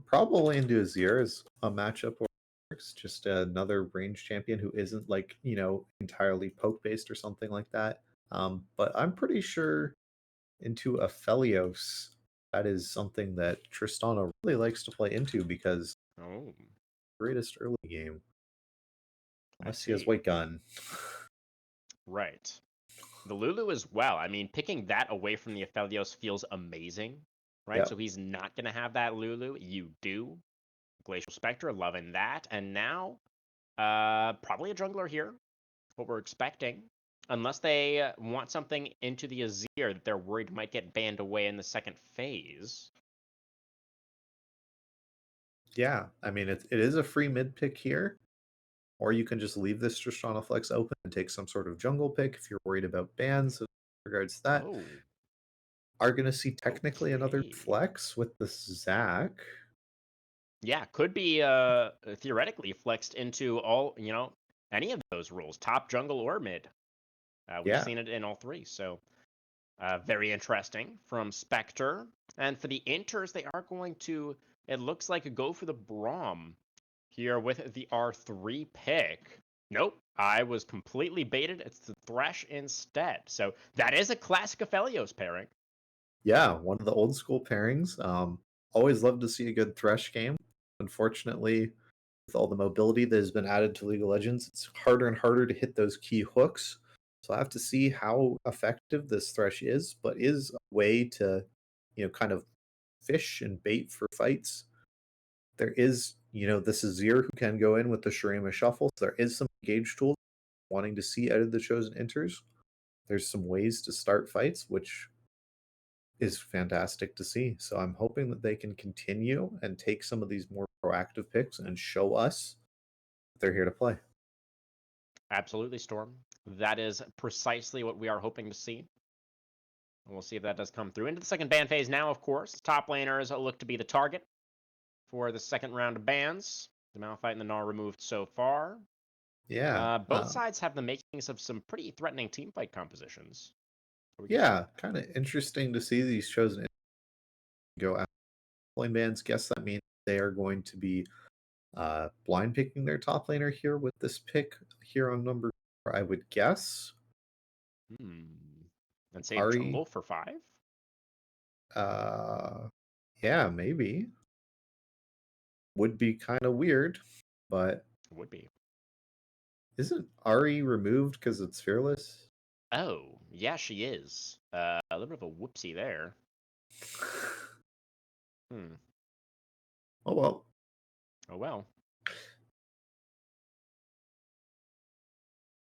probably into Azir is a matchup where it works. Just another range champion who isn't like, entirely poke based or something like that. But I'm pretty sure into Aphelios, that is something that Tristana really likes to play into because
Oh,
greatest early game.
I
Unless he has
see.
White Gun.
Right. The Lulu as well. I mean, picking that away from the Aphelios feels amazing, right?
Yeah.
So he's not going to have that Lulu. You do. Glacial Spectre, loving that. And now, probably a jungler here. What we're expecting. Unless they want something into the Azir that they're worried might get banned away in the second phase.
Yeah, I mean, it is a free mid pick here. Or you can just leave this Tristana Flex open and take some sort of jungle pick if you're worried about bans in regards to that.
Oh.
Are going to see technically another
Okay.
flex with the Zac.
Yeah, could be theoretically flexed into all, any of those roles, top, jungle, or mid. We've
Yeah.
seen it in all three, so very interesting from Spectre. And for the Inters, they are going to, it looks like, go for the Braum here with the R3 pick. Nope, I was completely baited. It's the Thresh instead. So that is a classic Aphelios pairing.
Yeah, one of the old school pairings. Always love to see a good Thresh game. Unfortunately, with all the mobility that has been added to League of Legends, it's harder and harder to hit those key hooks. So I have to see how effective this Thresh is, but is a way to, kind of fish and bait for fights. There is, this Azir who can go in with the Shurima Shuffle. So there is some engage tools wanting to see out of the Chosen Inters. There's some ways to start fights, which is fantastic to see. So I'm hoping that they can continue and take some of these more proactive picks and show us that they're here to play.
Absolutely, Storm. That is precisely what we are hoping to see. And we'll see if that does come through. Into the second ban phase now, of course. Top laners look to be the target for the second round of bans. The Malphite and the Gnar removed so far.
Yeah.
Both sides have the makings of some pretty threatening teamfight compositions.
Yeah, kind of interesting to see these chosen go after lane bans. Guess that means they are going to be blind picking their top laner here with this pick here on number 4, I would guess.
And save
Ari,
jungle for 5?
yeah, maybe. Would be kind of weird, but
It would be.
isn't Ari removed because it's fearless?
Oh, yeah, she is. A little bit of a whoopsie there.
Oh well.
Oh well.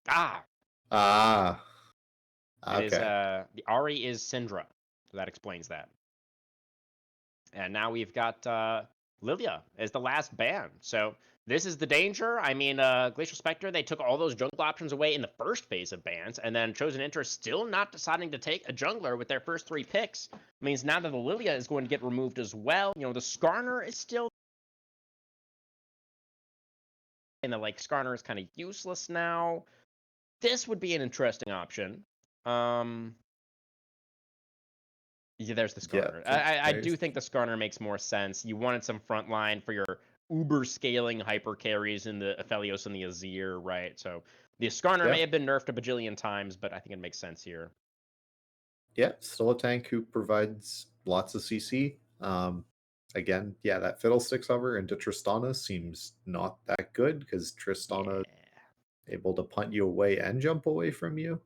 Ah, it is.
Okay.
The Ari is Syndra, so that explains that. And now we've got Lilia as the last ban. So this is the danger. I mean, Glacial Spectre, they took all those jungle options away in the first phase of bans, and then Chosen Inter still not deciding to take a jungler with their first 3 picks. Means now that the Lilia is going to get removed as well. The Skarner is still, and the Skarner is kind of useless now. This would be an interesting option. Yeah, there's the Skarner. I do think the Skarner makes more sense. You wanted some frontline for your uber scaling hyper carries in the Aphelios and the Azir, right? So the Skarner may have been nerfed a bajillion times, but I think it makes sense here.
Yeah, still a tank who provides lots of CC. Again, yeah, that Fiddlesticks hover into Tristana seems not that good because Tristana able to punt you away and jump away from you.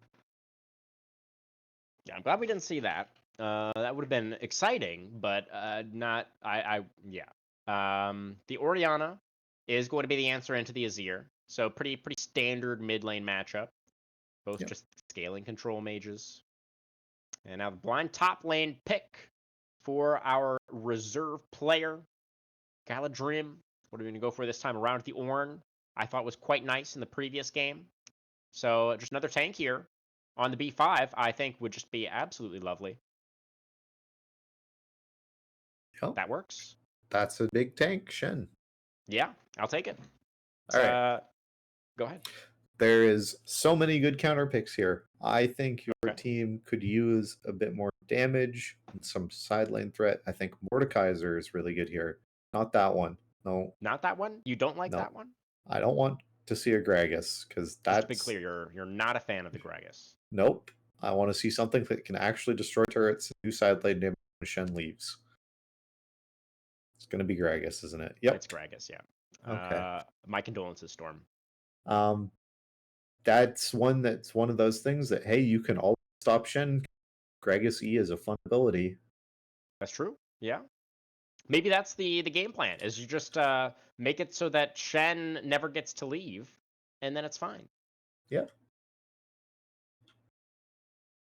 Yeah, I'm glad we didn't see that. That would have been exciting, but not. Yeah. The Orianna is going to be the answer into the Azir. So pretty standard mid lane matchup. Both just scaling control mages. And now the blind top lane pick for our reserve player, Galadrim. What are we going to go for this time around? The Ornn, I thought was quite nice in the previous game. So just another tank here on the B5, I think would just be absolutely lovely.
Yep.
That works.
That's a big tank, Shen.
Yeah, I'll take it.
All right.
Go ahead.
There is so many good counter picks here. I think your team could use a bit more damage and some side lane threat. I think Mordekaiser is really good here. Not that one. No.
Not that one? You don't like that one?
I don't want to see a Gragas because that's...
Just to be clear, you're not a fan of the Gragas.
Nope. I want to see something that can actually destroy turrets and do side lane damage when Shen leaves. It's going to be Gragas, isn't it? Yep.
It's Gragas, yeah.
Okay.
My condolences, Storm.
That's one of those things that, hey, you can always stop Shen. Gragas E is a fun ability.
That's true. Yeah. Maybe that's the game plan, is you just make it so that Shen never gets to leave, and then it's fine.
Yeah.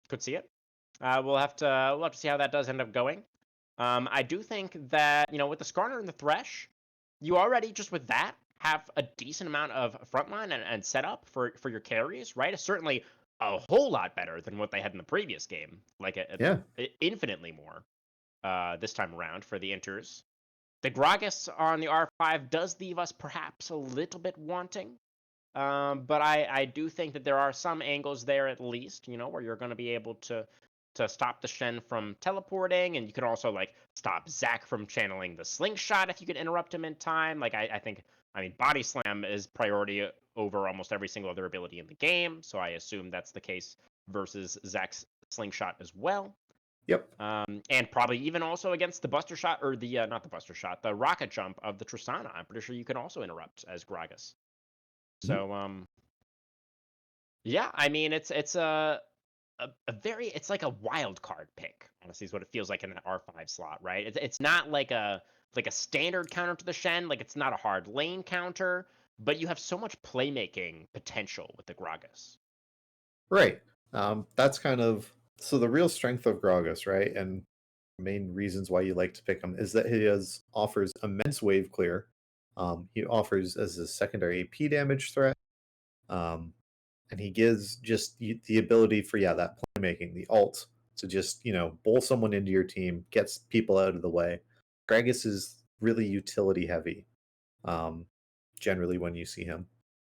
Could see it. We'll have to see how that does end up going. I do think that, with the Skarner and the Thresh, you already, just with that, have a decent amount of frontline and setup for your carries, right? It's certainly a whole lot better than what they had in the previous game. Infinitely more this time around for the Inters. The Gragas on the R5 does leave us perhaps a little bit wanting. But I do think that there are some angles there at least, where you're going to be able to stop the Shen from teleporting, and you could also like stop Zac from channeling the slingshot if you could interrupt him in time. Like I think, I mean, body slam is priority over almost every single other ability in the game, so I assume that's the case versus Zac's slingshot as well.
Yep.
And probably even also against the Buster Shot, or the not the Buster Shot, the Rocket Jump of the Tristana. I'm pretty sure you can also interrupt as Gragas. So yeah, I mean it's a very, it's like a wild card pick. Honestly, is what it feels like in that R5 slot, right? It's not like a standard counter to the Shen, like it's not a hard lane counter, but you have so much playmaking potential with the Gragas.
Right. That's kind of so the real strength of Gragas, right? And main reasons why you like to pick him is that offers immense wave clear. He offers as a secondary AP damage threat. And he gives just the ability for that playmaking, the ult to just bowl someone into your team, gets people out of the way. Gragas is really utility heavy, generally when you see him.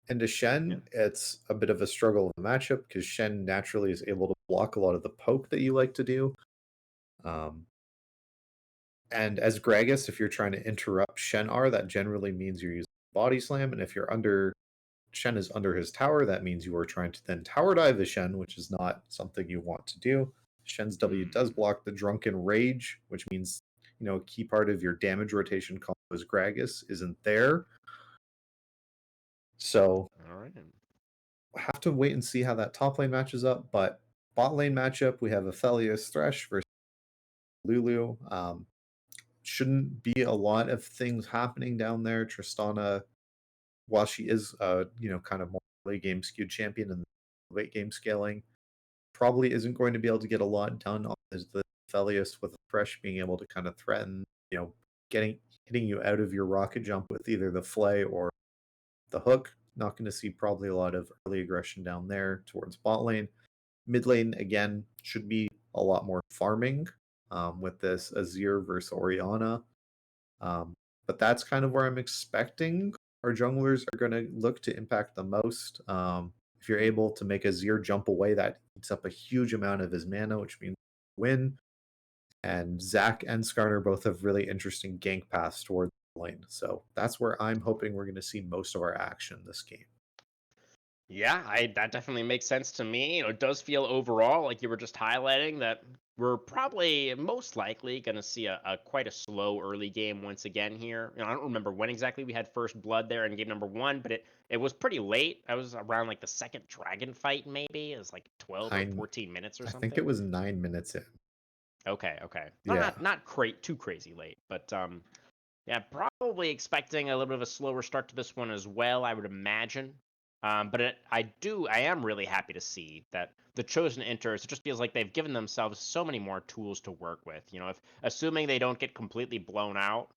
And to Shen, it's a bit of a struggle in the matchup because Shen naturally is able to block a lot of the poke that you like to do. And as Gragas, if you're trying to interrupt Shen R, that generally means you're using body slam. And if Shen is under his tower, that means you are trying to then tower dive the Shen, which is not something you want to do. Shen's W does block the Drunken Rage, which means a key part of your damage rotation combo as Gragas isn't there. So
All right.
have to wait and see how that top lane matches up. But bot lane matchup, we have Aphelios Thresh versus Lulu. Shouldn't be a lot of things happening down there. Tristana, while she is kind of more late game skewed champion and late game scaling, probably isn't going to be able to get a lot done on the Aphelios with Thresh being able to kind of threaten, hitting you out of your rocket jump with either the flay or the hook. Not going to see probably a lot of early aggression down there towards bot lane. Mid lane, again, should be a lot more farming with this Azir versus Orianna. But that's kind of where I'm expecting our junglers are going to look to impact the most. If you're able to make Azir jump away, that eats up a huge amount of his mana, which means win. And Zac and Skarner both have really interesting gank paths towards the lane. So that's where I'm hoping we're going to see most of our action this game.
Yeah, that definitely makes sense to me. It does feel overall like you were just highlighting that we're probably most likely going to see a quite a slow early game once again here. I don't remember when exactly we had first blood there in game number 1, but it was pretty late. I was around like the second dragon fight maybe. It was like 12 or 14 minutes or
I
something.
think it was 9 minutes in.
Okay.
Yeah.
Not too crazy late, but yeah, probably expecting a little bit of a slower start to this one as well, I would imagine. But I am really happy to see that the Chosen Enters, it just feels like they've given themselves so many more tools to work with. If assuming they don't get completely blown out,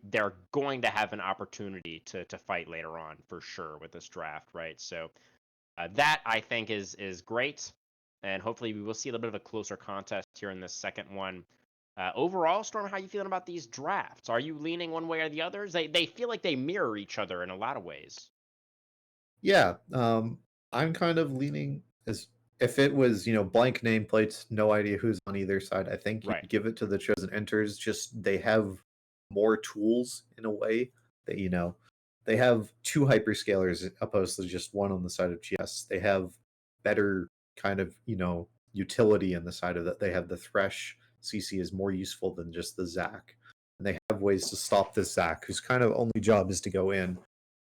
they're going to have an opportunity to fight later on for sure with this draft, right? So that I think is great, and hopefully we will see a little bit of a closer contest here in this second one. Overall, Storm, how are you feeling about these drafts? Are you leaning one way or the others? They feel like they mirror each other in a lot of ways.
Yeah, I'm kind of leaning as if it was, blank nameplates, no idea who's on either side. I think you
Right.
give it to the Chosen Enters. Just they have more tools in a way that they have two hyperscalers opposed to just one on the side of GS. They have better kind of utility in the side of that. They have the Thresh CC is more useful than just the Zac, and they have ways to stop the Zac, whose kind of only job is to go in.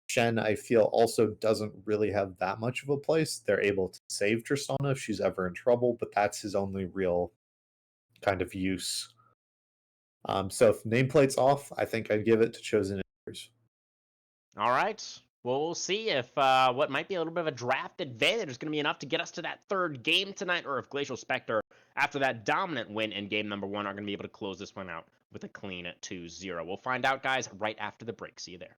Shen, I feel, also doesn't really have that much of a place. They're able to save Tristana if she's ever in trouble, but that's his only real kind of use. So if nameplate's off, I think I'd give it to Chosen Enters.
All right. Well, we'll see if what might be a little bit of a draft advantage is going to be enough to get us to that third game tonight, or if Glacial Spectre, after that dominant win in game number 1, are going to be able to close this one out with a clean 2-0. We'll find out, guys, right after the break. See you there.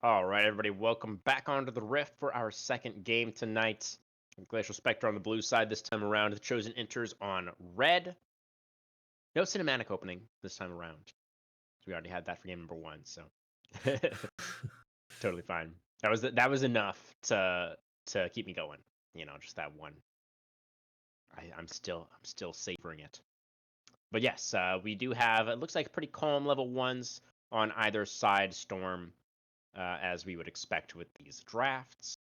All right, everybody, welcome back onto the Rift for our second game tonight. Glacial Spectre on the blue side this time around. The Chosen enters on red. No cinematic opening this time around. We already had that for game number 1, so totally fine. That was enough to keep me going. You know, just that one. I'm still savoring it. But yes, we do have, it looks like pretty calm level 1s on either side Storm. As we would expect with these drafts.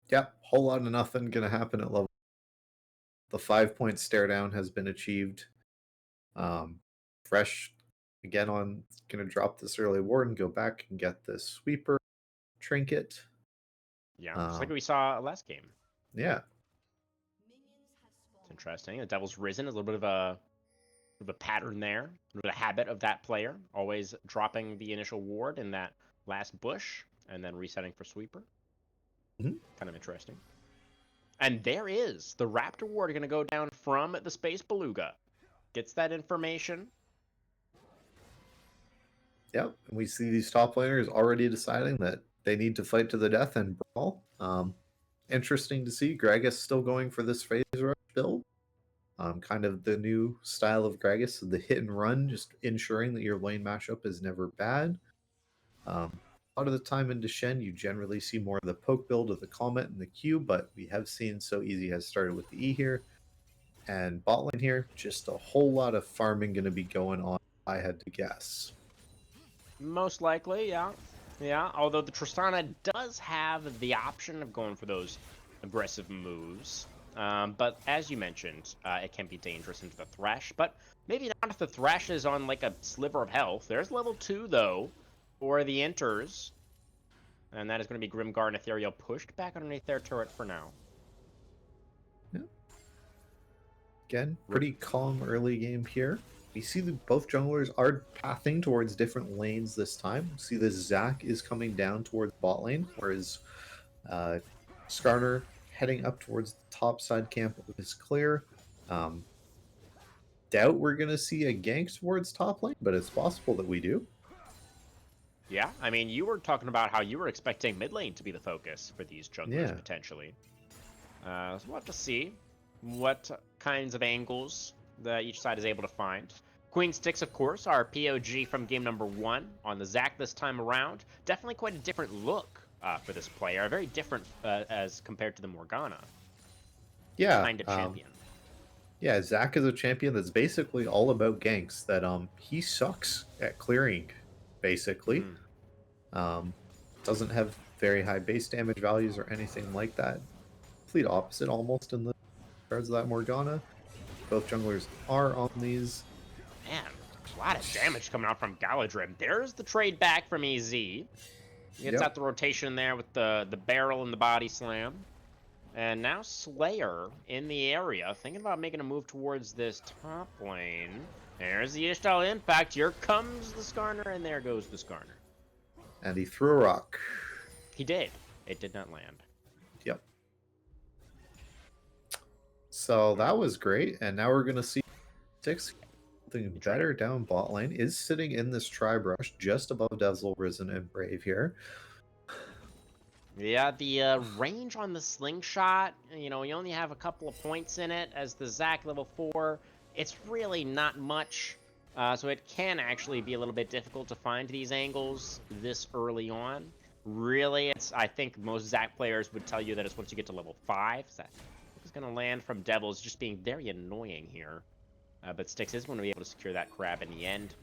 Yep, whole lot of nothing gonna happen at level. The 5-point stare down has been achieved. Fresh again on gonna drop this early ward and go back and get this sweeper trinket.
Yeah, just like we saw last game.
Yeah.
It's interesting. The Devil's Risen is a little bit of a pattern there, a little bit of habit of that player, always dropping the initial ward in that last bush and then resetting for sweeper.
Mm-hmm.
Kind of interesting. And there is the Raptor ward going to go down from the Space Beluga. Gets that information.
Yep, and we see these top laners already deciding that they need to fight to the death and brawl. Interesting to see Gragas still going for this phase rush build. Kind of the new style of Gragas, the hit and run, just ensuring that your lane mashup is never bad. A lot of the time in Deshen, you generally see more of the poke build of the Comet and the Q, but we have seen So Easy has started with the E here. And bot lane here, just a whole lot of farming going to be going on, I had to guess.
Most likely, yeah. Yeah, although the Tristana does have the option of going for those aggressive moves. But as you mentioned, it can be dangerous into the Thresh. But maybe not if the Thresh is on like a sliver of health. There's level 2, though, for the Enters. And that is going to be Grimgar and Ethereal pushed back underneath their turret for now.
Yeah. Again, pretty calm early game here. We see that both junglers are pathing towards different lanes this time. See the Zac is coming down towards bot lane, whereas Skarner heading up towards the top side camp is clear. Doubt we're going to see a gank towards top lane, but it's possible that we do.
Yeah, I mean, you were talking about how you were expecting mid lane to be the focus for these junglers, potentially. So we'll have to see what kinds of angles that each side is able to find. Queen Sticks, of course, our POG from game number 1 on the Zac this time around. Definitely quite a different look for this player. Very different as compared to the Morgana.
Yeah.
Kind of champion.
Yeah, Zac is a champion that's basically all about ganks. That he sucks at clearing, basically. Doesn't have very high base damage values or anything like that. Complete opposite almost in the regards of that Morgana. Both junglers are on these.
Man, a lot of damage coming out from Galadrim. There's the trade back from EZ. Gets out the rotation there with the barrel and the body slam. And now Slayer in the area, thinking about making a move towards this top lane. There's the Ishtal impact. Here comes the Skarner, and there goes the Skarner.
And he threw a rock.
He did. It did not land.
Yep. So that was great, and now we're going to see Six something better down bot lane. Is sitting in this tri-brush just above Devil's Risen and Brave here.
Yeah, the range on the slingshot, you know, you only have a couple of points in it as the Zac level 4. It's really not much, so it can actually be a little bit difficult to find these angles this early on. Really, I think most Zac players would tell you that it's once you get to level 5. So that is going to land from Devils just being very annoying here. But Styx is going to be able to secure that crab in the end.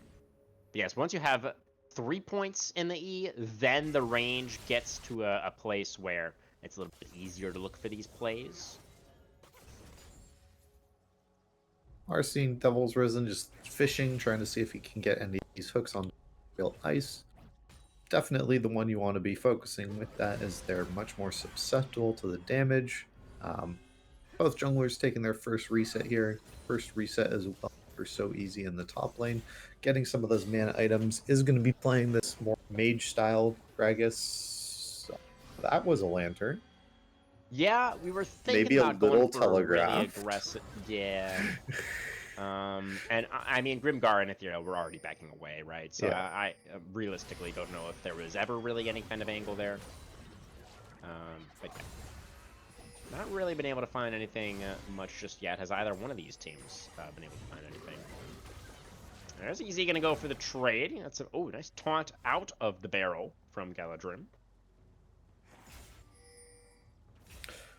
But yes, once you have 3 points in the E, then the range gets to a place where it's a little bit easier to look for these plays.
Are seeing Devil's Risen just fishing, trying to see if he can get any of these hooks on real ice. Definitely the one you want to be focusing with that, as they're much more susceptible to the damage. Both junglers taking their first reset here. First reset as well for So Easy in the top lane. Getting some of those mana items is going to be playing this more mage style Gragas. That was a lantern.
Yeah, we were thinking
Maybe
about
a little
going for
telegraph.
a really aggressive. Yeah. And I mean, Grimgar and Ethereal were already backing away, right? So
Yeah.
I realistically don't know if there was ever really any kind of angle there. But yeah, not really been able to find anything much just yet. Has either one of these teams been able to find anything? There's Easy gonna go for the trade. That's a nice taunt out of the barrel from Galadrim.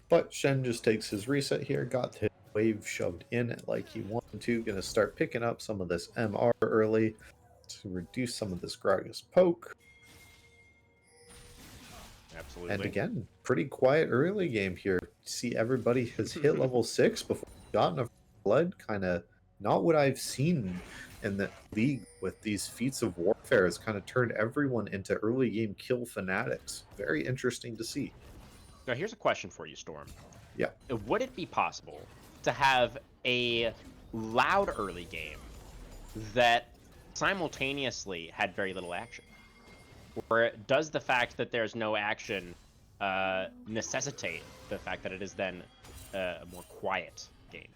But Shen just takes his reset here, got his wave shoved in it like he wanted to. Gonna start picking up some of this MR early to reduce some of this Gragas poke.
Absolutely.
And again, pretty quiet early game here. See, everybody has hit level 6 before gotten a blood. Kind of not what I've seen in the league with these feats of warfare. Has kind of turned everyone into early game kill fanatics. Very interesting to see.
Now, here's a question for you, Storm.
Yeah.
Would it be possible to have a loud early game that simultaneously had very little action? Or does the fact that there's no action necessitate the fact that it is then a more quiet game?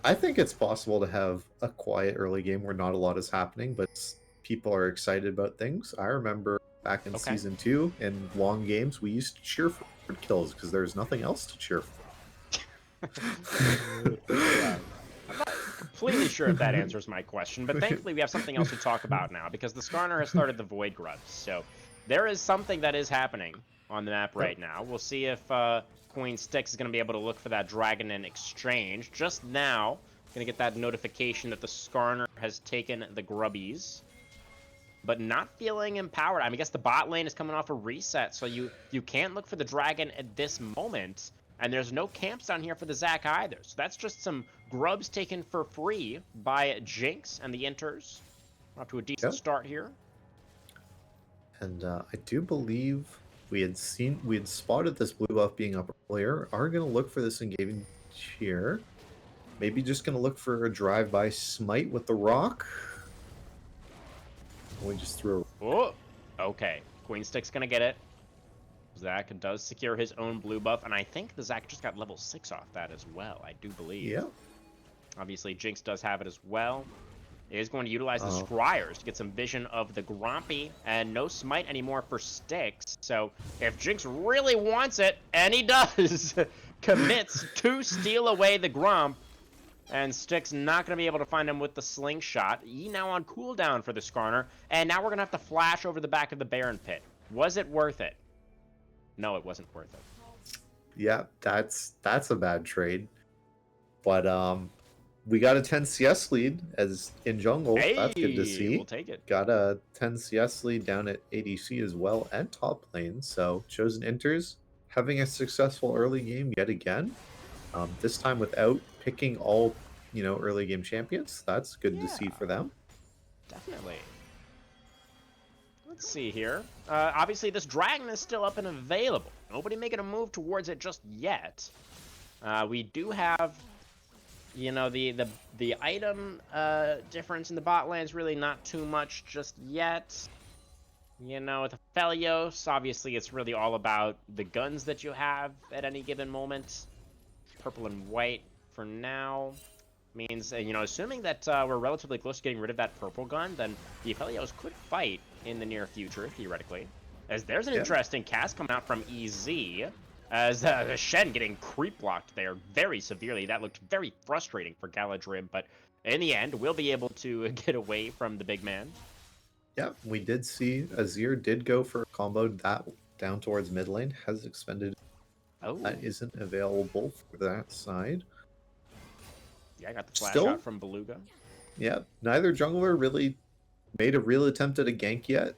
I think it's possible to have a quiet early game where not a lot is happening, but people are excited about things. I remember back in season 2 in long games, we used to cheer for kills because there's nothing else to cheer for.
I'm not completely sure if that answers my question, but thankfully we have something else to talk about now because the Skarner has started the Void Grubs. So there is something that is happening on the map right now. We'll see if Queen Styx is going to be able to look for that dragon in exchange. Just now, going to get that notification that the Skarner has taken the Grubbies, but not feeling empowered. I mean, I guess the bot lane is coming off a reset, so you can't look for the dragon at this moment. And there's no camps down here for the Zac either. So that's just some grubs taken for free by Jinx and the Inters. We're off to a decent start here.
And I do believe we had spotted this blue buff being up earlier. Are going to look for this engaging here. Maybe just going to look for a drive-by smite with the rock. We just threw a...
Oh, okay. Queen Stick's going to get it. Zac does secure his own blue buff, and I think the Zac just got level 6 off that as well, I do believe.
Yeah.
Obviously, Jinx does have it as well. He is going to utilize the Scryers to get some vision of the Grumpy, and no smite anymore for Styx. So if Jinx really wants it, and he does, commits to steal away the Grump, and Styx not going to be able to find him with the slingshot. He now on cooldown for the Skarner, and now we're going to have to flash over the back of the Baron Pit. Was it worth it? No, it wasn't worth it.
Yeah, that's a bad trade. But we got a 10 CS lead as in jungle.
Hey,
that's good to see.
We'll take it.
Got a 10 CS lead down at ADC as well and top lane. So Chosen Inters having a successful early game yet again. This time without picking all, early game champions. That's good to see for them.
Definitely. Let's see here. Obviously, this dragon is still up and available. Nobody making a move towards it just yet. We do have, the item difference in the bot lane's really not too much just yet. With Aphelios, obviously, it's really all about the guns that you have at any given moment. Purple and white for now. Means, assuming that we're relatively close to getting rid of that purple gun, then the Aphelios could fight in the near future, theoretically. As there's an interesting cast coming out from EZ, as the Shen getting creep blocked there very severely. That looked very frustrating for Galadrim, but in the end, we'll be able to get away from the big man.
Yeah, we did see Azir did go for a combo that down towards mid lane, has expended.
Oh.
That isn't available for that side.
Yeah, I got the flash out from Beluga.
Yeah, neither jungler really made a real attempt at a gank yet.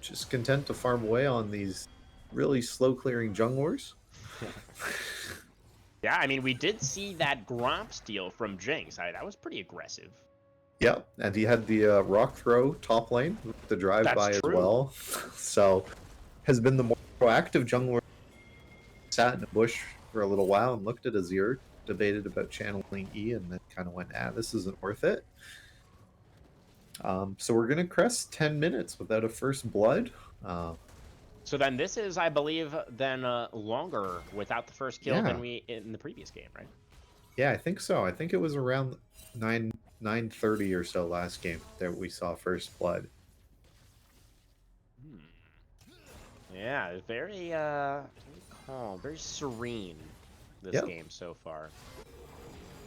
Just content to farm away on these really slow clearing junglers.
Yeah, I mean, we did see that Gromp steal from Jinx. That was pretty aggressive.
Yeah, and he had the rock throw top lane with the drive-by as well. So, has been the more proactive jungler. Sat in a bush for a little while and looked at Azir, debated about channeling E, and then kind of went, this isn't worth it. So we're going to crest 10 minutes without a first blood.
So then this is, I believe, then longer without the first kill than we in the previous game, right?
Yeah, I think so. I think it was around 9:30 or so last game that we saw first blood.
Yeah, very calm, very serene this
Yep.
game so far.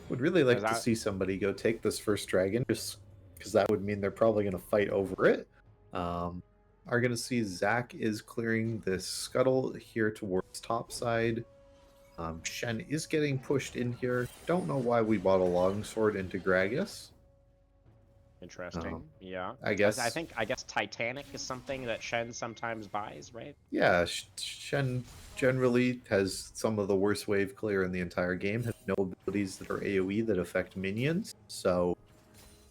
Would really like
Because
to see somebody go take this first dragon, just because that would mean they're probably going to fight over it. Are going to see Zach is clearing this scuttle here towards top side. Shen is getting pushed in here. Don't know why we bought a longsword into Gragas.
Interesting. Yeah.
I guess
I guess Titanic is something that Shen sometimes buys, right?
Yeah, Shen generally has some of the worst wave clear in the entire game, has no abilities that are AoE that affect minions, so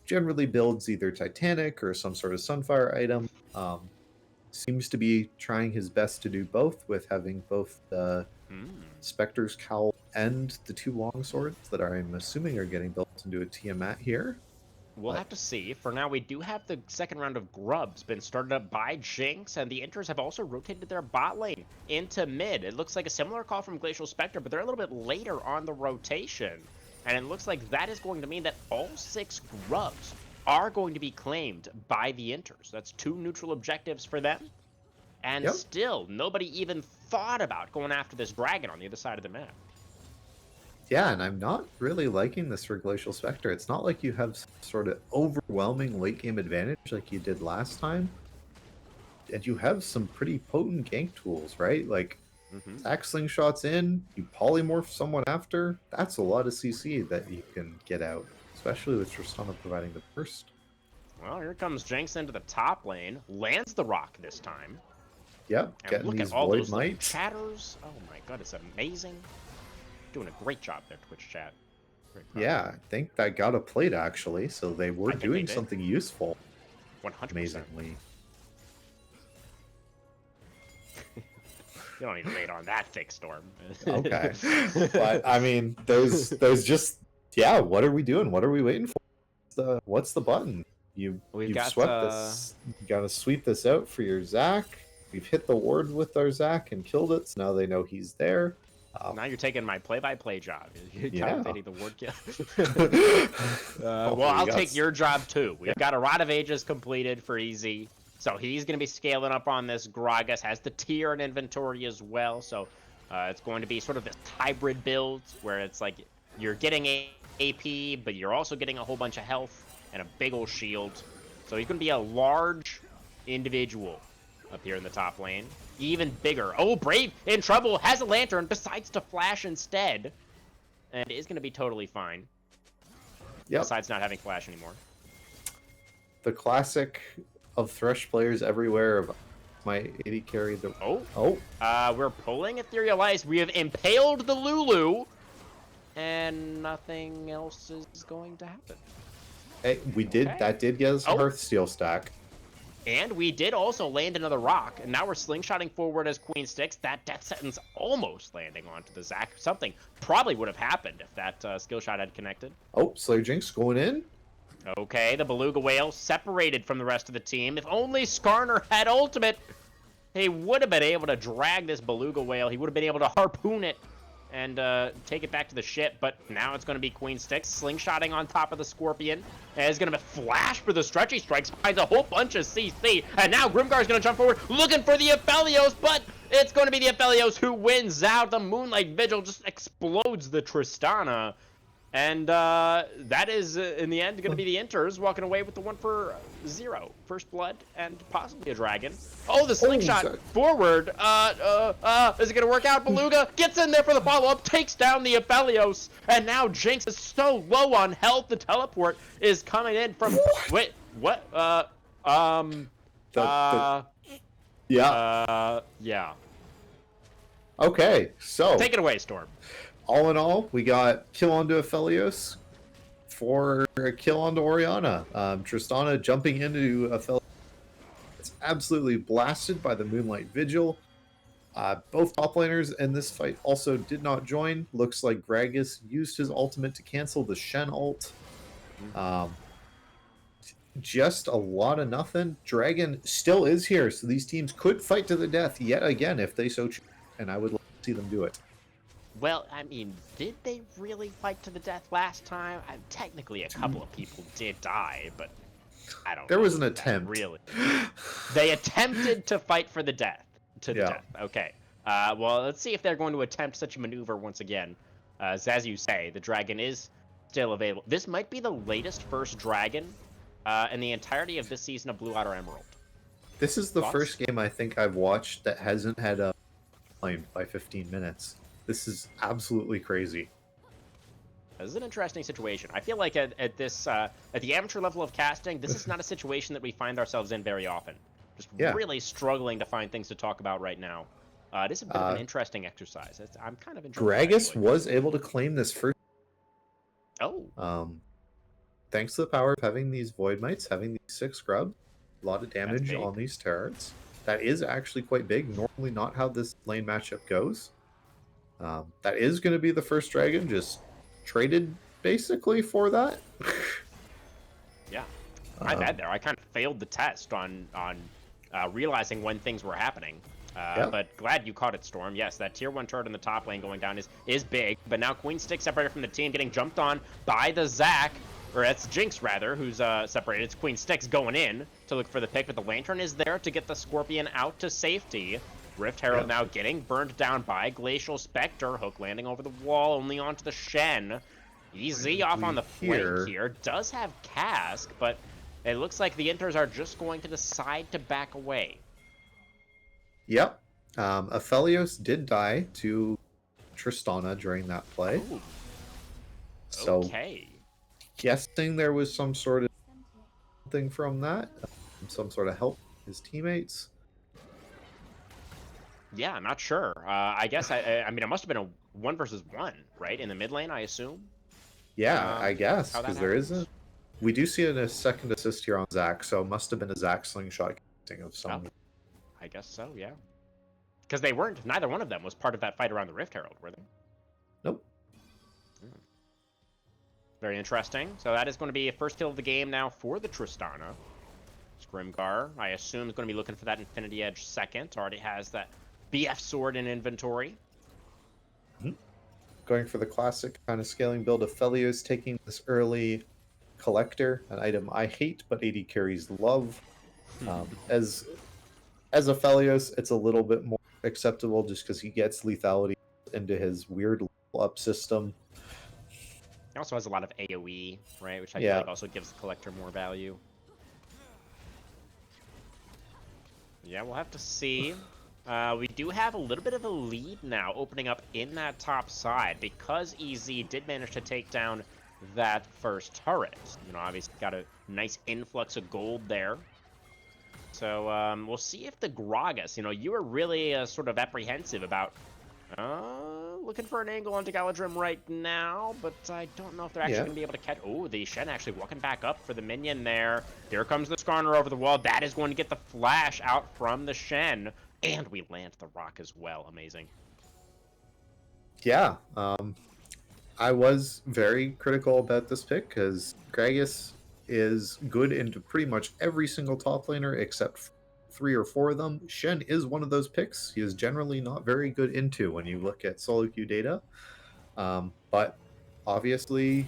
generally builds either Titanic or some sort of Sunfire item. Seems to be trying his best to do both, with having both the Spectre's Cowl and the two longswords that I'm assuming are getting built into a Tiamat here.
We'll have to see. For now, we do have the second round of Grubs been started up by Jinx, and the Inters have also rotated their bot lane into mid. It looks like a similar call from Glacial Spectre, but they're a little bit later on the rotation. And it looks like that is going to mean that all 6 Grubs are going to be claimed by the Inters. That's 2 neutral objectives for them. And still, nobody even thought about going after this dragon on the other side of the map.
Yeah, and I'm not really liking this for Glacial Spectre. It's not like you have some sort of overwhelming late game advantage like you did last time. And you have some pretty potent gank tools, right? Like, Zach slingshots in, you polymorph someone after. That's a lot of CC that you can get out, especially with Tristana providing the burst.
Well, here comes Jinx into the top lane, lands the rock this time.
Yep,
And
getting
look
these
at all
Void
those little
Mites.
chatters. Oh my god, it's amazing. Doing a great job there, Twitch chat.
Yeah, I think that got a plate actually, so they were doing something useful.
100%.
Amazingly.
You don't need to wait on that thick storm.
Okay. But I mean, there's just what are we doing? What are we waiting for? What's the button? You've swept this. You gotta sweep this out for your Zach. We've hit the ward with our Zach and killed it, so now they know he's there.
Now you're taking my play-by-play job. You're commentating the ward kill. Well, I'll take your job too. We've got a Rod of Ages completed for easy. So he's going to be scaling up on this. Gragas has the tier and inventory as well. So it's going to be sort of this hybrid build where it's like you're getting AP, but you're also getting a whole bunch of health and a big old shield. So he's going to be a large individual up here in the top lane. Even bigger. Oh, Brave in trouble. Has a lantern. Decides to flash instead. And is going to be totally fine.
Yep.
Besides not having flash anymore.
The classic of Thresh players everywhere of my 80 carry.
We're pulling Ethereal Ice. We have impaled the Lulu. And nothing else is going to happen.
Hey, that did get us a Hearthsteel stack.
And we did also land another rock, and now we're slingshotting forward as Queen Sticks. That death sentence almost landing onto the Zac. Something probably would have happened if that skill shot had connected.
Oh, Slayer Jinx going in.
Okay, the Beluga Whale separated from the rest of the team. If only Skarner had ultimate, he would have been able to drag this Beluga Whale. He would have been able to harpoon it and take it back to the ship, but now it's going to be Queen Sticks slingshotting on top of the Scorpion. And it's going to be flash for the stretchy strikes, finds a whole bunch of CC, and now Grimgar's going to jump forward looking for the Aphelios, but it's going to be the Aphelios who wins out. The Moonlight Vigil just explodes the Tristana, and that is, in the end, going to be the Inters walking away with the 1-for-0. First blood and possibly a dragon. Oh, the slingshot forward. Is it going to work out? Beluga gets in there for the follow-up, takes down the Aphelios, and now Jinx is so low on health. The teleport is coming in from... Wait, what? Yeah.
Okay, so...
Take it away, Storm.
All in all, we got kill onto Aphelios for a kill onto Orianna. Tristana jumping into Aphelios. It's absolutely blasted by the Moonlight Vigil. Both top laners in this fight also did not join. Looks like Gragas used his ultimate to cancel the Shen ult. Just a lot of nothing. Dragon still is here, so these teams could fight to the death yet again if they so choose, and I would like to see them do it.
Well, I mean, did they really fight to the death last time? Technically, a couple of people did die, but I don't know.
There was an
that
attempt.
Really. They attempted to fight for the death. To the death. Okay. Well, let's see if they're going to attempt such a maneuver once again. As you say, the dragon is still available. This might be the latest first dragon in the entirety of this season of Blue Otter Emerald.
This is the
Thoughts?
first game I think I've watched that hasn't had a line by 15 minutes. This is absolutely crazy.
This is an interesting situation. I feel like at the amateur level of casting, this is not a situation that we find ourselves in very often. Just really struggling to find things to talk about right now. It is a bit of an interesting exercise. I'm kind of enjoying it.
Gragas was able to claim this first.
Oh.
Thanks to the power of having these Void Mites, having these 6 grub, a lot of damage on these turrets. That is actually quite big. Normally not how this lane matchup goes. That is going to be the first dragon, just traded basically for that.
Yeah. My bad there. I kind of failed the test on realizing when things were happening. But glad you caught it, Storm. Yes, that tier 1 turret in the top lane going down is big. But now Queen Stick separated from the team, getting jumped on by the Zac. Or that's Jinx, rather, who's separated. It's Queen Sticks going in to look for the pick, but the Lantern is there to get the Scorpion out to safety. Rift Herald now getting burned down by Glacial Spectre. Hook landing over the wall, only onto the Shen. Easy off on the flank here. Does have Cask, but it looks like the Inters are just going to decide to back away.
Yep. Aphelios did die to Tristana during that play.
Ooh.
So,
okay.
Guessing there was some sort of thing from that. Some sort of help his teammates.
Yeah, I'm not sure. I guess, I mean, it must have been a 1 versus 1, right? In the mid lane, I assume?
Yeah, I guess, because there
happens.
isn't. We do see a second assist here on Zac, so it must have been a Zac slingshot of some.
Oh, I guess so, yeah. Because they weren't, neither one of them was part of that fight around the Rift Herald, were they?
Nope.
Very interesting. So that is going to be a first kill of the game now for the Tristana. Scrimgar, I assume, is going to be looking for that Infinity Edge second. Already has that BF sword in inventory.
Going for the classic kind of scaling build of Aphelios, taking this early Collector, an item I hate, but AD carries love. As Aphelios, it's a little bit more acceptable just because he gets lethality into his weird level up system.
He also has a lot of AoE, right? Which I feel like also gives the Collector more value. Yeah, we'll have to see. We do have a little bit of a lead now opening up in that top side because EZ did manage to take down that first turret. You know, obviously got a nice influx of gold there. So we'll see if the Gragas, you know, you were really sort of apprehensive about looking for an angle onto Galadrim right now, but I don't know if they're actually going to be able to catch... Oh, the Shen actually walking back up for the minion there. Here comes the Skarner over the wall. That is going to get the flash out from the Shen. And we land the rock as well. Amazing.
Yeah. I was very critical about this pick because Gragas is good into pretty much every single top laner except 3 or 4 of them. Shen is one of those picks he is generally not very good into when you look at solo queue data. But obviously,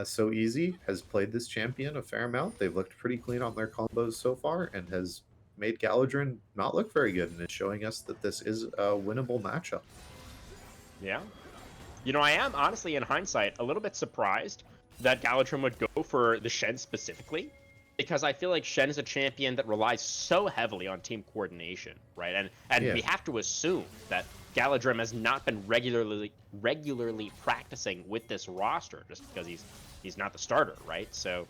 So Easy has played this champion a fair amount. They've looked pretty clean on their combos so far and has made Galadrin not look very good and is showing us that this is a winnable matchup.
Yeah. You know, I am honestly, in hindsight, a little bit surprised that Galadrim would go for the Shen specifically, because I feel like Shen is a champion that relies so heavily on team coordination, right? And we have to assume that Galadrim has not been regularly practicing with this roster just because he's not the starter, right? So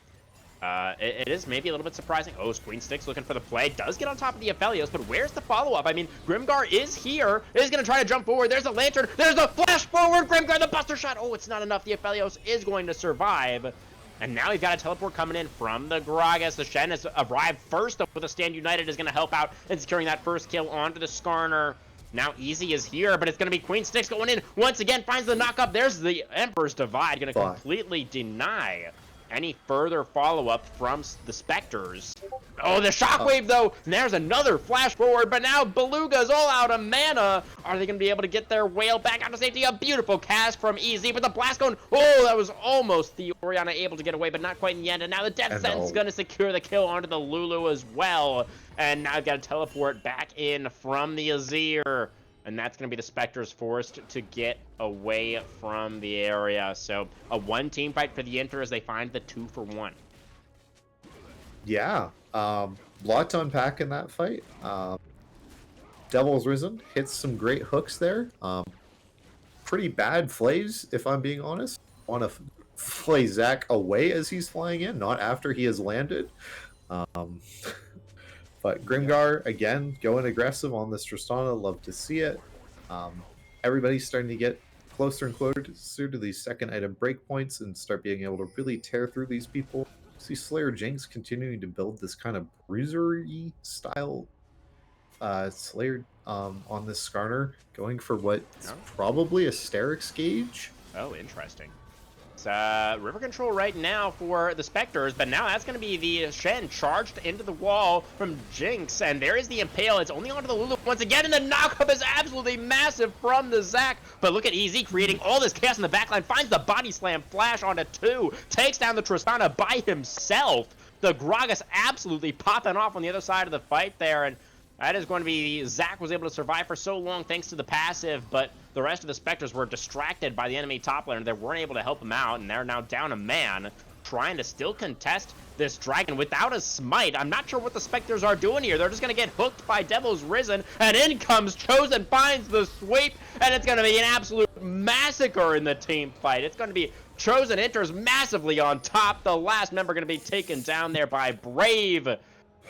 it is maybe a little bit surprising. Oh, Queen Stick's looking for the play. Does get on top of the Aphelios, but where's the follow-up? I mean, Grimgar is here. Is going to try to jump forward. There's a Lantern. There's a flash forward. Grimgar, the buster shot. Oh, it's not enough. The Aphelios is going to survive. And now we've got a teleport coming in from the Gragas. The Shen has arrived first with a Stand United is going to help out in securing that first kill onto the Skarner. Now Easy is here, but it's going to be Queen Sticks going in. Once again, finds the knock-up. There's the Emperor's Divide. Going to completely deny any further follow-up from the Spectres. Oh, the Shockwave, though! And there's another flash forward, but now Beluga's all out of mana. Are they going to be able to get their whale back out to safety? A beautiful cast from EZ, but the blast going, oh, that was almost the Orianna able to get away, but not quite in the end. And now the Death Sentence is going to secure the kill onto the Lulu as well. And now I've got to teleport back in from the Azir. And that's going to be the Spectres forced to get away from the area. So a one team fight for the Inter as they find the 2-for-1.
Yeah, lot to unpack in that fight. Devil's Risen hits some great hooks there. Pretty bad flays, if I'm being honest. Want to flay Zac away as he's flying in, not after he has landed. But Grimgar, again, going aggressive on this Tristana. Love to see it. Everybody's starting to get closer and closer to these second item breakpoints and start being able to really tear through these people. See Slayer Jinx continuing to build this kind of bruiser-y style Slayer on this Skarner, going for what's probably a Sterix gauge.
Oh, interesting. It's river control right now for the Spectres, but now that's going to be the Shen charged into the wall from Jinx, and there is the Impale. It's only onto the Lulu once again, and the knockup is absolutely massive from the Zac. But look at EZ creating all this chaos in the backline, finds the body slam flash onto 2, takes down the Tristana by himself. The Gragas absolutely popping off on the other side of the fight there, and that is going to be, Zac was able to survive for so long thanks to the passive, but the rest of the Spectres were distracted by the enemy top laner. They weren't able to help him out, and they're now down a man, trying to still contest this dragon without a smite. I'm not sure what the Spectres are doing here. They're just going to get hooked by Devil's Risen, and in comes Chosen, finds the sweep, and it's going to be an absolute massacre in the team fight. It's going to be Chosen enters massively on top. The last member going to be taken down there by Brave.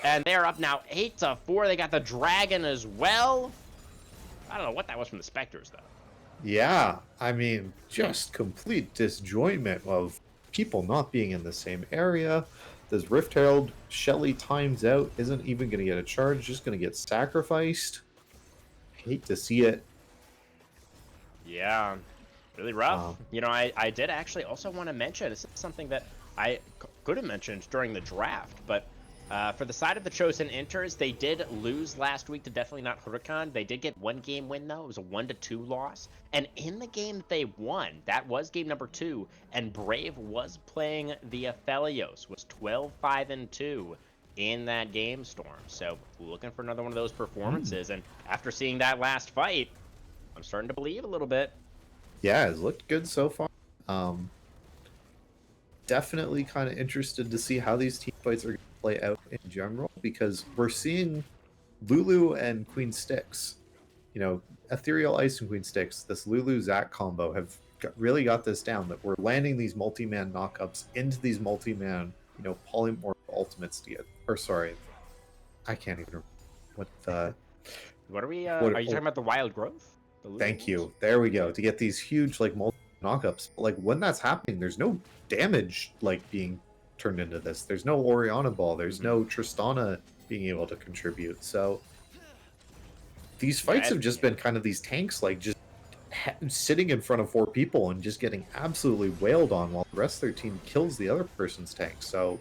And they're up now 8-4. They got the dragon as well. I don't know what that was from the Spectres, though.
Yeah, I mean, just complete disjointment of people not being in the same area. This Rift Herald, Shelly times out, isn't even going to get a charge, just going to get sacrificed. Hate to see it.
Yeah, really rough. You know, I did actually also want to mention, this is something that I could have mentioned during the draft, but for the side of the Chosen Enters, they did lose last week to Definitely Not Huracan. They did get one game win, though. It was a 1-2 loss. And in the game that they won, that was game number 2, and Brave was playing the Aphelios, was 12-5-2 in that game storm. So looking for another one of those performances. And after seeing that last fight, I'm starting to believe a little bit.
Yeah, it's looked good so far. Definitely kind of interested to see how these team fights are going to play out in general, because we're seeing Lulu and Queen Styx, you know, Ethereal Ice and Queen Styx, this Lulu Zac combo have really got this down, that we're landing these multi-man knockups into these multi-man, you know, polymorph ultimates to get, or sorry, I can't even remember
what are we, are you talking about the Wild Growth?
Thank you. There we go. To get these huge, like, multi knockups. Like, when that's happening, there's no damage, like, being turned into this. There's no Orianna ball. There's no Tristana being able to contribute. So these fights have just been kind of these tanks, like, just sitting in front of 4 people and just getting absolutely wailed on while the rest of their team kills the other person's tank. So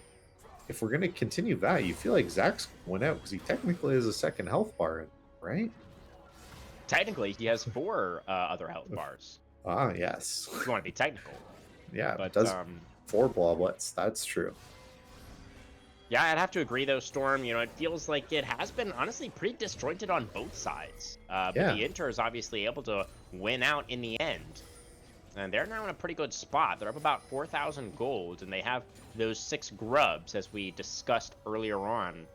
if we're going to continue that, you feel like Zac's went out because he technically has a second health bar, right?
Technically, he has 4 other health bars.
Ah, yes.
If you want to be technical.
Yeah,
but
it does 4 bloblets. That's true.
Yeah, I'd have to agree, though, Storm. You know, it feels like it has been, honestly, pretty disjointed on both sides. But the Inter is obviously able to win out in the end. And they're now in a pretty good spot. They're up about 4,000 gold, and they have those 6 grubs, as we discussed earlier on,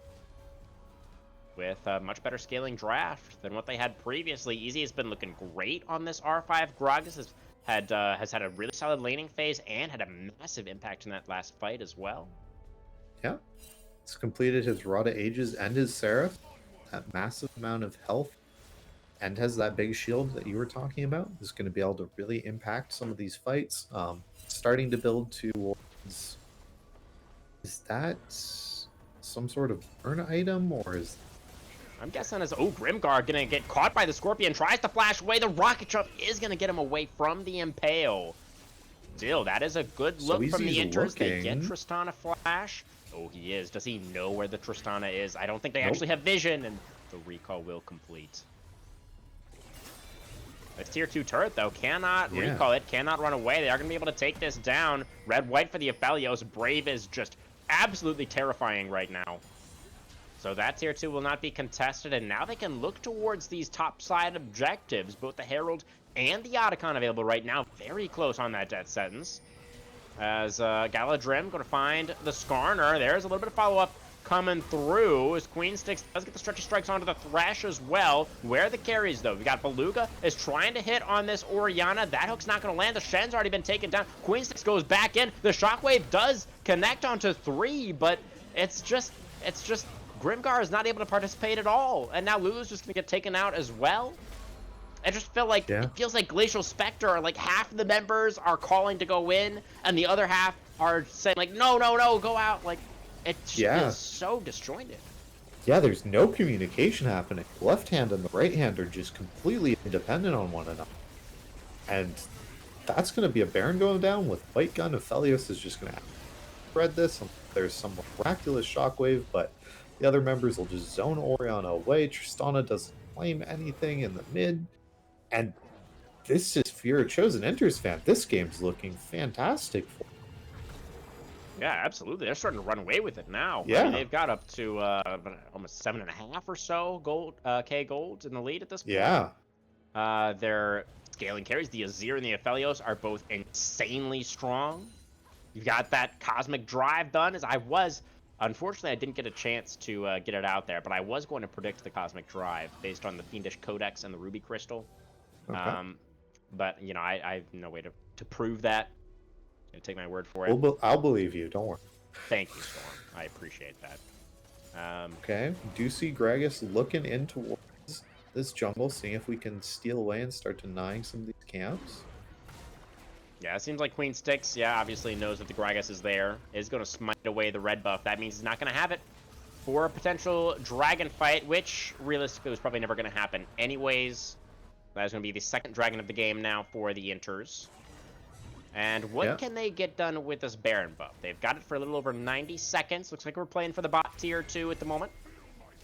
with a much better scaling draft than what they had previously. Easy has been looking great on this R5. Gragas has had a really solid laning phase and had a massive impact in that last fight as well.
Yeah. He's completed his Rada Ages and his Seraph. That massive amount of health. And has that big shield that you were talking about. Is going to be able to really impact some of these fights. Starting to build towards... Is that some sort of burn item, or is...
I'm guessing as Grimgar gonna get caught by the Scorpion, tries to flash away. The rocket jump is gonna get him away from the Impale. Still, that is a good
So
look from the
he's
Inters. They get
looking.
Tristana Flash. Oh, he is. Does he know where the Tristana is? I don't think they
Nope.
actually have vision, and the recall will complete. This tier 2 turret, though, cannot recall it, cannot run away. They are going to be able to take this down. Red-white for the Aphelios. Brave is just absolutely terrifying right now. So that tier 2 will not be contested, and now they can look towards these top side objectives. Both the Herald and the Otacon available right now. Very close on that death sentence. As Galadrim going to find the Skarner. There's a little bit of follow-up coming through as Queen Sticks does get the stretch of strikes onto the Thresh as well. Where are the carries, though? We got Beluga is trying to hit on this Orianna. That hook's not going to land. The Shen's already been taken down. Queen Sticks goes back in. The Shockwave does connect onto 3, but it's just Grimgar is not able to participate at all. And now Lulu's just going to get taken out as well. I just feel like it feels like Glacial Spectre, like half of the members are calling to go in, and the other half are saying like, no, go out. Like, it is so disjointed.
Yeah, there's no communication happening. The left hand and the right hand are just completely independent on one another. And that's going to be a Baron going down with White Gun. Aphelios is just going to spread this. There's some miraculous shockwave, but the other members will just zone Orianna away. Tristana doesn't claim anything in the mid. And this is, if you're a Chosen Enters fan, this game's looking fantastic for.
Yeah, absolutely. They're starting to run away with it now.
Yeah.
I mean, they've got up to almost 7.5 or so K gold in the lead at this point.
Yeah.
Their scaling carries, the Azir and the Aphelios, are both insanely strong. You've got that Cosmic Drive done, as unfortunately, I didn't get a chance to get it out there, but I was going to predict the Cosmic Drive based on the Fiendish Codex and the Ruby Crystal.
Okay.
But, you know, I have no way to prove that. I'm gonna take my word for it.
I'll believe you. Don't worry.
Thank you, Storm. I appreciate that.
Okay. Do see Gragas looking in towards this jungle, seeing if we can steal away and start denying some of these camps.
Yeah, it seems like Queen Sticks, obviously knows that the Gragas is there. Is going to smite away the red buff. That means he's not going to have it for a potential dragon fight, which realistically was probably never going to happen anyways. That is going to be the second dragon of the game now for the Inters. And what can they get done with this Baron buff? They've got it for a little over 90 seconds. Looks like we're playing for the bot tier 2 at the moment.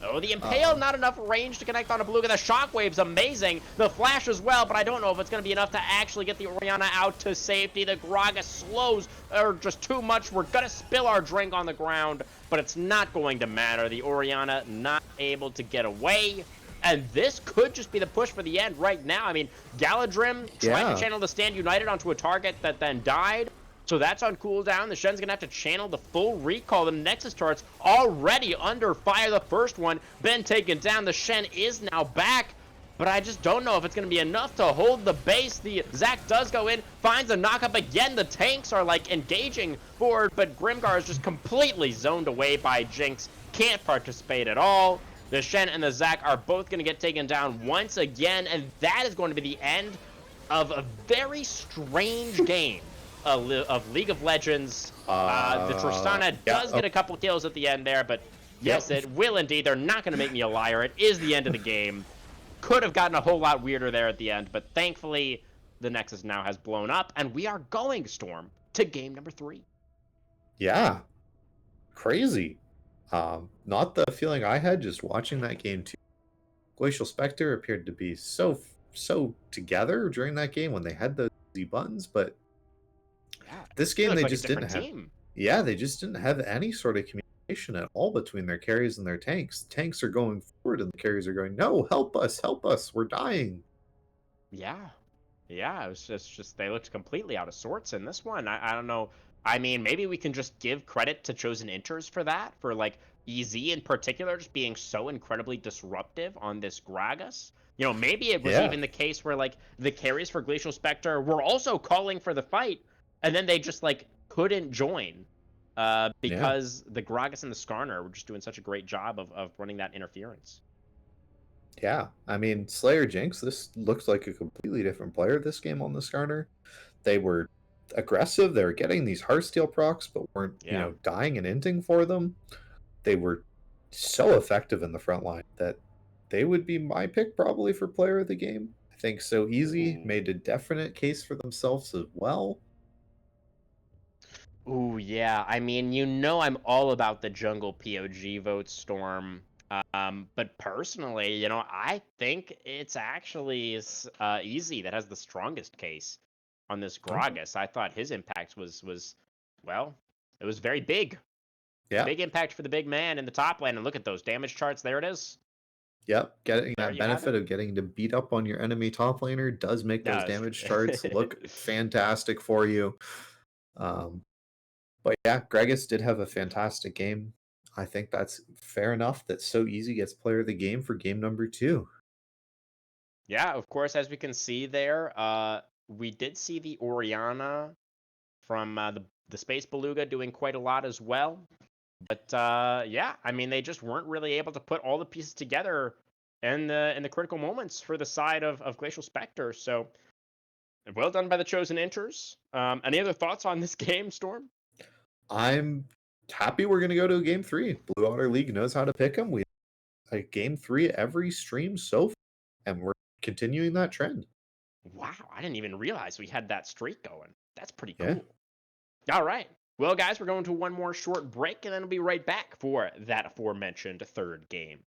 Oh, the Impale, not enough range to connect on a Beluga. The Shockwave's amazing. The Flash as well, but I don't know if it's going to be enough to actually get the Orianna out to safety. The Gragas slows are just too much. We're going to spill our drink on the ground, but it's not going to matter. The Orianna not able to get away. And this could just be the push for the end right now. I mean, Galadrim trying to channel the Stand United onto a target that then died. So that's on cooldown. The Shen's going to have to channel the full recall. The Nexus turret's already under fire. The first one been taken down. The Shen is now back. But I just don't know if it's going to be enough to hold the base. The Zac does go in, finds a knockup again. The tanks are like engaging forward, but Grimgar is just completely zoned away by Jinx. Can't participate at all. The Shen and the Zac are both going to get taken down once again, and that is going to be the end of a very strange game of League of Legends. The Tristana does get a couple kills at the end there, but yes, it will indeed. They're not going to make me a liar. It is the end of the game. Could have gotten a whole lot weirder there at the end, but thankfully the Nexus now has blown up, and we are going, Storm, to game number 3.
Yeah. Crazy. Not the feeling I had just watching that game too. Glacial Spectre appeared to be so together during that game when they had those easy buttons, but this game they just didn't have. Yeah, they just didn't have any sort of communication at all between their carries and their tanks. Tanks are going forward and the carries are going, no, help us, we're dying.
Yeah, it was just they looked completely out of sorts in this one. I don't know. I mean, maybe we can just give credit to Chosen Inters for that, for like EZ in particular just being so incredibly disruptive on this Gragas. You know, maybe it was even the case where like the carries for Glacial Spectre were also calling for the fight, and then they just like couldn't join because the Gragas and the Skarner were just doing such a great job of running that interference.
Yeah, I mean, Slayer Jinx, this looks like a completely different player this game on the Skarner. They were aggressive, they were getting these Heartsteel procs, but weren't, you know, dying and inting for them. They were so effective in the front line that they would be my pick probably for player of the game. I think So Easy made a definite case for themselves as well.
yeah. I mean, you know, I'm all about the jungle POG vote, Storm. But personally, you know, I think it's actually Easy that has the strongest case on this
Okay.
Gragas. I thought his impact was well, it was very big.
Yeah.
Big impact for the big man in the top lane. And look at those damage charts. There it is.
Yep. Getting
There
that
you have
benefit
it.
of getting to beat up on your enemy top laner does make those
Does.
damage charts look fantastic for you. Um, but yeah, Gregus did have a fantastic game. I think that's fair enough that So Easy gets player of the game for game number 2.
Yeah, of course, as we can see there, we did see the Oriana from the Space Beluga doing quite a lot as well. But yeah, I mean, they just weren't really able to put all the pieces together in the critical moments for the side of Glacial Spectre. So well done by the Chosen Inters. Any other thoughts on this game, Storm?
I'm happy we're going to go to a game 3. Blue Otter League knows how to pick them. We like game 3 every stream so far, and we're continuing that trend.
Wow, I didn't even realize we had that streak going. That's pretty
Yeah.
cool. All right. Well, guys, we're going to one more short break, and then we'll be right back for that aforementioned third game.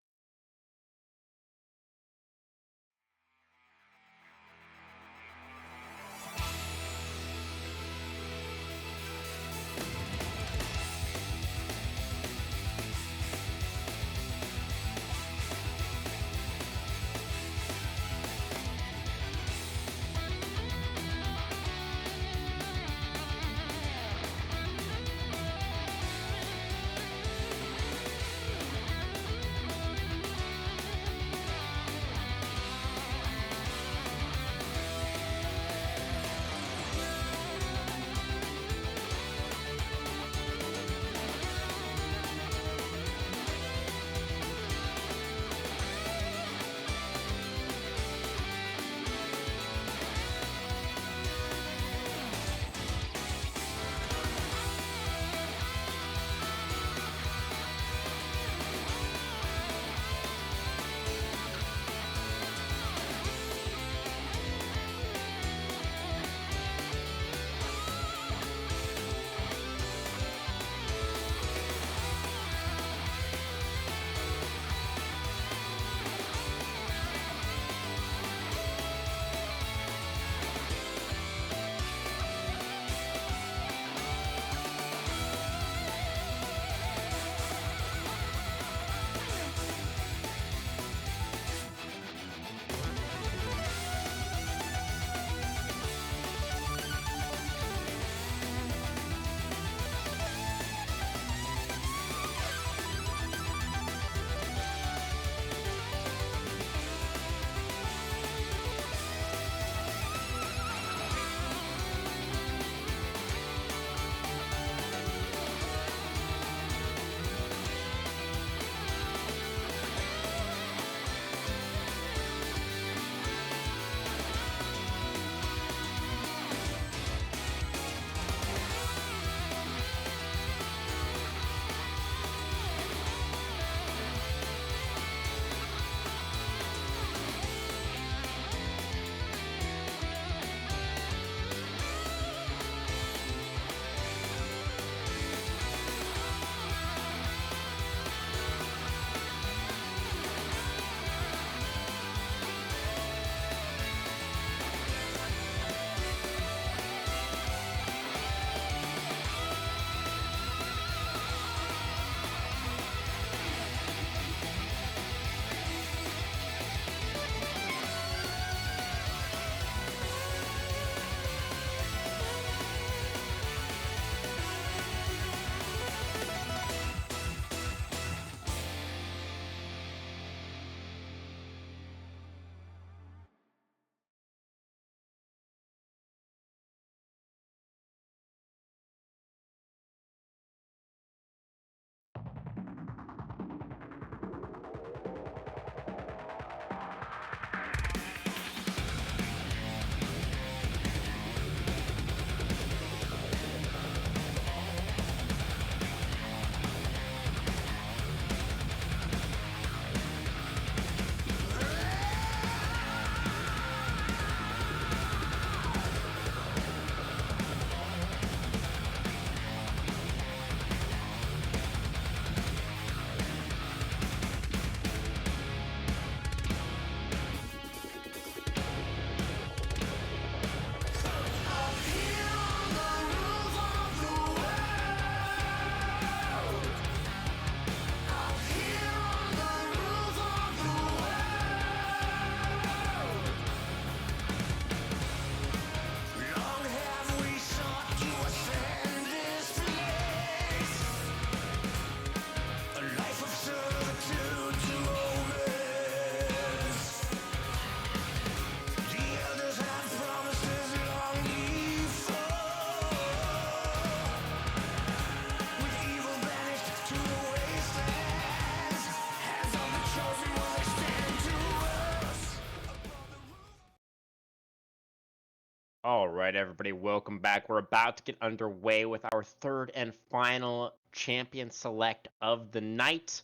All right, everybody, welcome back. We're about to get underway with our third and final champion select of the night.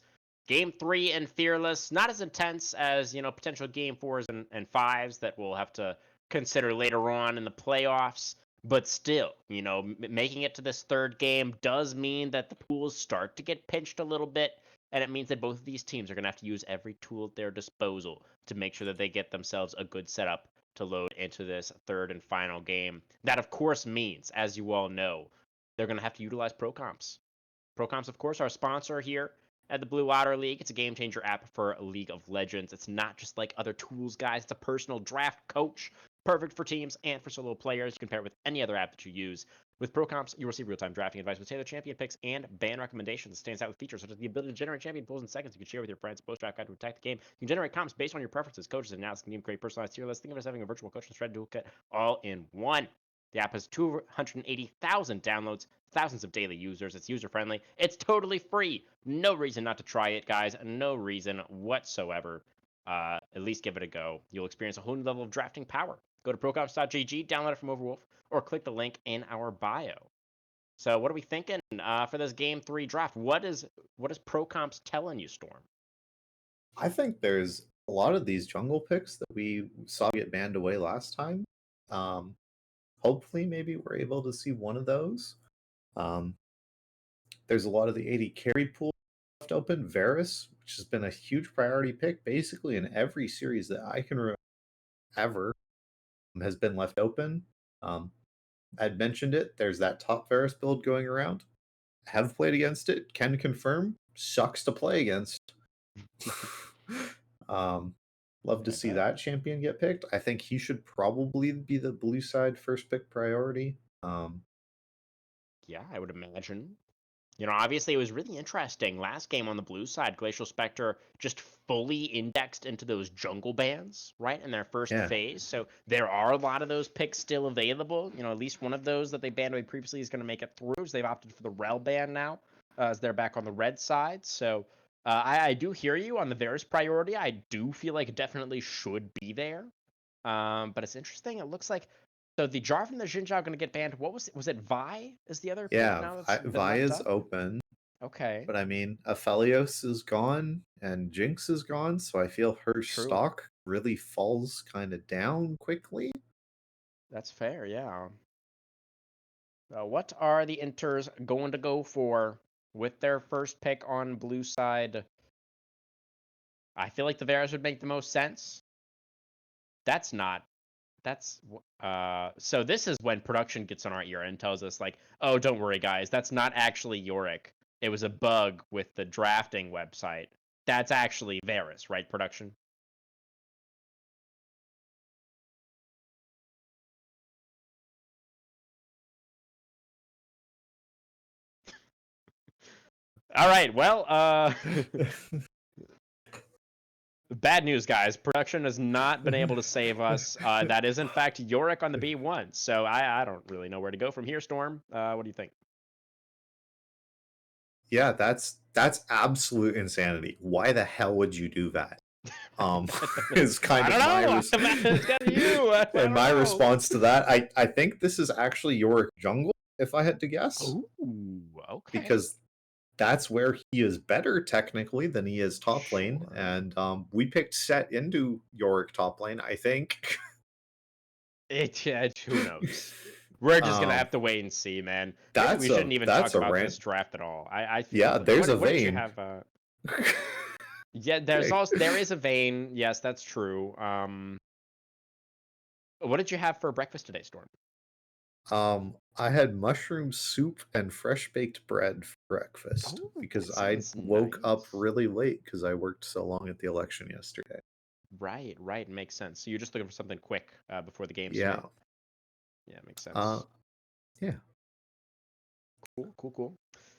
Game 3 and Fearless, not as intense as, potential Game 4s and 5s that we'll have to consider later on in the playoffs. But still, making it to this third game does mean that the pools start to get pinched a little bit. And it means that both of these teams are going to have to use every tool at their disposal to make sure that they get themselves a good setup to load into this third and final game. That, of course, means, as you all know, they're going to have to utilize ProComps. ProComps, of course, our sponsor here at the Blue Otter League. It's a game changer app for League of Legends. It's not just like other tools, guys. It's a personal draft coach, perfect for teams and for solo players. You can pair it with any other app that you use. With ProComps, you receive real-time drafting advice with tailored champion picks and ban recommendations. It stands out with features such as the ability to generate champion pools in seconds. You can share with your friends, post-draft guide to attack the game. You can generate comps based on your preferences. Coaches and analysts can create personalized tier lists. Think of it as having a virtual coach and shred toolkit all in one. The app has 280,000 downloads, thousands of daily users. It's user-friendly. It's totally free. No reason not to try it, guys. No reason whatsoever. At least give it a go. You'll experience a whole new level of drafting power. Go to procomps.gg, download it from Overwolf, or click the link in our bio. So what are we thinking for this Game 3 draft? What is ProComps telling you, Storm?
I think there's a lot of these jungle picks that we saw get banned away last time. Hopefully, maybe we're able to see one of those. There's a lot of the 80 carry pool left open. Varus, which has been a huge priority pick, basically in every series that I can remember ever, has been left open. I'd mentioned it. There's that top Varus build going around. Have played against it. Can confirm. Sucks to play against. Love to see that champion get picked. I think he should probably be the blue side first pick priority.
Yeah, I would imagine. Obviously it was really interesting. Last game on the blue side, Glacial Spectre just fully indexed into those jungle bans, right, in their first phase. So there are a lot of those picks still available. At least one of those that they banned away previously is going to make it through. So they've opted for the Rel ban now, as they're back on the red side. So I do hear you on the Varus priority. I do feel like it definitely should be there. But it's interesting. It looks like so the Jarvan and the Xin Zhao are going to get banned. What was it? Vi is the other pick now that's been
Vi
left
is
up?
open.
Okay.
But I mean, Aphelios is gone and Jinx is gone, so I feel her stock really falls kind of down quickly.
That's fair, yeah. What are the Inters going to go for with their first pick on blue side? I feel like the Varus would make the most sense. That's not. That's so this is when production gets on our ear and tells us like, oh, don't worry, guys, that's not actually Yorick. It was a bug with the drafting website. That's actually Varus, right, production? All right, well, bad news, guys. Production has not been able to save us. That is, in fact, Yorick on the B1. So I don't really know where to go from here, Storm. What do you think?
Yeah, that's absolute insanity. Why the hell would you do that? Is kind of my response to that. I think this is actually Yorick jungle, if I had to guess.
Ooh, okay.
Because that's where he is better technically than he is top lane, and we picked Set into Yorick top lane, I think.
Who knows? We're just gonna have to wait and see, man. Maybe we shouldn't even talk about this draft at all. I feel
there's a
what did you
Vayne.
have? Yeah, there is a Vayne. Yes, that's true. What did you have for breakfast today, Storm?
I had mushroom soup and fresh baked bread for breakfast because I woke up really late because I worked so long at the election yesterday.
Right, makes sense. So you're just looking for something quick before the game.
Yeah.
Yeah, makes sense.
Yeah.
Cool.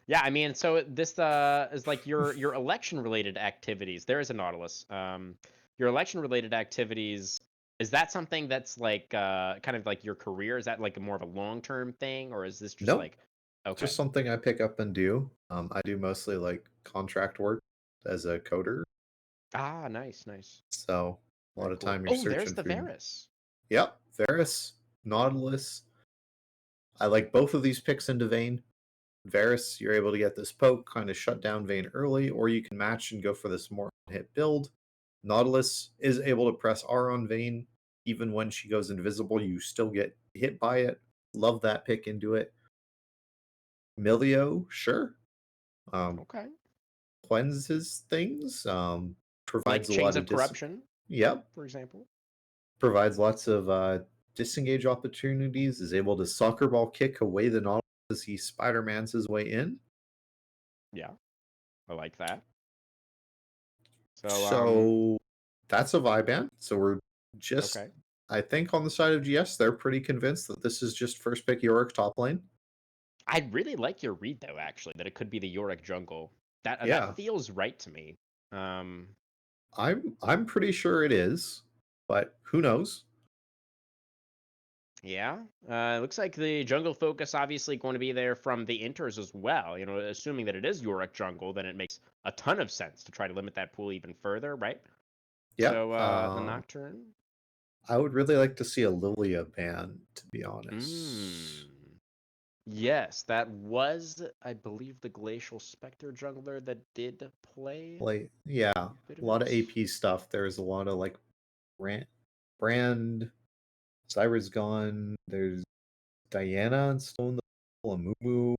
Yeah, I mean, so this is like your election related activities. There is a Nautilus. Your election related activities, is that something that's like kind of like your career? Is that like more of a long term thing, or is this just like
just something I pick up and do? I do mostly like contract work as a coder.
Ah, nice.
So a lot of time you're searching.
There's the Varus.
Yep, Varus. Nautilus. I like both of these picks into Vayne. Varus, you're able to get this poke, kind of shut down Vayne early, or you can match and go for this more hit build. Nautilus is able to press R on Vayne. Even when she goes invisible, you still get hit by it. Love that pick into it. Milio, sure.
Okay.
Cleanses things.
Like
Provides a
Chains
lot
of
of
Corruption,
Yep.
for example.
Provides lots of disengage opportunities. Is able to soccer ball kick away the Nautilus as he Spider-Mans his way in.
Yeah, I like that.
So that's a Viban. So we're just,
okay.
I think, on the side of GS, they're pretty convinced that this is just first pick Yorick top lane.
I really like your read though, actually, that it could be the Yorick jungle.
Yeah.
That feels right to me.
I'm pretty sure it is, but who knows?
Yeah. It looks like the jungle focus obviously going to be there from the inters as well. You know, assuming that it is Yorick jungle, then it makes a ton of sense to try to limit that pool even further, right?
Yeah.
So the Nocturne.
I would really like to see a Lilia ban, to be honest.
Yes, that was, I believe, the Glacial Spectre jungler that did play.
Like, yeah, a lot of AP stuff. There's a lot of like brand. Cyber's gone. There's Diana and Stone the Pool and Moo.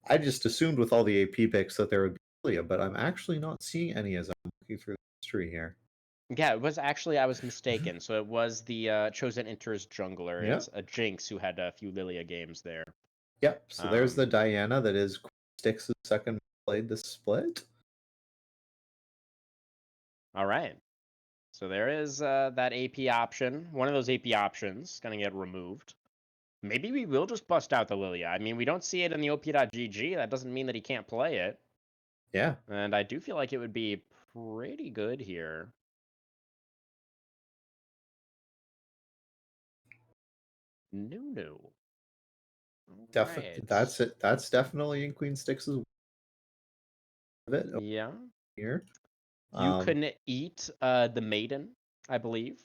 I just assumed with all the AP picks that there would be Lilia, but I'm actually not seeing any as I'm looking through the history here.
Yeah, it was actually, I was mistaken. So it was the Chosen Enters jungler.
Yeah.
It's a Jinx who had a few Lilia games there.
Yep. So there's the Diana that is Styx' second played this split.
All right. So there is that AP option. One of those AP options going to get removed. Maybe we will just bust out the Lilia. I mean, we don't see it in the op.gg. That doesn't mean that he can't play it.
Yeah.
And I do feel like it would be pretty good here. No.
Definitely. That's it. That's definitely in Queen Styx' of it.
Yeah.
Here.
You can eat the Maiden, I believe.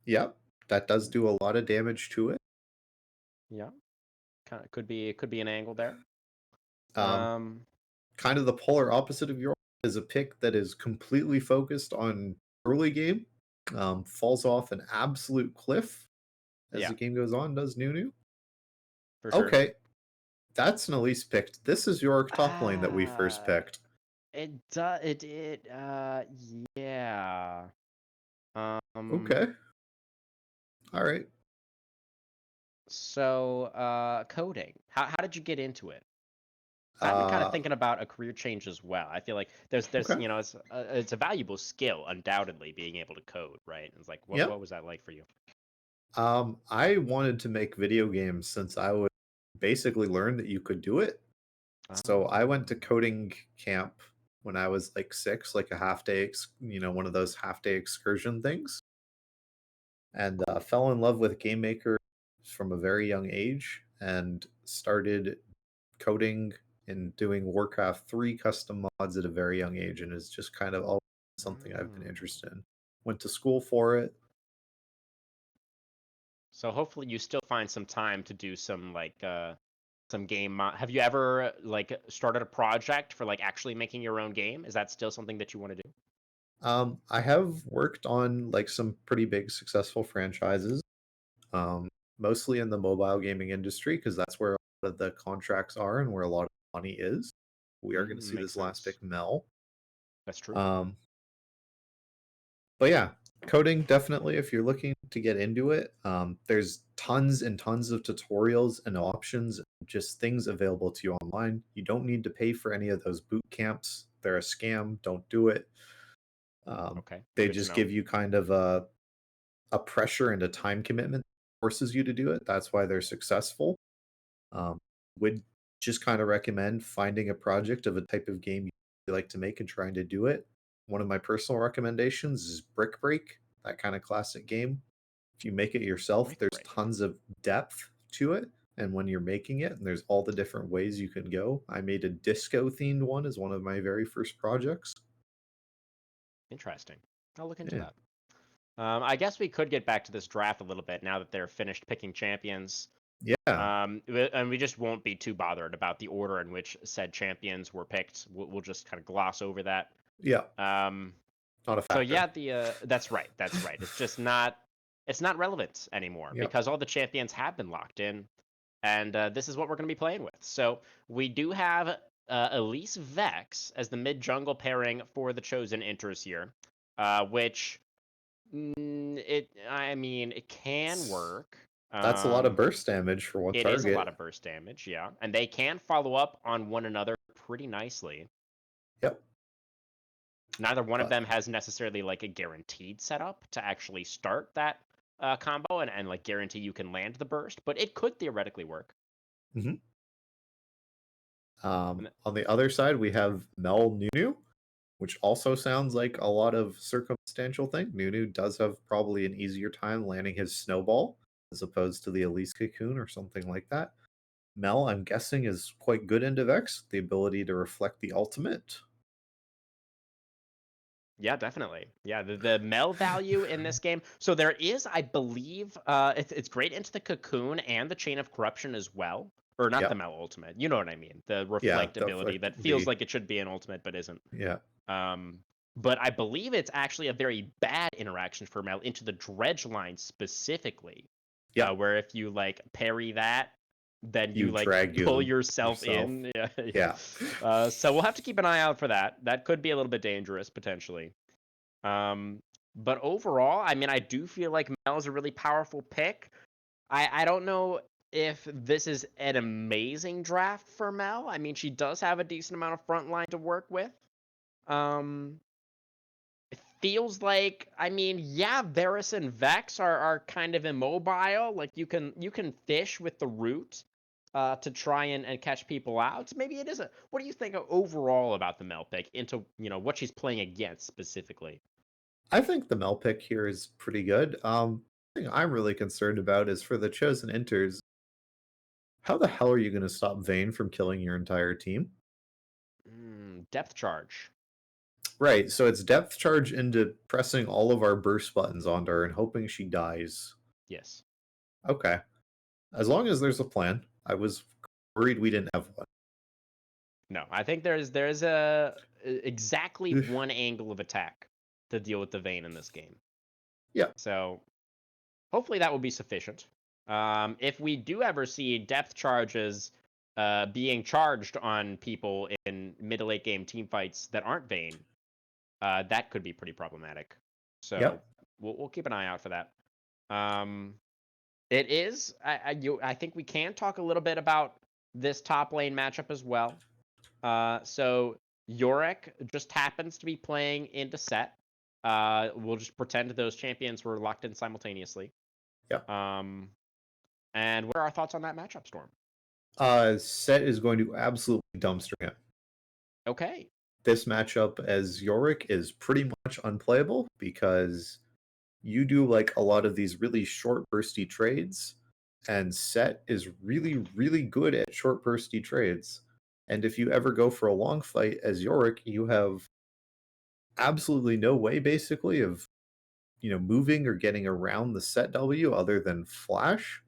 Yep. That does do a lot of damage to it.
Yeah. Kind of could be an angle there.
Kind of the polar opposite of your is a pick that is completely focused on early game. Falls off an absolute cliff as the game goes on, does Nunu.
For sure.
Okay. That's an Elise picked. This is Yorick top lane that we first picked.
It does. Yeah.
Okay. All right.
So, coding. How did you get into it? I'm kind of thinking about a career change as well. I feel like there's
okay.
you know, it's a valuable skill, undoubtedly, being able to code, right? It's like, what was that like for you?
I wanted to make video games since I would basically learn that you could do it. So I went to coding camp when I was like 6, like a half day, one of those half day excursion things, and fell in love with Game Maker from a very young age and started coding and doing Warcraft 3 custom mods at a very young age, and it's just kind of always something I've been interested in. Went to school for it.
So hopefully you still find some time to do some like some game have you ever like started a project for like actually making your own game? Is that still something that you want to do?
I have worked on like some pretty big successful franchises, mostly in the mobile gaming industry because that's where a lot of the contracts are and where a lot of money is. We are going to see this last pick Mel.
That's true.
But yeah, coding definitely if you're looking to get into it. There's tons and tons of tutorials and options, just things available to you online. You don't need to pay for any of those boot camps. They're a scam. Don't do it.
Okay.
They just give you kind of a pressure and a time commitment that forces you to do it. That's why they're successful. Would just kind of recommend finding a project of a type of game you like to make and trying to do it. One of my personal recommendations is Brick Break, that kind of classic game. If you make it yourself, there's tons of depth to it. And when you're making it, and there's all the different ways you can go. I made a disco themed one as one of my very first projects.
Interesting. I'll look into that. I guess we could get back to this draft a little bit now that they're finished picking champions.
Yeah.
And we just won't be too bothered about the order in which said champions were picked. We'll just kind of gloss over that.
Yeah.
Um,
Not a factor.
so yeah, that's right. That's right. It's just not. It's not relevant anymore because all the champions have been locked in, and this is what we're going to be playing with. So we do have Elise Vex as the mid jungle pairing for the Chosen Inters here, which it can work.
That's a lot of burst damage for one target.
It is a lot of burst damage, yeah, and they can follow up on one another pretty nicely.
Yep.
Neither one of them has necessarily like a guaranteed setup to actually start that combo and like guarantee you can land the burst, but it could theoretically work.
Mm-hmm. On the other side, we have Mel Nunu, which also sounds like a lot of circumstantial thing. Nunu does have probably an easier time landing his snowball as opposed to the Elise Cocoon or something like that. Mel, I'm guessing, is quite good into Vex, the ability to reflect the ultimate.
Yeah, definitely. Yeah, the Mel value in this game. So there is, I believe, it's great into the Cocoon and the Chain of Corruption as well. Or not the Mel ultimate. You know what I mean? The reflect ability that feels like it should be an ultimate but isn't.
Yeah.
But I believe it's actually a very bad interaction for Mel into the dredge line specifically. Yeah. Where if you like parry that, then you like pull yourself in. Yeah. So we'll have to keep an eye out for that. That could be a little bit dangerous potentially. But overall, I mean, I do feel like Mel is a really powerful pick. I don't know if this is an amazing draft for Mel. I mean, she does have a decent amount of front line to work with. It feels like, I mean, yeah, Varus and Vex are kind of immobile. Like you can fish with the root to try and catch people out. So maybe it is a. What do you think overall about the Mel pick into what she's playing against specifically?
I think the Mel pick here is pretty good. The thing I'm really concerned about is for the Chosen Inters. How the hell are you going to stop Vayne from killing your entire team?
Depth charge.
Right, so it's depth charge into pressing all of our burst buttons onto her and hoping she dies.
Yes.
Okay. As long as there's a plan. I was worried we didn't have one.
No, I think there's a exactly one angle of attack to deal with the Vayne in this game.
Yeah.
So hopefully that will be sufficient. If we do ever see depth charges being charged on people in mid to late game team fights that aren't Vayne, that could be pretty problematic. So we'll keep an eye out for that. It is. I think we can talk a little bit about this top lane matchup as well. So Yorick just happens to be playing into Set. We'll just pretend those champions were locked in simultaneously.
Yeah.
And what are our thoughts on that matchup, Storm?
Set is going to absolutely dumpster him.
Okay.
This matchup as Yorick is pretty much unplayable because you do like a lot of these really short bursty trades, and Set is really, really good at short bursty trades. And if you ever go for a long fight as Yorick, you have absolutely no way basically of moving or getting around the Set W other than flash.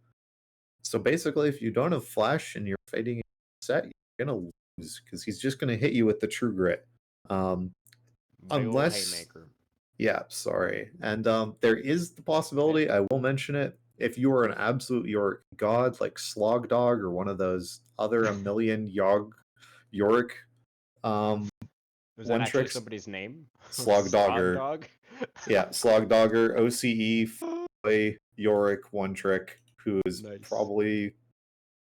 So basically, if you don't have flash and you're fighting Set, you're gonna lose because he's just gonna hit you with the true grit. Unless
haymaker.
Yeah, sorry. And there is the possibility, I will mention it, if you are an absolute Yorick god like Slog Dog or one of those other a million Yorick
Is that actually somebody's name?
Slog Dogger.
Dog?
Yeah, Slog Dogger, OCE, Yorick, one trick, who is probably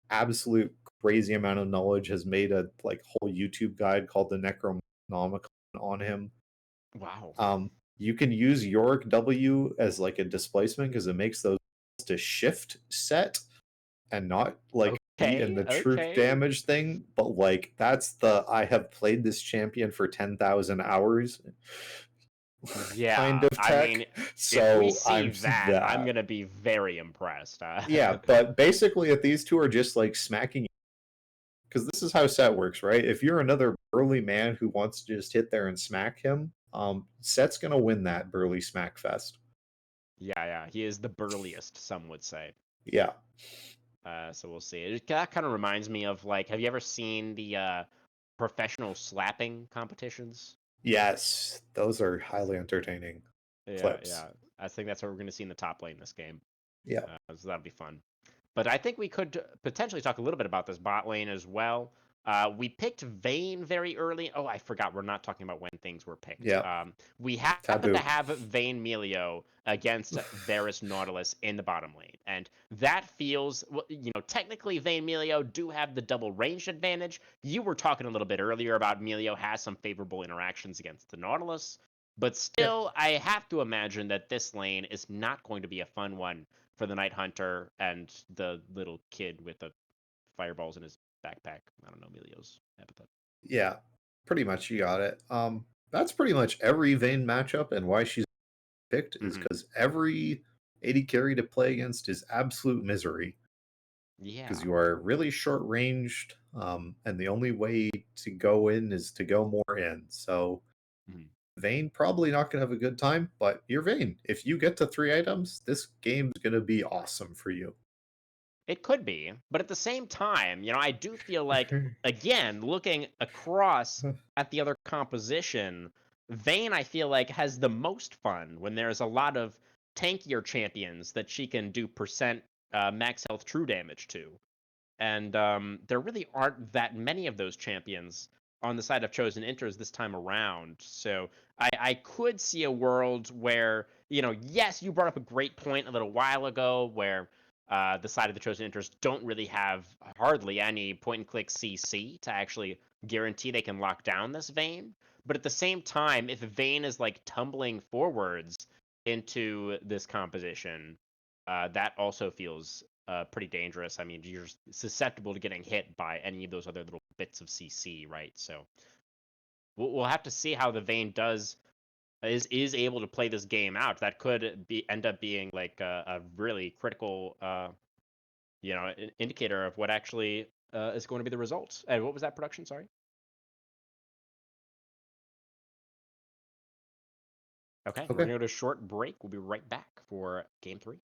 absolute crazy amount of knowledge, has made a whole YouTube guide called the Necronomicon on him.
Wow.
You can use Yorick W as like a displacement because it makes those to shift Set and not be in the truth damage thing. But that's the I have played this champion for 10,000 hours.
Yeah,
kind of tech.
I mean,
so
if we see that, I'm gonna be very impressed.
Yeah, but basically, if these two are just smacking, because this is how Set works, right? If you're another burly man who wants to just hit there and smack him, Set's gonna win that burly smack fest.
Yeah, he is the burliest, some would say.
Yeah.
So we'll see. That kind of reminds me of, like, have you ever seen the professional slapping competitions?
Yes, those are highly entertaining
Yeah.
clips.
I think that's what we're going to see in the top lane this game.
Yeah.
So that'll be fun. But I think we could potentially talk a little bit about this bot lane as well. We picked Vayne very early. Oh, I forgot. We're not talking about when things were picked.
Yeah.
We happen to
Taboo.
have Vayne Melio against Varus Nautilus in the bottom lane. And that feels, well, technically Vayne Melio do have the double ranged advantage. You were talking a little bit earlier about Melio has some favorable interactions against the Nautilus. But
Yeah.
still, I have to imagine that this lane is not going to be a fun one for the Night Hunter and the little kid with the fireballs in his backpack. I don't know Melio's epithet.
Yeah. Pretty much you got it. That's pretty much every Vayne matchup, and why she's picked is because every AD carry to play against is absolute misery.
Yeah.
Because you are really short ranged, and the only way to go in is to go more in. So Vayne probably not gonna have a good time, but you're Vayne. If you get to 3 items, this game's gonna be awesome for you.
It could be, but at the same time, I do feel like, again, looking across at the other composition, Vayne, I feel like, has the most fun when there's a lot of tankier champions that she can do percent max health true damage to. And there really aren't that many of those champions on the side of Chosen Inters this time around. So I could see a world where, yes, you brought up a great point a little while ago where the side of the Chosen Inters don't really have hardly any point-and-click CC to actually guarantee they can lock down this Vayne. But at the same time, if Vayne is like tumbling forwards into this composition, that also feels pretty dangerous. I mean, you're susceptible to getting hit by any of those other little bits of CC, right? So we'll have to see how the Vayne is able to play this game out. That could end up being like a really critical, indicator of what actually is going to be the result. And what was that production? Sorry. Okay, we're
Okay.
gonna go to a short break. We'll be right back for game 3.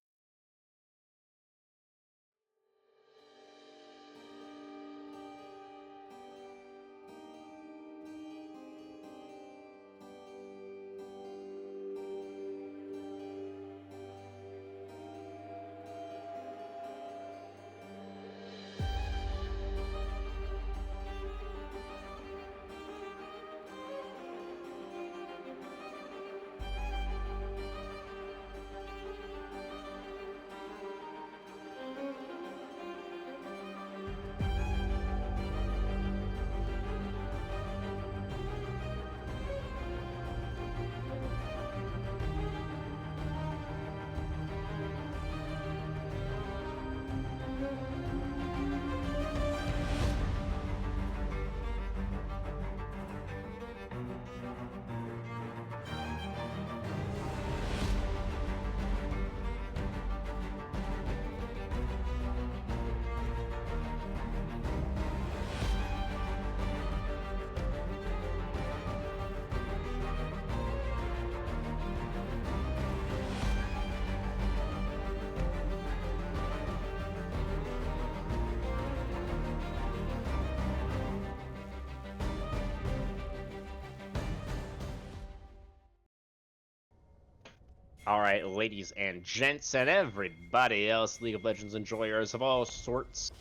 All right, ladies and gents, and everybody else, League of Legends enjoyers of all sorts.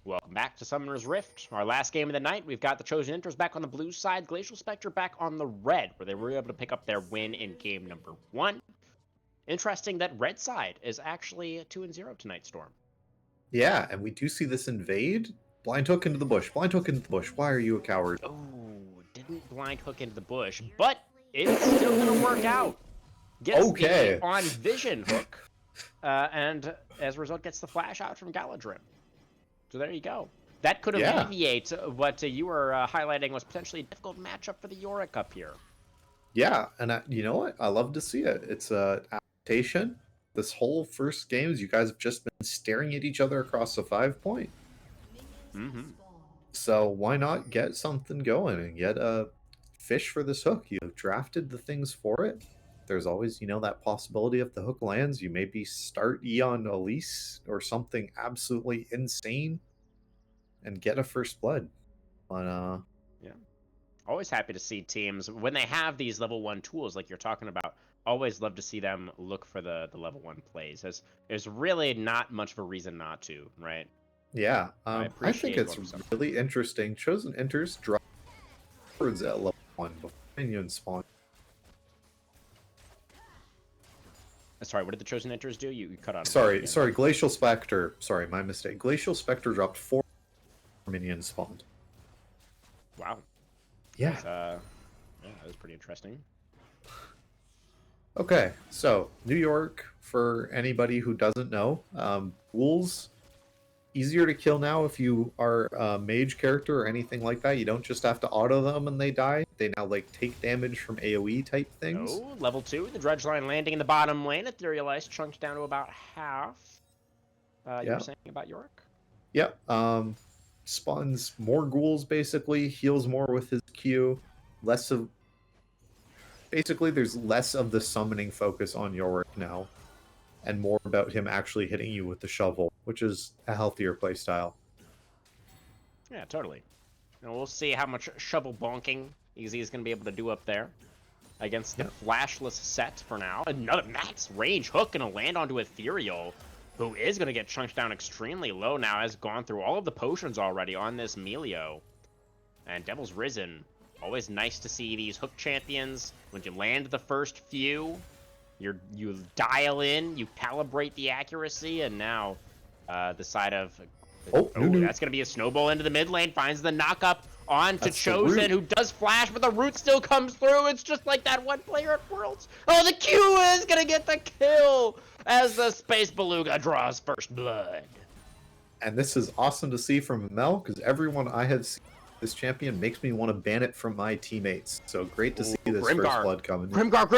Welcome back to Summoner's Rift. Our last game of the night, we've got the Chosen Inters back on the blue side, Glacial Spectre back on the red, where they were able to pick up their win in game number 1. Interesting that red side is actually 2-0 tonight, Storm.
Yeah, and we do see this invade. Blind hook into the bush. Blind hook into the bush. Why are you a coward?
Oh, didn't blind hook into the bush, but it's still gonna work out. Gets
Okay.
the on vision hook, and as a result gets the flash out from Galadrim. So there you go. That could alleviate what you were highlighting was potentially a difficult matchup for the Yorick up here.
Yeah, and you know what? I love to see it. It's a adaptation. This whole first games, you guys have just been staring at each other across the 5-point. So why not get something going and get a fish for this hook? You have drafted the things for it. there's always, you know, that possibility if the hook lands, you maybe start Eon Elise or something absolutely insane and get a first blood. But
Yeah. Always happy to see teams when they have these level 1 tools like you're talking about. Always love to see them look for the level 1 plays. There's really not much of a reason not to, right?
yeah,
I
I think
appreciate
it's
what I'm
really interesting. Chosen Enters drop words at level 1 before minions spawn.
Sorry, what did the Chosen Enters do? You cut out.
Sorry, Glacial Spectre. Sorry, my mistake. Glacial Spectre dropped 4 minions spawned.
Wow.
Yeah.
Yeah, that was pretty interesting.
Okay, so New York, for anybody who doesn't know, ghouls, easier to kill now if you are a mage character or anything like that. You don't just have to auto them and they die. They now like take damage from AoE type things.
Oh, level 2, the Dredge Line landing in the bottom lane. Ethereal Ice chunked down to about half. You were saying about York?
Yep. Spawns more ghouls basically, heals more with his Q, less of basically there's less of the summoning focus on Yorick now, and more about him actually hitting you with the shovel, which is a healthier playstyle.
Yeah, totally. And we'll see how much shovel bonking Easy is going to be able to do up there against the flashless set for now. Another max range hook going to land onto Ethereal, who is going to get chunked down extremely low now, has gone through all of the potions already on this Melio. And Devil's Risen. Always nice to see these hook champions. When you land the first few, you dial in, you calibrate the accuracy, and now the side of... that's going to be a snowball into the mid lane, finds the knock-up onto Chosen, who does flash, but the root still comes through. It's just like that one player at Worlds. Oh, the Q is going to get the kill as the Space Beluga draws first blood.
And this is awesome to see from Mel, because everyone I have seen this champion makes me want to ban it from my teammates. So great to see this first blood coming.
Grimgar!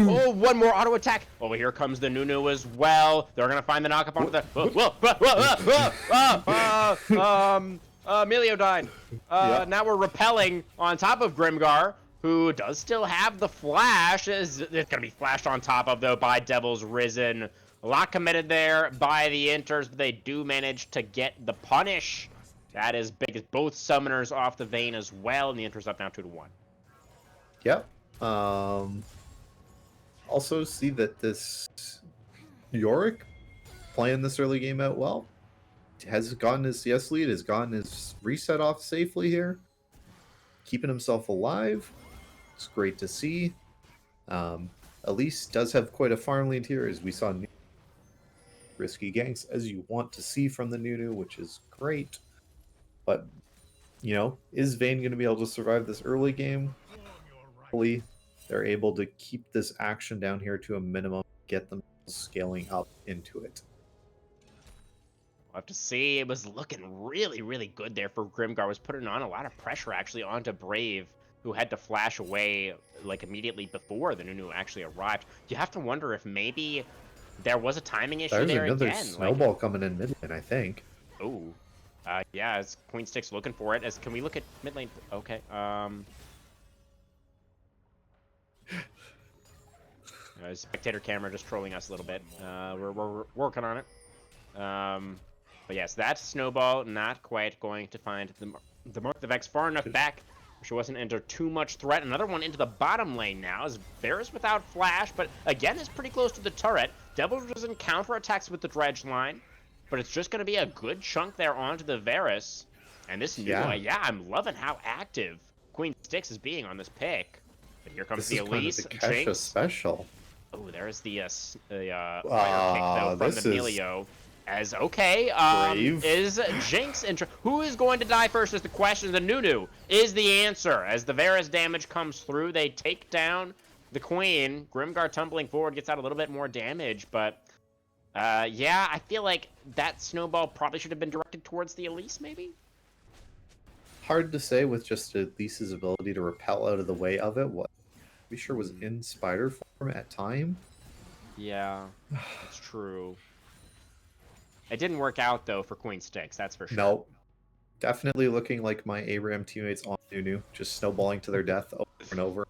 Oh, one more auto attack. Oh, here comes the Nunu as well. They're gonna find the knockup onto the. Emilio died. Now we're repelling on top of Grimgar, who does still have the flash. It's gonna be flashed on top of though by Devil's Risen. A lot committed there by the Inters, but they do manage to get the punish. That is big as both summoners off the vein as well, and the Inter's up now 2-1.
Yep. Also see that this Yorick playing this early game out well. Has gotten his CS lead, has gotten his reset off safely here. Keeping himself alive. It's great to see. Elise does have quite a farm lead here, as we saw risky ganks as you want to see from the Nunu, which is great. But, you know, is Vayne going to be able to survive this early game? Hopefully, they're able to keep this action down here to a minimum, get them scaling up into it.
We'll have to see. It was looking really, really good there for Grimgar. Was putting on a lot of pressure, actually, onto Brave, who had to flash away, like, immediately before the Nunu actually arrived. You have to wonder if maybe there was a timing issue there again.
There's another snowball coming in mid lane, I think.
Oh. Yeah, as Queen Stick's looking for it. Can we look at mid lane? Okay. Spectator camera just trolling us a little bit. We're working on it. But yes, that snowball not quite going to find the Mark the Vex far enough back. She wasn't under too much threat. Another one into the bottom lane now is Varus without flash, but again is pretty close to the turret. Devil doesn't counterattacks with the dredge line. But it's just going to be a good chunk there onto the Varus. And this new I'm loving how active Queen Styx is being on this pick. But here comes the Elise.
Jinx special.
Oh, there's the fire kick, though, from the Melio. As, is Jinx who is going to die first is the question. The Nunu is the answer. As the Varus damage comes through, they take down the Queen. Grimgar tumbling forward gets out a little bit more damage, but... yeah, I feel like that snowball probably should have been directed towards the Elise, maybe?
Hard to say with just Elise's ability to repel out of the way of it. What we sure was in spider form at time.
Yeah, that's true. It didn't work out, though, for Queen Styx, that's for sure.
Nope. Definitely looking like my Abraham teammates on Nunu, just snowballing to their death over and over.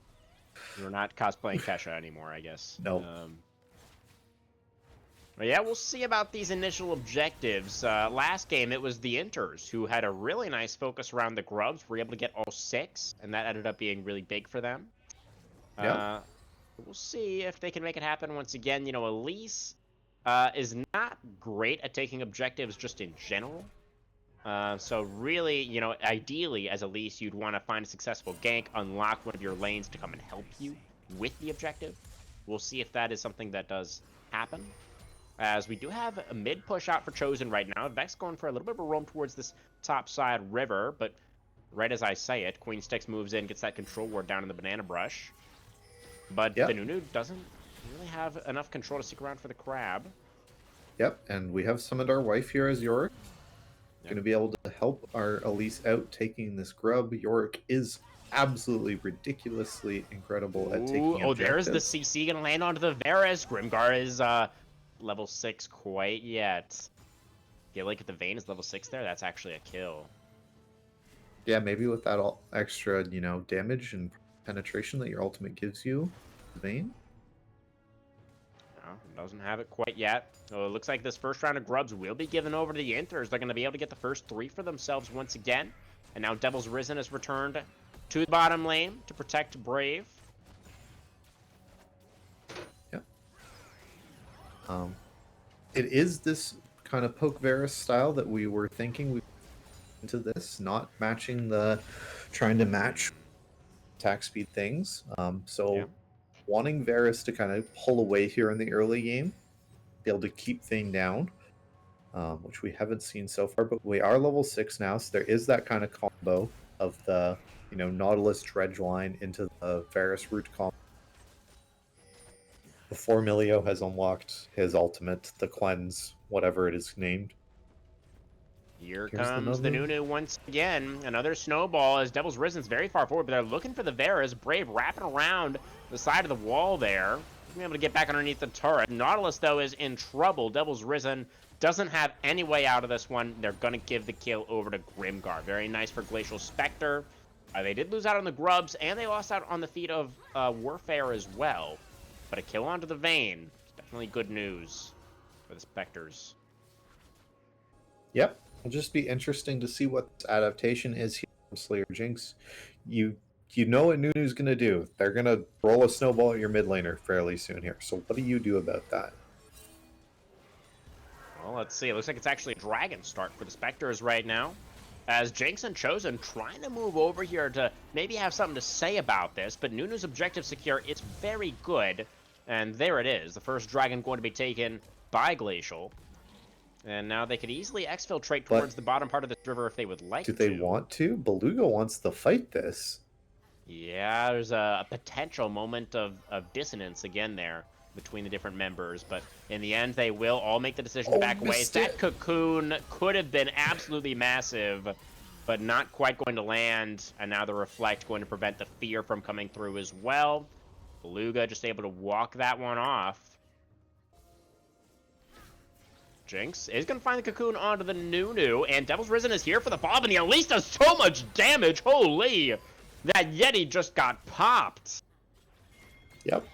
We're not cosplaying Kesha anymore, I guess.
Nope.
But yeah, we'll see about these initial objectives. Last game, it was the Inters who had a really nice focus around the Grubs. Were able to get all 6, and that ended up being really big for them.
Yep.
We'll see if they can make it happen once again. You know, Elise is not great at taking objectives just in general. So really, you know, ideally as Elise, you'd want to find a successful gank, unlock one of your lanes to come and help you with the objective. We'll see if that is something that does happen. As we do have a mid push out for Chosen right now. Vex going for a little bit of a roam towards this top side river, but right as I say it, Queen Styx moves in, gets that control ward down in the banana brush. But the Nunu doesn't really have enough control to stick around for the crab.
Yep, and we have summoned our wife here as Yorick. Going to be able to help our Elise out taking this grub. Yorick is absolutely ridiculously incredible at taking objectives.
Oh, there's the CC going to land onto the Varus. Grimgar is level 6 quite yet. Get like at the Vayne is level 6 there. That's actually a kill.
Yeah, maybe with that extra, you know, damage and penetration that your ultimate gives you, Vayne.
No, doesn't have it quite yet. So it looks like this first round of Grubs will be given over to the Inters. They're going to be able to get the first 3 for themselves once again. And now Devil's Risen has returned to the bottom lane to protect Brave.
Yep. It is this kind of poke Varus style that we were thinking we into this, not matching trying to match attack speed things. Wanting Varus to kind of pull away here in the early game, be able to keep Vayne down, which we haven't seen so far, but we are level 6 now, so there is that kind of combo of the, you know, Nautilus Dredge line into the Varus root combo. Before Milio has unlocked his ultimate, the Cleanse, whatever it is named.
Here comes the Nunu once again. Another snowball as Devil's Risen's very far forward, but they're looking for the Varus. Brave wrapping around the side of the wall there. Being able to get back underneath the turret. Nautilus, though, is in trouble. Devil's Risen doesn't have any way out of this one. They're going to give the kill over to Grimgar. Very nice for Glacial Spectre. They did lose out on the Grubs, and they lost out on the feat of Warfare as well. But a kill onto the Vayne is definitely good news for the Spectres.
Yep. It'll just be interesting to see what this adaptation is here from Slayer Jinx. You know what Nunu's going to do. They're going to roll a snowball at your mid laner fairly soon here. So what do you do about that?
Well, let's see. It looks like it's actually a Dragon start for the Spectres right now. As Jinx and Chosen trying to move over here to maybe have something to say about this. But Nunu's objective secure, it's very good. And there it is. The first Dragon going to be taken by Glacial. And now they could easily exfiltrate towards the bottom part of this river if they would like to.
Do they want to? Beluga wants to fight this.
Yeah, there's a potential moment of dissonance again there between the different members. But in the end, they will all make the decision to back away. That cocoon could have been absolutely massive, but not quite going to land. And now the Reflect going to prevent the fear from coming through as well. Beluga just able to walk that one off. Jinx is going to find the cocoon onto the Nunu, and Devil's Risen is here for the Bob, and the Elise does so much damage. Holy! That Yeti just got popped.
Yep.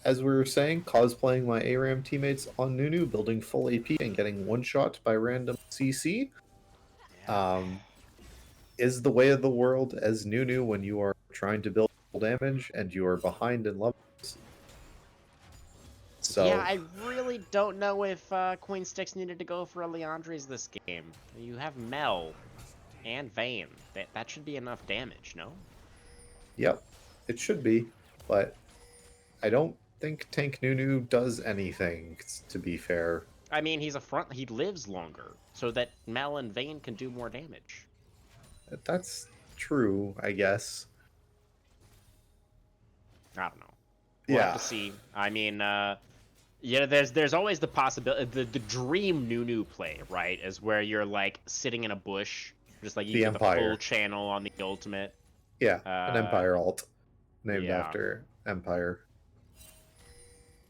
As we were saying, cosplaying my ARAM teammates on Nunu, building full AP and getting one-shot by random CC is the way of the world as Nunu when you are trying to build full damage and you are behind in levels. So,
yeah, I really don't know if Queen Styx needed to go for a Leandri's this game. You have Mel and Vayne. That should be enough damage, no?
Yep, it should be, but I don't think Tank Nunu does anything, to be fair.
I mean, he lives longer, so that Mel and Vayne can do more damage.
That's true, I guess.
I don't know. We'll have to see. I mean, yeah, there's always the possibility, the dream Nunu play, right? Is where you're like sitting in a bush, just like you get the full channel on the ultimate.
Yeah, an Empire ult named
yeah.
after Empire.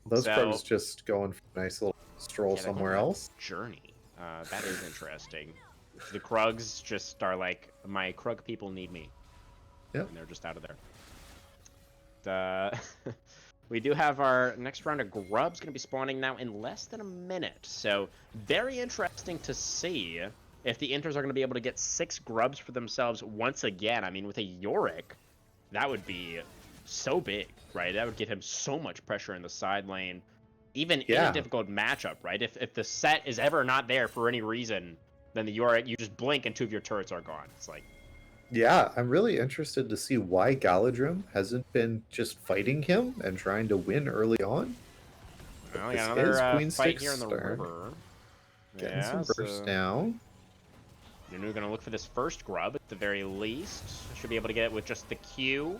Those pros just going for a nice little stroll somewhere else.
Journey. That is interesting. The Krugs just are like, my Krug people need me.
Yep.
And they're just out of there. we do have our next round of grubs going to be spawning now in less than a minute. So very interesting to see if the Inters are going to be able to get 6 grubs for themselves once again. I mean, with a Yorick, that would be so big, right? That would give him so much pressure in the side lane, even in a difficult matchup, right? If the set is ever not there for any reason, then the Yorick, you just blink and 2 of your turrets are gone. It's like,
yeah, I'm really interested to see why Galadrim hasn't been just fighting him and trying to win early on.
well,
This
yeah, another
is Queen
fight
Stick
here in the
Star.
river.
Getting
Yeah,
some burst down.
Nunu gonna look for this first grub at the very least. Should be able to get it with just the Q.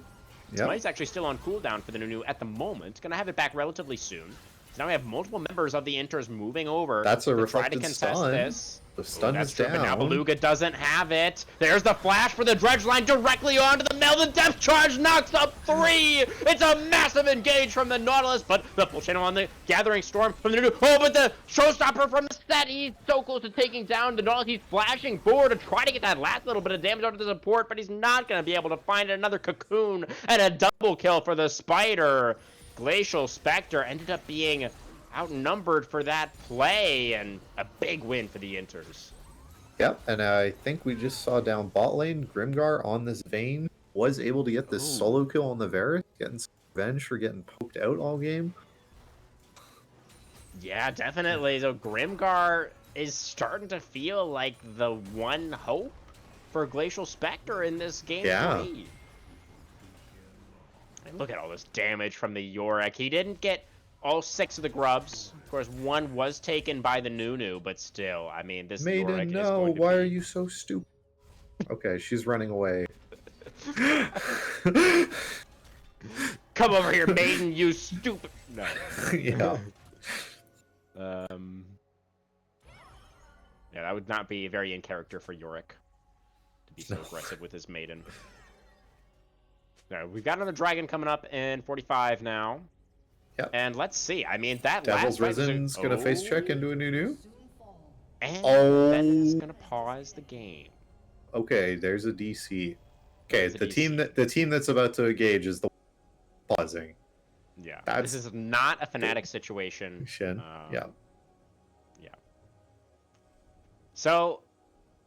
Yep.
Smite's actually still on cooldown for the Nunu at the moment. Gonna have it back relatively soon. So now we have multiple members of the Inters moving over
That's a
to try to
reflected
contest
stun.
this.
The stun
that's
is
true,
down.
but now Beluga doesn't have it. There's the flash for the dredge line directly onto the mill. The depth charge knocks up 3. It's a massive engage from the Nautilus, but the full channel on the Gathering Storm from the Nunu. Oh, but the showstopper from the set. He's so close to taking down the Nautilus. He's flashing forward to try to get that last little bit of damage onto the support, but he's not going to be able to find another cocoon, and a double kill for the Spider. Glacial Spectre ended up being outnumbered for that play, and a big win for the Inters.
Yep, and I think we just saw down bot lane, Grimgar on this Vayne was able to get this solo kill on the Varus, getting some revenge for getting poked out all game.
Yeah, definitely. So Grimgar is starting to feel like the one hope for Glacial Spectre in this game 3. And look at all this damage from the Yorick. He didn't get all 6 of the grubs. Of course, 1 was taken by the Nunu, but still, I mean, this
Maiden,
Yorick
no,
is going to
why
be...
are you so stupid? Okay, she's running away.
Come over here, Maiden, you stupid... No.
Yeah.
Yeah, that would not be very in character for Yorick to be so aggressive with his Maiden. We've got another dragon coming up in 45 now.
Yep.
And let's see. I mean, that
Devil's
last
Risen's gonna face check into a Nunu.
And that is gonna pause the game.
Okay, there's a DC. Okay,
There's a
the team that's about to engage is the pausing.
Yeah, this is not a Fnatic situation.
Yeah.
Yeah. So,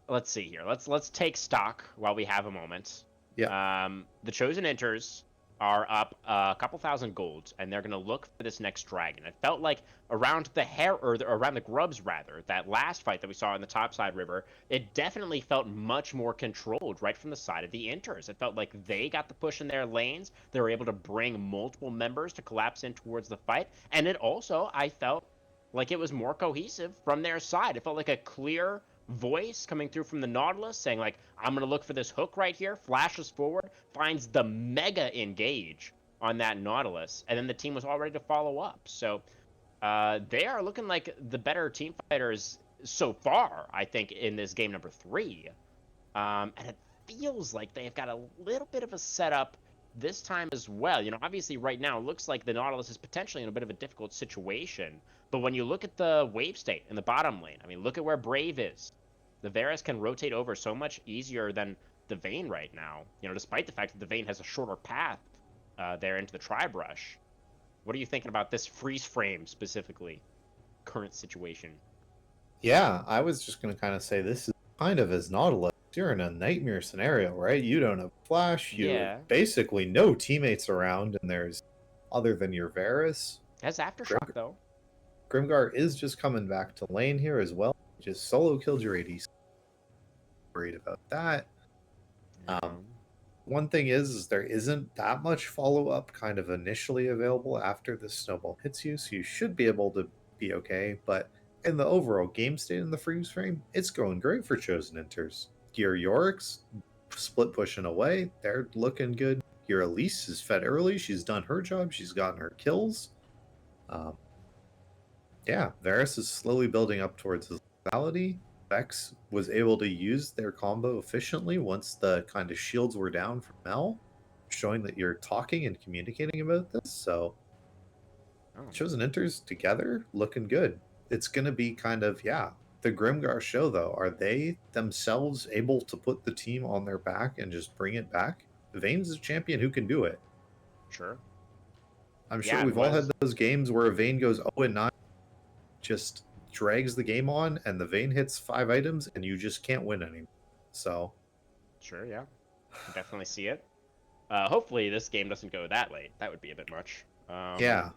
let's see here. Let's take stock while we have a moment.
Yeah.
The Chosen Inters are up a couple thousand golds, and they're gonna look for this next dragon. It felt like around around the grubs rather, that last fight that we saw in the topside river, it definitely felt much more controlled right from the side of the Inters. It felt like they got the push in their lanes. They were able to bring multiple members to collapse in towards the fight, and it also, I felt like it was more cohesive from their side. It felt like a clear voice coming through from the Nautilus saying, like, I'm going to look for this hook right here, flashes forward, finds the mega engage on that Nautilus, and then the team was all ready to follow up. So they are looking like the better team fighters so far, I think, in this game number 3. And it feels like they've got a little bit of a setup this time as well. You know, obviously right now it looks like the Nautilus is potentially in a bit of a difficult situation, but when you look at the wave state in the bottom lane, I mean, look at where Brave is. The Varus can rotate over so much easier than the Vayne right now, you know, despite the fact that the Vayne has a shorter path there into the Tri-Brush. What are you thinking about this freeze frame specifically? Current situation.
Yeah, I was just going to kind of say this is kind of as Nautilus. You're in a nightmare scenario, right? You don't have flash. You have basically no teammates around, and there's, other than your Varus.
Has Aftershock, though.
Grimgar is just coming back to lane here as well. Just solo killed your AD. Worried about that. One thing is there isn't that much follow-up kind of initially available after the snowball hits you, so you should be able to be okay, but in the overall game state in the freeze frame, it's going great for Chosen Inters. Your Yorick's split pushing away, they're looking good. Your Elise is fed early, she's done her job, she's gotten her kills. Yeah, Varus is slowly building up towards his lethality. Vex was able to use their combo efficiently once the kind of shields were down from Mel, showing that you're talking and communicating about this. So, Chosen Inters together looking good. It's going to be kind of, the Grimgar show, though. Are they themselves able to put the team on their back and just bring it back? Vayne's a champion who can do it.
Sure.
I'm sure
Yeah, it
we've all had
was.
those games where a Vayne goes 0-9, just drags the game on, and the Vayne hits 5 items, and you just can't win anymore. So,
Sure, yeah. Can definitely see it. Hopefully this game doesn't go that late. That would be a bit much.
yeah.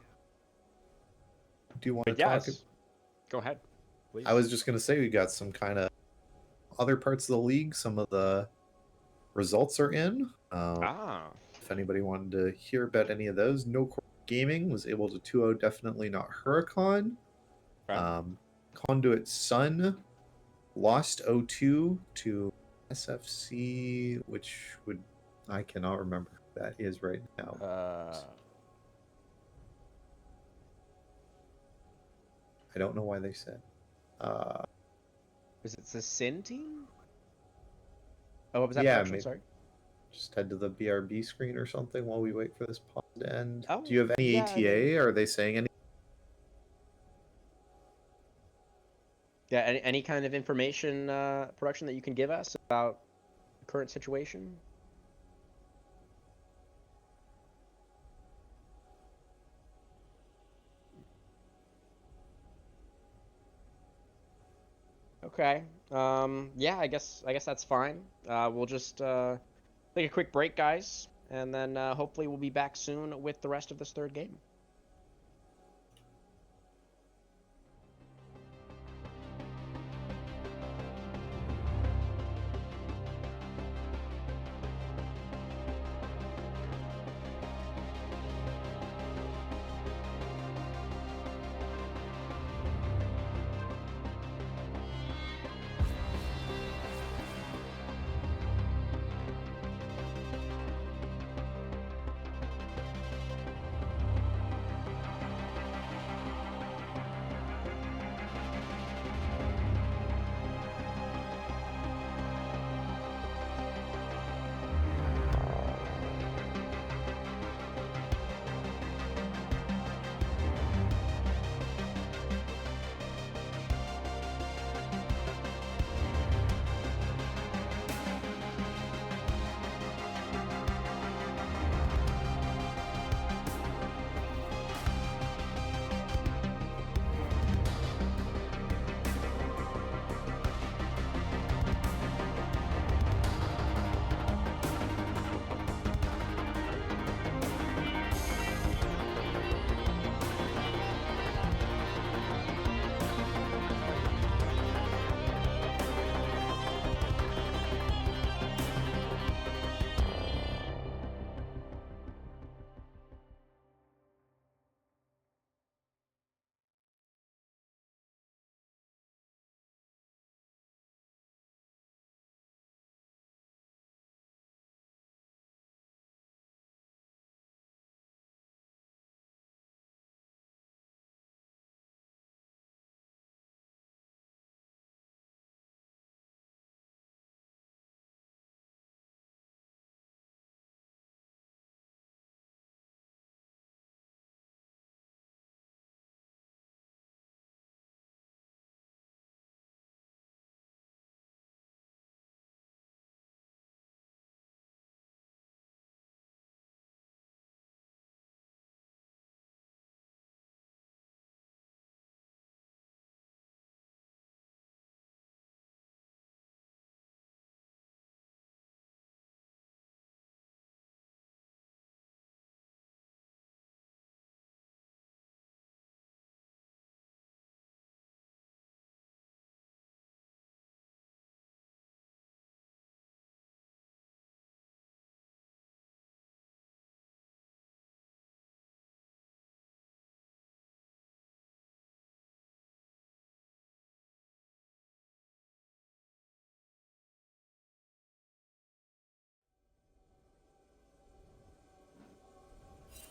Do you want to
But
talk?
yes, go ahead, please.
I was just going to say we got some kind of other parts of the league. Some of the results are in. If anybody wanted to hear about any of those, No Core Gaming was able to 2-0 Definitely Not Huracan.
Okay.
Conduit Sun lost 0-2 to SFC, which I cannot remember who that is right now. I don't know why they said.
Is it the Sin team? Oh, what was that
Yeah,
production?
maybe.
Sorry.
Just head to the BRB screen or something while we wait for this pause to end.
Oh,
Do you have any
yeah,
ATA?
I mean-
Are they saying any?
Yeah, any kind of information, production that you can give us about the current situation? Okay. Yeah, I guess that's fine. We'll just take a quick break, guys, and then hopefully we'll be back soon with the rest of this third game.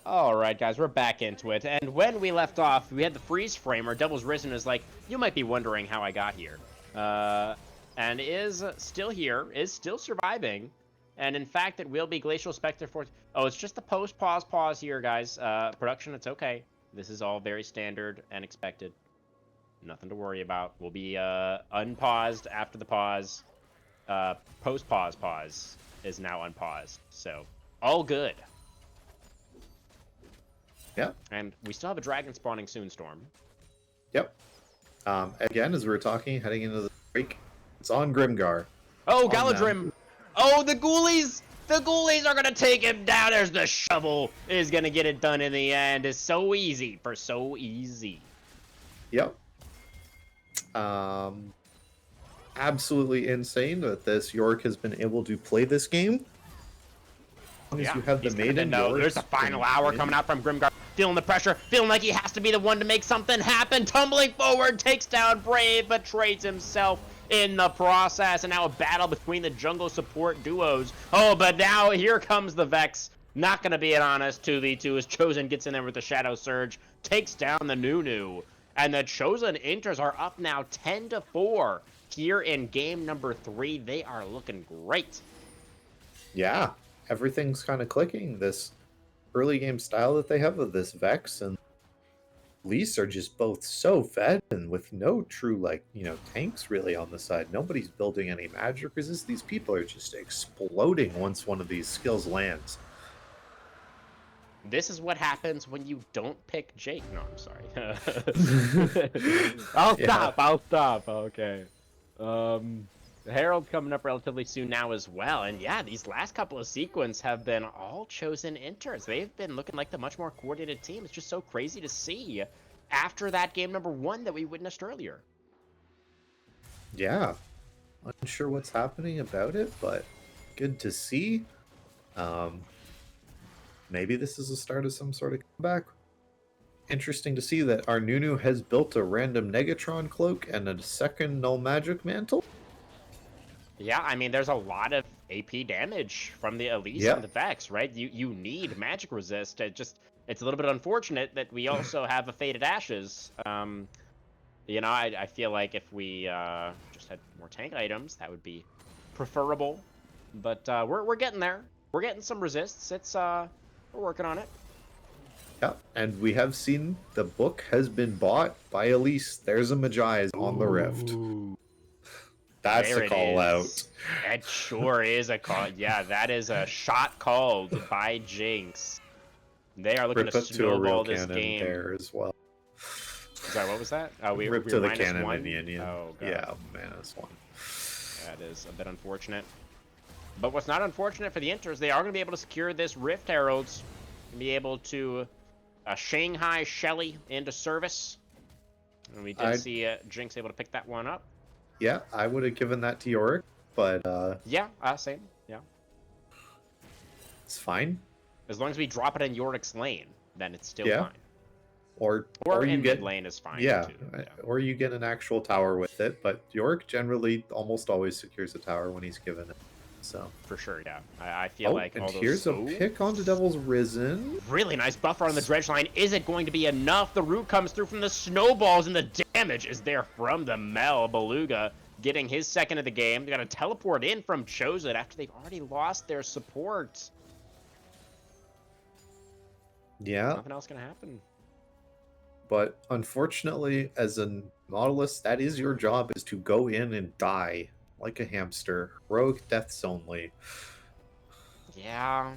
All right, guys, we're back into it. And when we left off, we had the freeze frame, or Devil's Risen is like, you might be wondering how I got here. And is still here, is still surviving. And in fact, it will be Glacial Spectre for... Oh, it's just the pause here, guys. Production, it's okay. This is all very standard and expected. Nothing to worry about. We'll be unpaused after the pause. Pause is now unpaused. So, all good.
Yeah.
And we still have a dragon spawning soon, Storm.
Yep. Again, as we were talking, heading into the break, it's on Grimgar.
Oh,
On
Galadrim! Oh, the ghoulies! The ghoulies are gonna take him down. There's the shovel. Is gonna get it done in the end. It's so easy for so easy.
Yep. Absolutely insane that this York has been able to play this game. As long as you have the
he's gonna
maiden,
know.
York
There's the final hour
win.
coming out from Grimgar. Feeling the pressure, feeling like he has to be the one to make something happen. Tumbling forward, takes down Brave, but trades himself in the process. And now a battle between the jungle support duos. Oh, but now here comes the Vex. Not going to be an honest 2v2 as Chosen gets in there with the Shadow Surge. Takes down the Nunu. And the Chosen Inters are up now 10-4 here in game number 3. They are looking great.
Yeah, everything's kind of clicking. This early game style that they have of this Vex and Lease are just both so fed and with no true, like, tanks really on the side. Nobody's building any magic resist. These people are just exploding once one of these skills lands.
This is what happens when you don't pick Jake. No, I'm sorry. I'll stop. Okay. Herald's coming up relatively soon now as well. And yeah, these last couple of sequences have been all Chosen Inters. They've been looking like the much more coordinated team. It's just so crazy to see after that game number 1 that we witnessed earlier.
Yeah. Unsure what's happening about it, but good to see. Maybe this is the start of some sort of comeback. Interesting to see that our Nunu has built a random Negatron cloak and a second null magic mantle.
Yeah, I mean, there's a lot of AP damage from the Elise and the Vex, right? You need magic resist. It's a little bit unfortunate that we also have a Faded Ashes. I feel like if we just had more tank items, that would be preferable. But we're getting there. We're getting some resists. We're working on it.
Yeah, and we have seen the book has been bought by Elise. There's a Magi's on the Rift. That's
There
a
it
call out.
is. It sure is a call. Yeah, that is a shot called by Jinx. They are looking
Rip
to
up to a real
snowball this
cannon
game.
there as well.
Sorry, what was that? We
Rip
were
to the
-1?
cannon minion.
Oh, God.
Yeah, -1.
That is a bit unfortunate. But what's not unfortunate for the Inters, they are going to be able to secure this Rift Heralds. And be able to Shanghai Shelly into service. And we did see Jinx able to pick that one up.
Yeah, I would have given that to Yorick, but
yeah, same. Yeah.
It's fine.
As long as we drop it in Yorick's lane, then it's still fine.
Or
in
you get
mid lane is fine.
yeah,
too.
or you get an actual tower with it. But Yorick generally almost always secures a tower when he's given it. So
for sure, yeah. I feel like
and
all those.
Here's a pick onto Devil's Risen.
Really nice buffer on the dredge line. Is it going to be enough? The root comes through from the snowballs, and the damage is there from the Mel Beluga, getting his second of the game. They got to teleport in from Chosen after they've already lost their support.
Yeah.
Nothing else gonna happen.
But unfortunately, as a Nautilus, that is your job, is to go in and die like a hamster. Heroic deaths only.
Yeah.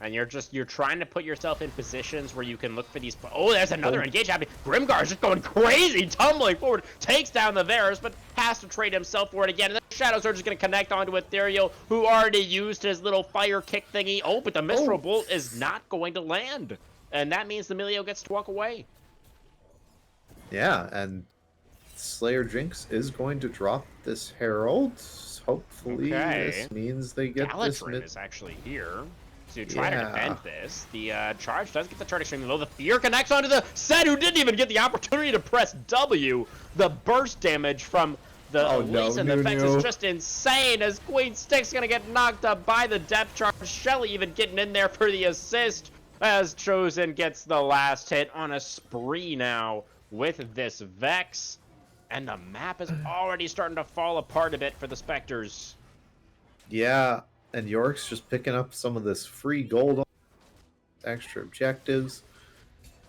And you're trying to put yourself in positions where you can look for these. Oh, there's another engage happening. Grimgar's just going crazy, tumbling forward, takes down the Varus, but has to trade himself for it again. And the Shadow Surge is going to connect onto Ethereal, who already used his little fire kick thingy. Oh, but the Mistral Bolt is not going to land. And that means the Milio gets to walk away.
Yeah, and Slayer Jinx is going to drop this Herald. Hopefully, this means they get
Galadrim
this.
is actually here to try to defend this. The charge does get the turn extremely low. The fear connects onto the Set, who didn't even get the opportunity to press W. The burst damage from the Elise and the Vex is just insane, as Queen Stick's gonna get knocked up by the depth charge. Shelly even getting in there for the assist, as Chosen gets the last hit on a spree now with this Vex. And the map is already starting to fall apart a bit for the Spectres.
Yeah, and York's just picking up some of this free gold, extra objectives.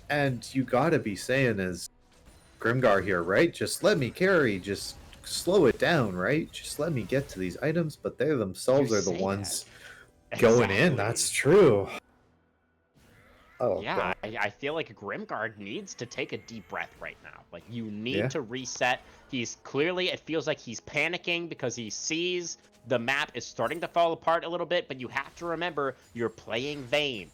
And you gotta be saying as Grimgar here, right? Just let me carry, just slow it down, right? Just let me get to these items, but they themselves are the ones going in. That's true. Oh,
Yeah,
God.
I feel like Grimguard needs to take a deep breath right now. Like, you need
Yeah.
to reset. He's clearly, it feels like he's panicking because he sees the map is starting to fall apart a little bit, but you have to remember, you're playing Vayne.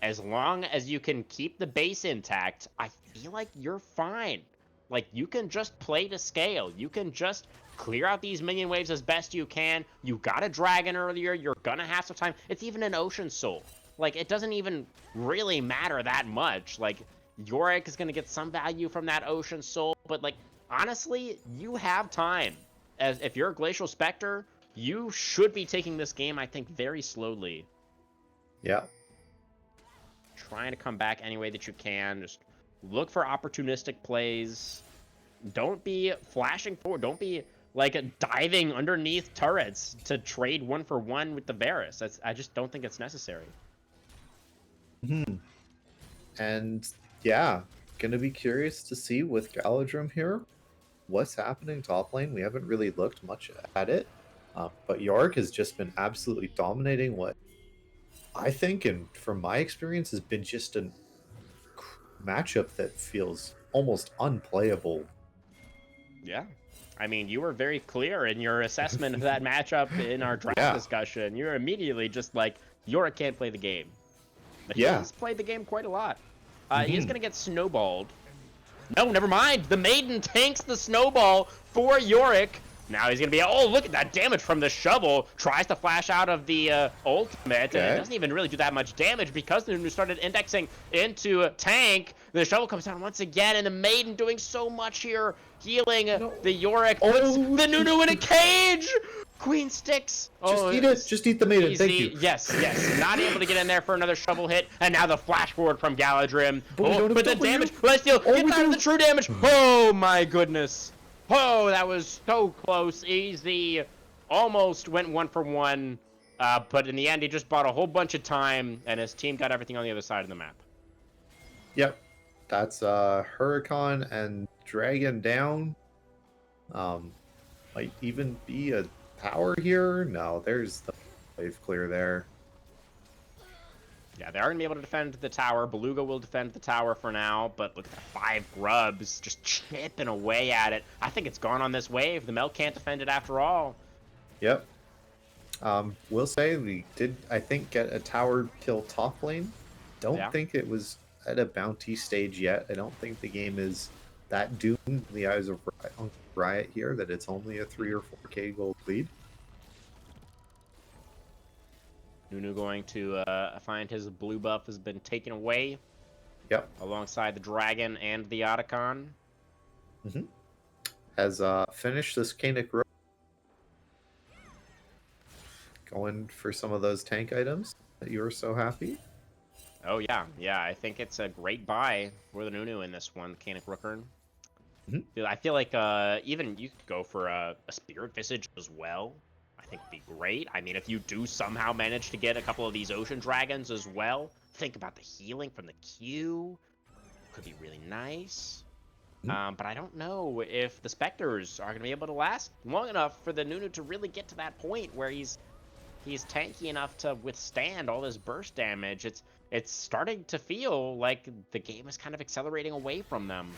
As long as you can keep the base intact, I feel like you're fine. Like, you can just play to scale. You can just clear out these minion waves as best you can. You got a dragon earlier. You're gonna have some time. It's even an Ocean Soul. Like, it doesn't even really matter that much. Like, Yorick is gonna get some value from that Ocean Soul, but, like, honestly, you have time. As if you're a Glacial Spectre, you should be taking this game, I think, very slowly.
Yeah.
Trying to come back any way that you can. Just look for opportunistic plays. Don't be flashing forward. Don't be like diving underneath turrets to trade 1-for-1 with the Varus. I just don't think it's necessary.
And yeah, gonna be curious to see with Galadrim here what's happening top lane. We haven't really looked much at it, but Yorick has just been absolutely dominating what I think, and from my experience, has been just a matchup that feels almost unplayable.
Yeah. I mean, you were very clear in your assessment of that matchup in our draft discussion. You're immediately just like, Yorick can't play the game. But he's played the game quite a lot. He's going to get snowballed. No, never mind. The Maiden tanks the snowball for Yorick. Now he's going to be, oh, look at that damage from the shovel. Tries to flash out of the ultimate, and it doesn't even really do that much damage because the Nunu started indexing into tank. The shovel comes down once again, and the Maiden doing so much here, healing the Yorick. Puts the Nunu in a cage! Queen sticks.
Just eat it. Just eat the Maiden.
Easy.
Thank you.
Yes. Not able to get in there for another shovel hit, and now the flash forward from Galadrim. But the damage. Let's steal. Get out of the true damage. Oh my goodness. Oh, that was so close. Easy. Almost went 1-for-1. But in the end, he just bought a whole bunch of time, and his team got everything on the other side of the map.
Yep. That's Huracan and Dragon down. Might even be a tower here. No, there's the wave clear there.
Yeah, they are going to be able to defend the tower. Beluga will defend the tower for now, but look at the 5 grubs just chipping away at it. I think it's gone on this wave. The Mel can't defend it after all.
Yep. We'll say we did, I think, get a tower kill top lane. Don't think it was at a bounty stage yet. I don't think the game is that doomed in the eyes of Riot here, that it's only a 3 or 4k gold lead.
Nunu going to find his blue buff has been taken away.
Yep.
Alongside the dragon and the Otacon.
Has finished this Scanic Road. Going for some of those tank items that you were so happy.
Oh yeah, I think it's a great buy for the Nunu in this one, Canic Rookern. I feel like even you could go for a Spirit Visage as well. I think would be great. I mean, if you do somehow manage to get a couple of these Ocean Dragons as well, think about the healing from the Q. Could be really nice. But I don't know if the Spectres are going to be able to last long enough for the Nunu to really get to that point where he's tanky enough to withstand all this burst damage. It's starting to feel like the game is kind of accelerating away from them.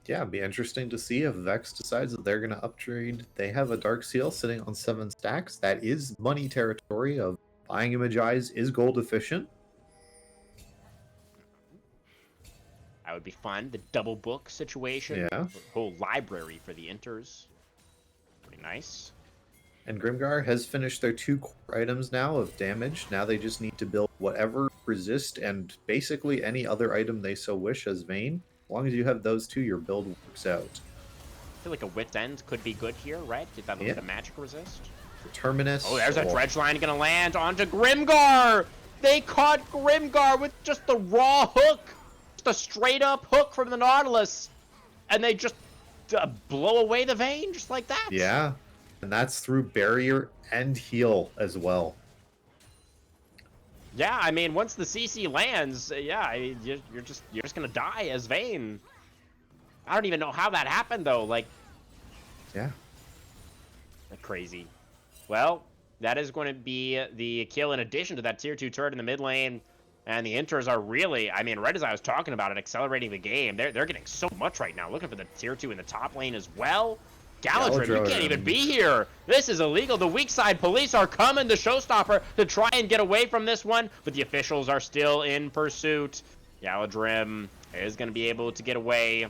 Yeah, it'd be interesting to see if Vex decides that they're going to upgrade. They have a Dark Seal sitting on 7 stacks. That is money territory of buying Image Eyes is gold efficient.
That would be fun. The double book situation.
Yeah.
Whole library for the Inters. Pretty nice.
And Grimgar has finished their 2 core items now of damage. Now they just need to build whatever resist and basically any other item they so wish as Vayne. As long as you have those 2, your build works out.
I feel like a Wit's End could be good here, right? Get that little bit of magic resist.
Terminus.
Oh, there's a dredge line gonna land onto Grimgar! They caught Grimgar with just the raw hook! Just a straight up hook from the Nautilus! And they just blow away the Vayne just like that!
Yeah, and that's through barrier and heal as well.
Yeah, I mean, once the CC lands, you're just gonna die as Vayne. I don't even know how that happened though. Like,
yeah,
crazy. Well, that is going to be the kill in addition to that tier 2 turret in the mid lane, And the Inters are really, I mean, right as I was talking about it, accelerating the game. They're getting so much right now. Looking for the tier 2 in the top lane as well. Galadrim, you can't even be here. This is illegal. The weak side police are coming, the showstopper, to try and get away from this one. But the officials are still in pursuit. Galadrim is going to be able to get away.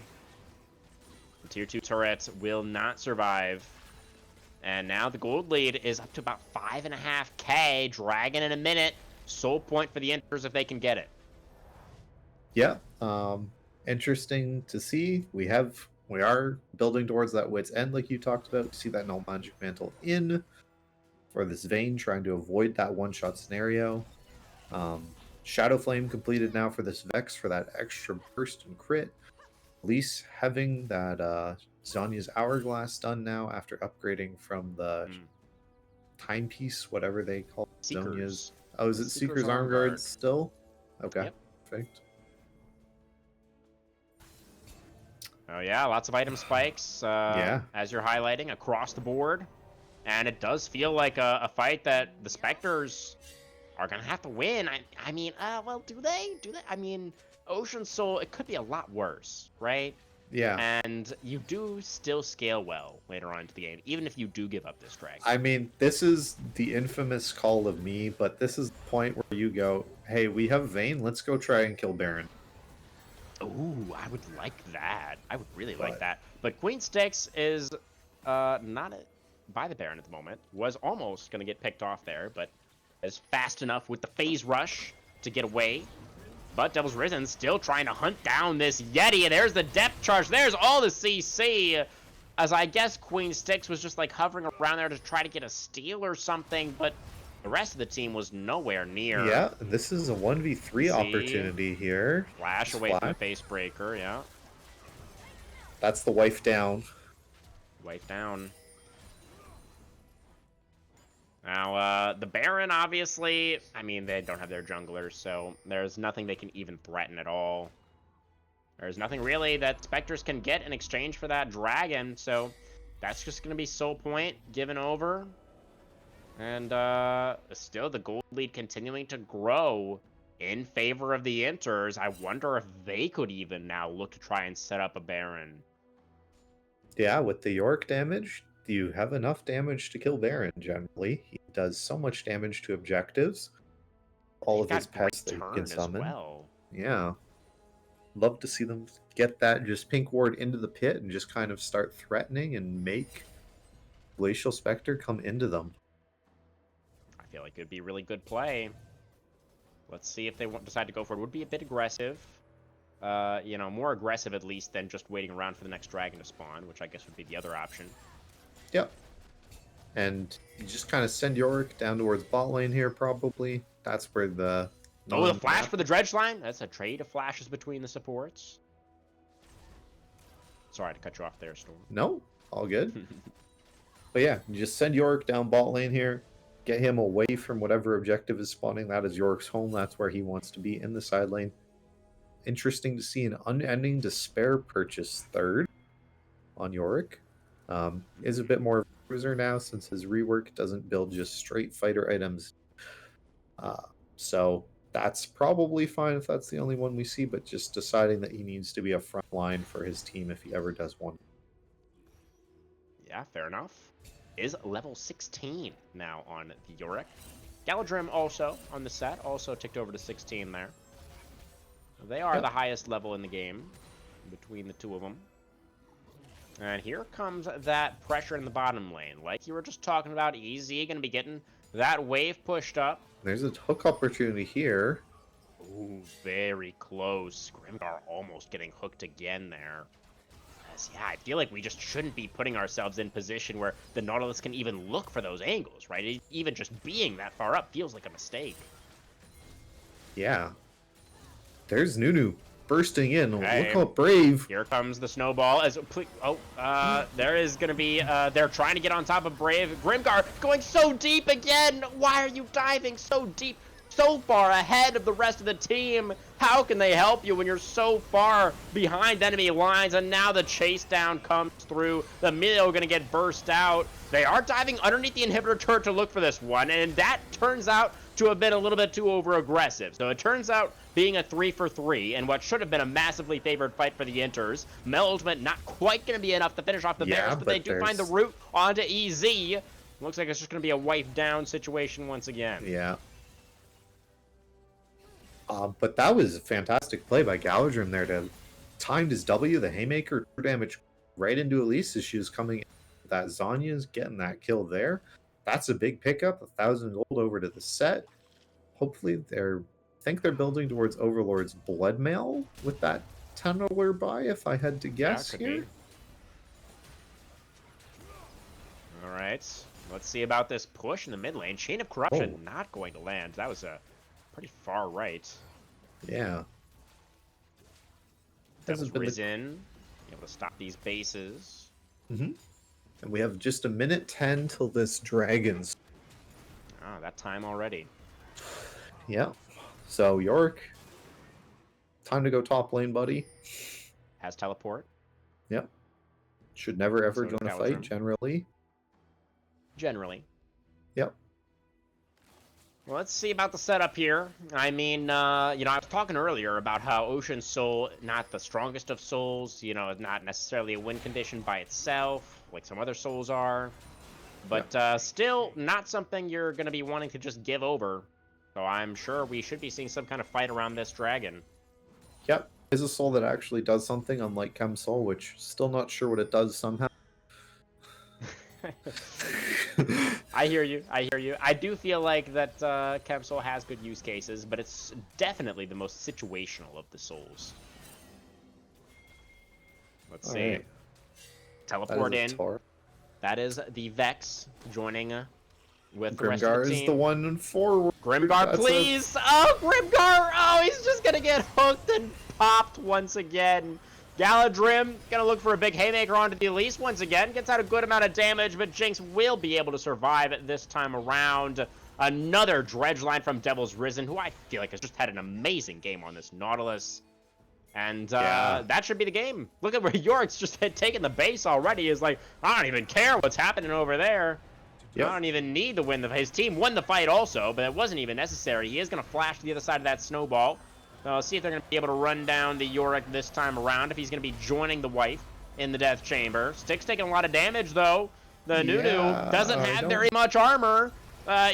The tier 2 turret will not survive. And now the gold lead is up to about 5.5k. Dragon in a minute. Soul point for the Inters if they can get it.
Yeah. Interesting to see. We are building towards that wit's end, like you talked about. See that null magic mantle in for this Vayne, trying to avoid that one-shot scenario. Shadow Flame completed now for this Vex for that extra burst and crit. Elise having that Zonya's Hourglass done now after upgrading from the timepiece, whatever they call Zonya's. Oh, is it Seeker's Arm Guard still? Okay,
yep.
Perfect.
Oh yeah, lots of item spikes. As you're highlighting across the board, and it does feel like a fight that the Spectres are gonna have to win. I mean, well, do they? I mean, Ocean Soul, it could be a lot worse, right?
Yeah.
And you do still scale well later on into the game, even if you do give up this dragon.
I mean, this is the infamous call of me, but this is the point where you go, hey, we have Vayne, let's go try and kill Baron.
Ooh, I would like that. I would really like that. But Queen Styx is not by the Baron at the moment. Was almost going to get picked off there, but is fast enough with the phase rush to get away. But Devil's Risen still trying to hunt down this Yeti. And there's the depth charge. There's all the CC. As I guess Queen Styx was just like hovering around there to try to get a steal or something. But the rest of the team was nowhere near.
Yeah, this is a 1v3 opportunity here.
Flash away from the face breaker, yeah.
That's the wife down.
Wife down. Now, the Baron, obviously, I mean, they don't have their junglers, so there's nothing they can even threaten at all. There's nothing really that Spectres can get in exchange for that dragon, so that's just going to be Soul Point given over. And still the gold lead continuing to grow in favor of the Inters. I wonder if they could even now look to try and set up a Baron.
Yeah, with the Yorick damage, you have enough damage to kill Baron, generally. He does so much damage to objectives. All of his pets that you can summon.
Well.
Yeah. Love to see them get that just pink ward into the pit and just kind of start threatening and make Glacial Spectre come into them.
I feel like it would be a really good play. Let's see if they decide to go for it. It would be a bit aggressive. You know, more aggressive at least than just waiting around for the next dragon to spawn, which I guess would be the other option.
Yep. And you just kind of send Yorick down towards bot lane here, probably. That's where the...
Oh, the flash for the dredge line? That's a trade of flashes between the supports. Sorry to cut you off there, Storm.
No, all good. But yeah, you just send Yorick down bot lane here. Get him away from whatever objective is spawning. That is Yorick's home. That's where he wants to be, in the side lane. Interesting to see an unending despair purchase third on Yorick. Is a bit more of a cruiser now since his rework doesn't build just straight fighter items. So that's probably fine if that's the only one we see, but just deciding that he needs to be a front line for his team if he ever does one.
Yeah, fair enough. Is level 16 now on the Yorick. Galadrim also on the set, also ticked over to 16 there. They are the highest level in the game between the two of them. And here comes that pressure in the bottom lane. Like you were just talking about, EZ going to be getting that wave pushed up.
There's a hook opportunity here.
Ooh, very close. Grimgar almost getting hooked again there. Yeah, I feel like we just shouldn't be putting ourselves in position where the Nautilus can even look for those angles, right? Even just being that far up feels like a mistake.
Yeah. There's Nunu bursting in.
Okay.
Look how brave.
Here comes the snowball. There is going to be, they're trying to get on top of Brave. Grimgar going so deep again. Why are you diving so deep? So far ahead of the rest of the team. How can they help you when you're so far behind enemy lines? And now the chase down comes through. The Mio going to get burst out. They are diving underneath the inhibitor turret to look for this one, and that turns out to have been a little bit too over-aggressive. So it turns out being a 3-for-3 and what should have been a massively favored fight for the Inters. Mel Ultimate not quite going to be enough to finish off the Bears, but they do find the route onto EZ. Looks like it's just going to be a wipe down situation once again.
Yeah. But that was a fantastic play by Galadrim there to timed his W, the Haymaker, true damage right into Elise as she was coming. That Zanya's getting that kill there. That's a big pickup, 1,000 gold over to the set. Hopefully I think they're building towards Overlord's Bloodmail with that $10 buy, if I had to guess here.
All right, let's see about this push in the mid lane. Chain of Corruption not going to land. That was a pretty far right.
Yeah.
Devil's Risen, able to stop these bases.
Mm-hmm. And we have just 1:10 till this Dragons.
Oh, that time already.
Yeah. So, Yorick, time to go top lane, buddy.
Has teleport.
Yep. Should never ever
So
join a fight, generally.
Generally.
Yep.
Well, let's see about the setup here. I mean, you know, I was talking earlier about how Ocean Soul, not the strongest of souls, you know, not necessarily a win condition by itself, like some other souls are. But still not something you're going to be wanting to just give over. So I'm sure we should be seeing some kind of fight around this dragon.
Yep. Is a soul that actually does something, unlike Chem Soul, which still not sure what it does somehow.
I hear you. I hear you. I do feel like that Chem Soul has good use cases, but it's definitely the most situational of the souls. Let's see.
Right.
Teleport in. That is the Vex joining with the rest of
Grimgar
the team.
is the one forward.
Grimgar, please! Oh, Grimgar! Oh, he's just gonna get hooked and popped once again. Galadrim gonna look for a big haymaker onto the Elise once again. Gets out a good amount of damage, but Jinx will be able to survive it this time around. Another dredge line from Devil's Risen, who I feel like has just had an amazing game on this Nautilus. And that should be the game. Look at where Yorick's just taking the base already. He's like, I don't even care what's happening over there. Yep. I don't even need to win. His team won the fight also, but it wasn't even necessary. He is going to flash to the other side of that snowball. See if they're going to be able to run down the Yorick this time around, if he's going to be joining the wife in the Death Chamber. Stick's taking a lot of damage, though. The Nunu doesn't have very much armor.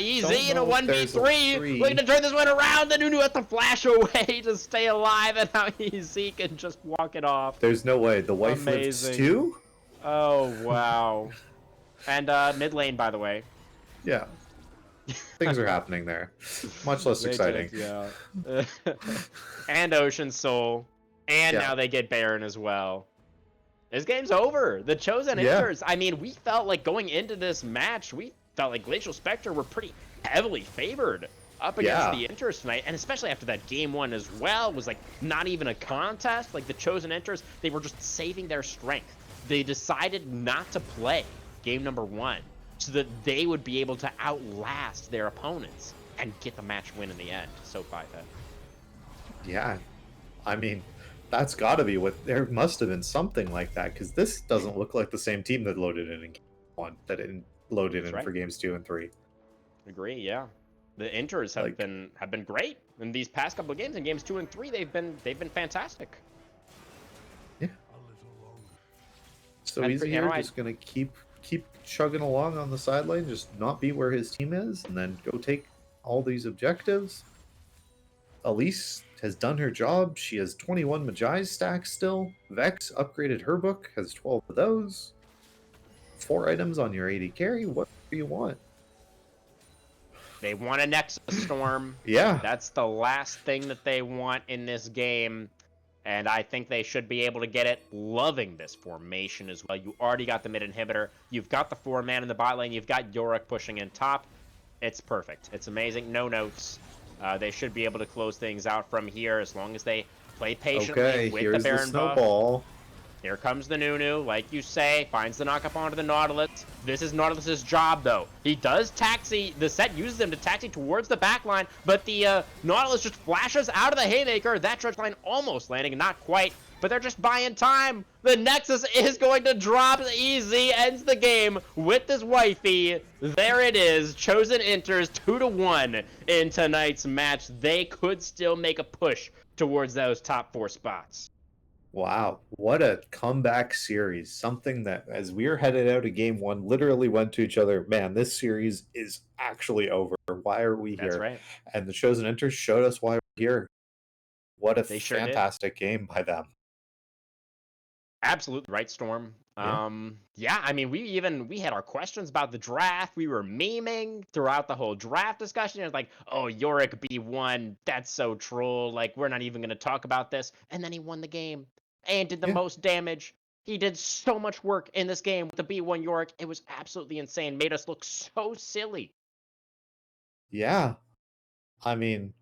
Easy in a 1v3. Looking to turn this one around. The Nunu has to flash away to stay alive, and now Easy can just walk it off.
There's no way. The wife lives too?
Oh, wow. And mid lane, by the way.
Yeah. Things are happening there. Much less exciting.
Yeah. And Ocean Soul. And now they get Baron as well. This game's over. The Chosen Inters. I mean, we felt like going into this match, we felt like Glacial Spectre were pretty heavily favored up against the Inters tonight. And especially after that game one as well, was like not even a contest. Like the Chosen Inters, they were just saving their strength. They decided not to play game number one, so that they would be able to outlast their opponents and get the match win in the end. So 5-10.
Yeah, I mean, that's got to be what. There must have been something like that, because this doesn't look like the same team that loaded in game one that it loaded in for games 2 and 3.
Agree. Yeah, the Inters have been great in these past couple of games. In games 2 and 3, they've been fantastic.
Yeah. So he's here, just gonna keep chugging along on the sideline, just not be where his team is, and then go take all these objectives. Elise has done her job. She has 21 Magi's stacks still. Vex upgraded her book, has 12 of those. 4 items on your 80 carry. What do you want?
They want a Nexus Storm.
Yeah.
That's the last thing that they want in this game. And I think they should be able to get it. Loving this formation as well. You already got the mid inhibitor. You've got the 4-man in the bot lane. You've got Yorick pushing in top. It's perfect. It's amazing. No notes. They should be able to close things out from here as long as they play patiently with the Baron buff. Here comes the Nunu, like you say, finds the knock-up onto the Nautilus. This is Nautilus's job, though. He does taxi, the set uses him to taxi towards the back line, but the Nautilus just flashes out of the Haymaker. That dredge line almost landing, not quite. but they're just buying time. The Nexus is going to drop. Easy ends the game with this wifey. There it is. Chosen enters 2-1 in tonight's match. They could still make a push towards those top 4 spots.
Wow, what a comeback series. Something that, as we were headed out of game 1, literally went to each other, man, this series is actually over. Why are we here?
That's right.
And the Chosen Enters showed us why we're here. What a
They sure did.
fantastic game by them.
Absolutely right, Storm.
Yeah.
Yeah, I mean, we had our questions about the draft. We were memeing throughout the whole draft discussion. It was like, oh, Yorick B1, that's so troll. Like, we're not even going to talk about this. And then he won the game and did the most damage. He did so much work in this game with the B1 Yorick. It was absolutely insane. Made us look so silly.
Yeah. I mean,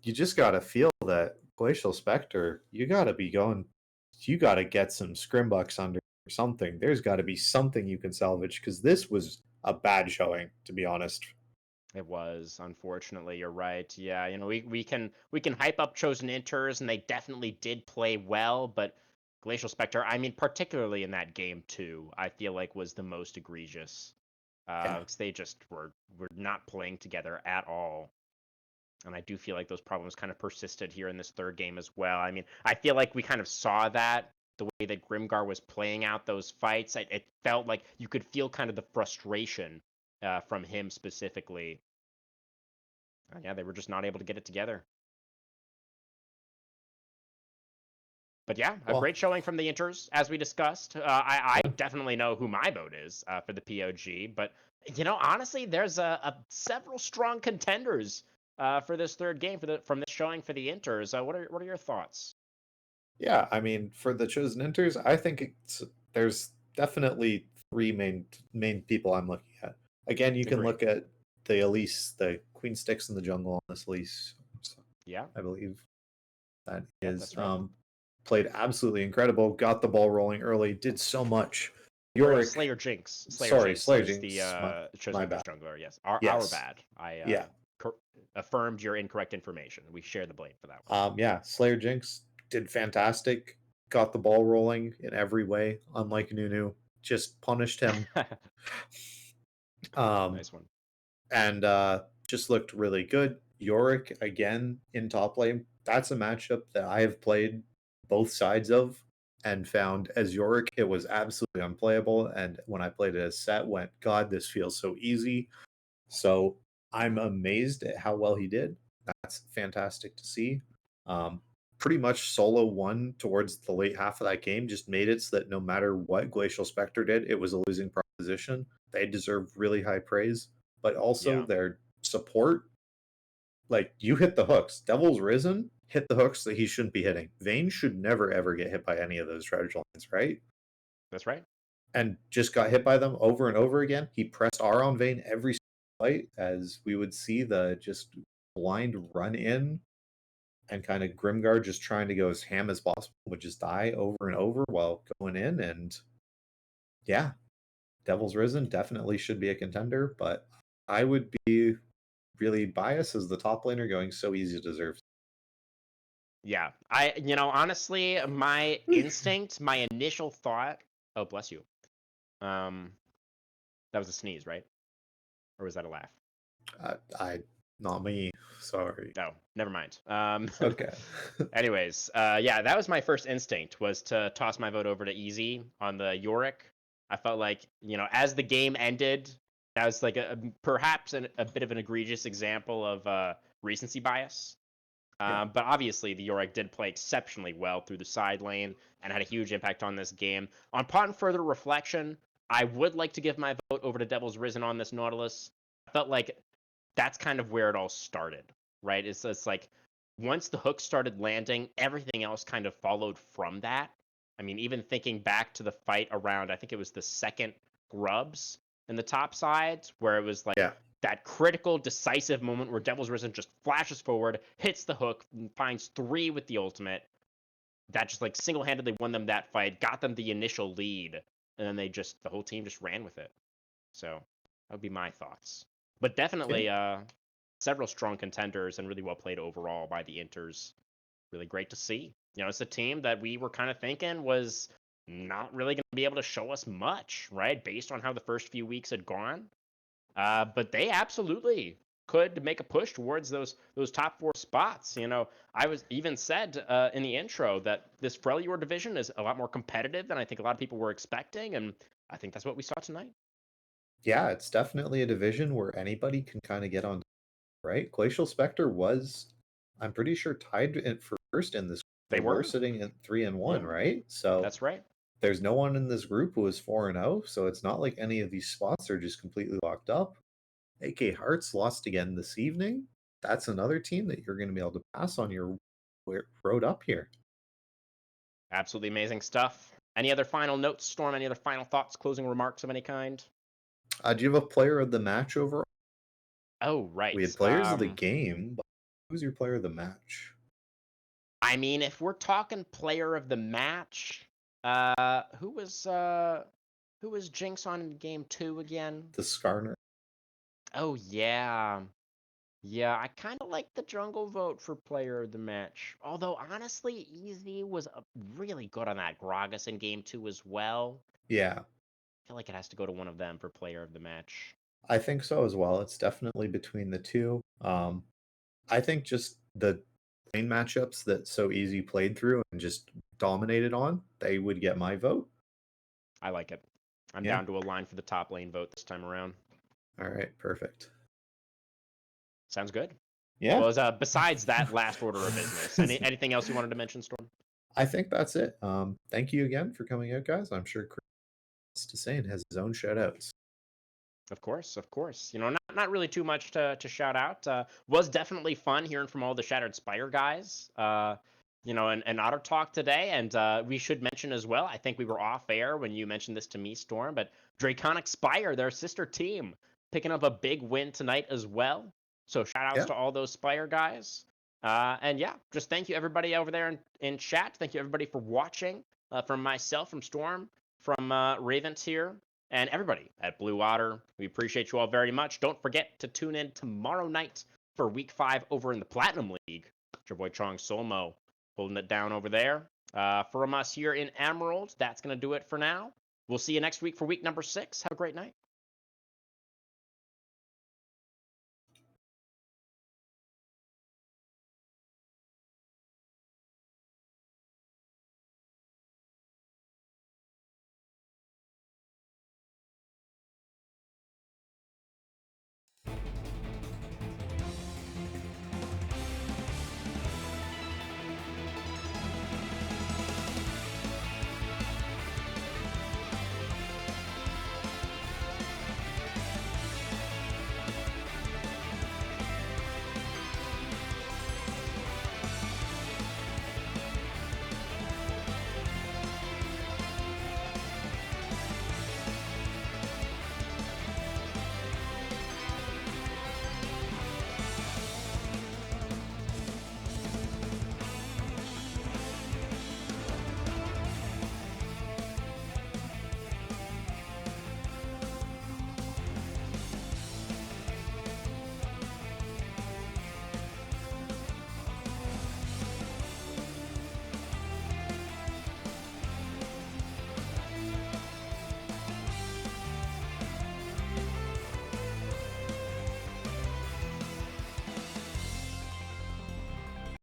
you just got to feel that Glacial Spectre, you got to get some scrimbucks under something. There's got to be something you can salvage, because this was a bad showing, to be honest.
It was, unfortunately, you're right. Yeah, you know, we can hype up Chosen Enters, and they definitely did play well, but Glacial Spectre, I mean, particularly in that game too, I feel like was the most egregious. Because they just were not playing together at all. And I do feel like those problems kind of persisted here in this third game as well. I mean, I feel like we kind of saw that the way that Grimgar was playing out those fights. It felt like you could feel kind of the frustration from him specifically. Yeah, they were just not able to get it together. But yeah, a great showing from the Inters, as we discussed. I definitely know who my vote is for the POG. But, you know, honestly, there's several strong contenders for this third game from this showing for the Inters. What are your thoughts?
Yeah, I mean, for the Chosen Enters, I think there's definitely 3 main people I'm looking at. Again, you can look at the Elise, the Queen Styx in the jungle on this Elise.
Yeah,
I believe that is
that's right.
played absolutely incredible. Got the ball rolling early. Did so much.
Yorick, Slayer Jinx.
Slayer
Jinx.
Jinx.
The Chosen
bad.
jungler. Yes, our bad. I affirmed your incorrect information. We share the blame for that one.
Yeah, Slayer Jinx did fantastic. Got the ball rolling in every way. Unlike Nunu, just punished him.
Nice one.
And just looked really good. Yorick again in top lane. That's a matchup that I have played both sides of and found as Yorick it was absolutely unplayable. And when I played it as Set, went, God, this feels so easy. So I'm amazed at how well he did. That's fantastic to see. Pretty much solo won towards the late half of that game, just made it so that no matter what Glacial Spectre did, it was a losing proposition. They deserve really high praise, but also their support. Like, you hit the hooks. Devil's Risen hit the hooks that he shouldn't be hitting. Vayne should never ever get hit by any of those strategy lines, right?
That's right.
And just got hit by them over and over again. He pressed R on Vayne every fight, as we would see the just blind run in and kind of Grimgar just trying to go as ham as possible, would just die over and over while going in. And yeah, Devil's Risen definitely should be a contender, but I would be really biased as the top laner going so easy to deserve.
Yeah, honestly, my instinct, my initial thought. Oh, bless you. That was a sneeze, right? Or was that a laugh?
Not me. Sorry.
No, never mind.
Okay.
Anyways, yeah, that was my first instinct, was to toss my vote over to Easy on the Yorick. I felt like, as the game ended, that was like perhaps a bit of an egregious example of recency bias. But obviously, the Yorick did play exceptionally well through the side lane and had a huge impact on this game. Upon further reflection, I would like to give my vote over to Devil's Risen on this Nautilus. I felt like that's kind of where it all started, right? It's like once the hook started landing, everything else kind of followed from that. I mean, even thinking back to the fight around, I think it was the second Grubs in the top sides, where it was like that critical, decisive moment where Devil's Risen just flashes forward, hits the hook, and finds 3 with the ultimate. That just like single-handedly won them that fight, got them the initial lead, and then the whole team just ran with it. So that would be my thoughts. But definitely several strong contenders and really well played overall by the Inters. Really great to see. It's a team that we were kind of thinking was not really going to be able to show us much, right? Based on how the first few weeks had gone. But they absolutely could make a push towards those top 4 spots. I was even said in the intro that this Freljord division is a lot more competitive than I think a lot of people were expecting, and I think that's what we saw tonight.
Yeah, it's definitely a division where anybody can kind of get on, right? Glacial Spectre was, I'm pretty sure, tied for first in this.
They
We're
were.
sitting at 3-1,
Yeah,
right? So
that's right.
there's no one in this group who is 4-0, so it's not like any of these spots are just completely locked up. AK Hearts lost again this evening. That's another team that you're going to be able to pass on your road up here.
Absolutely amazing stuff. Any other final notes, Storm? Any other final thoughts, closing remarks of any kind?
Do you have a player of the match overall?
Oh, right.
We had players of the game, but who's your player of the match?
I mean, if we're talking player of the match, who was Jinx on in game 2 again?
The Skarner.
Oh yeah. Yeah, I kind of like the jungle vote for player of the match. Although honestly, Easy was really good on that Gragas in game 2 as well.
Yeah.
I feel like it has to go to one of them for player of the match.
I think so as well. It's definitely between the two. I think just the lane matchups that So Easy played through and just dominated on, they would get my vote.
I like it. I'm
Yeah.
down to align for the top lane vote this time around.
All right, perfect.
Sounds good.
Yeah.
Well, besides that last order of business, anything else you wanted to mention, Storm?
I think that's it. Thank you again for coming out, guys. I'm sure Chris has to say and has his own shout outs.
Of course, of course. Not really too much to shout out. Was definitely fun hearing from all the Shattered Spire guys. And Otter Talk today. And we should mention as well, I think we were off air when you mentioned this to me, Storm, but Draconic Spire, their sister team, picking up a big win tonight as well. So shout outs
Yeah.
to all those Spire guys. And yeah, just thank you everybody over there in chat. Thank you everybody for watching. From myself, from Storm, from Ravens here, and everybody at Blue Otter. We appreciate you all very much. Don't forget to tune in tomorrow night for Week 5 over in the Platinum League. It's your boy Chong Solmo holding it down over there. From us here in Emerald, that's going to do it for now. We'll see you next week for week number 6. Have a great night.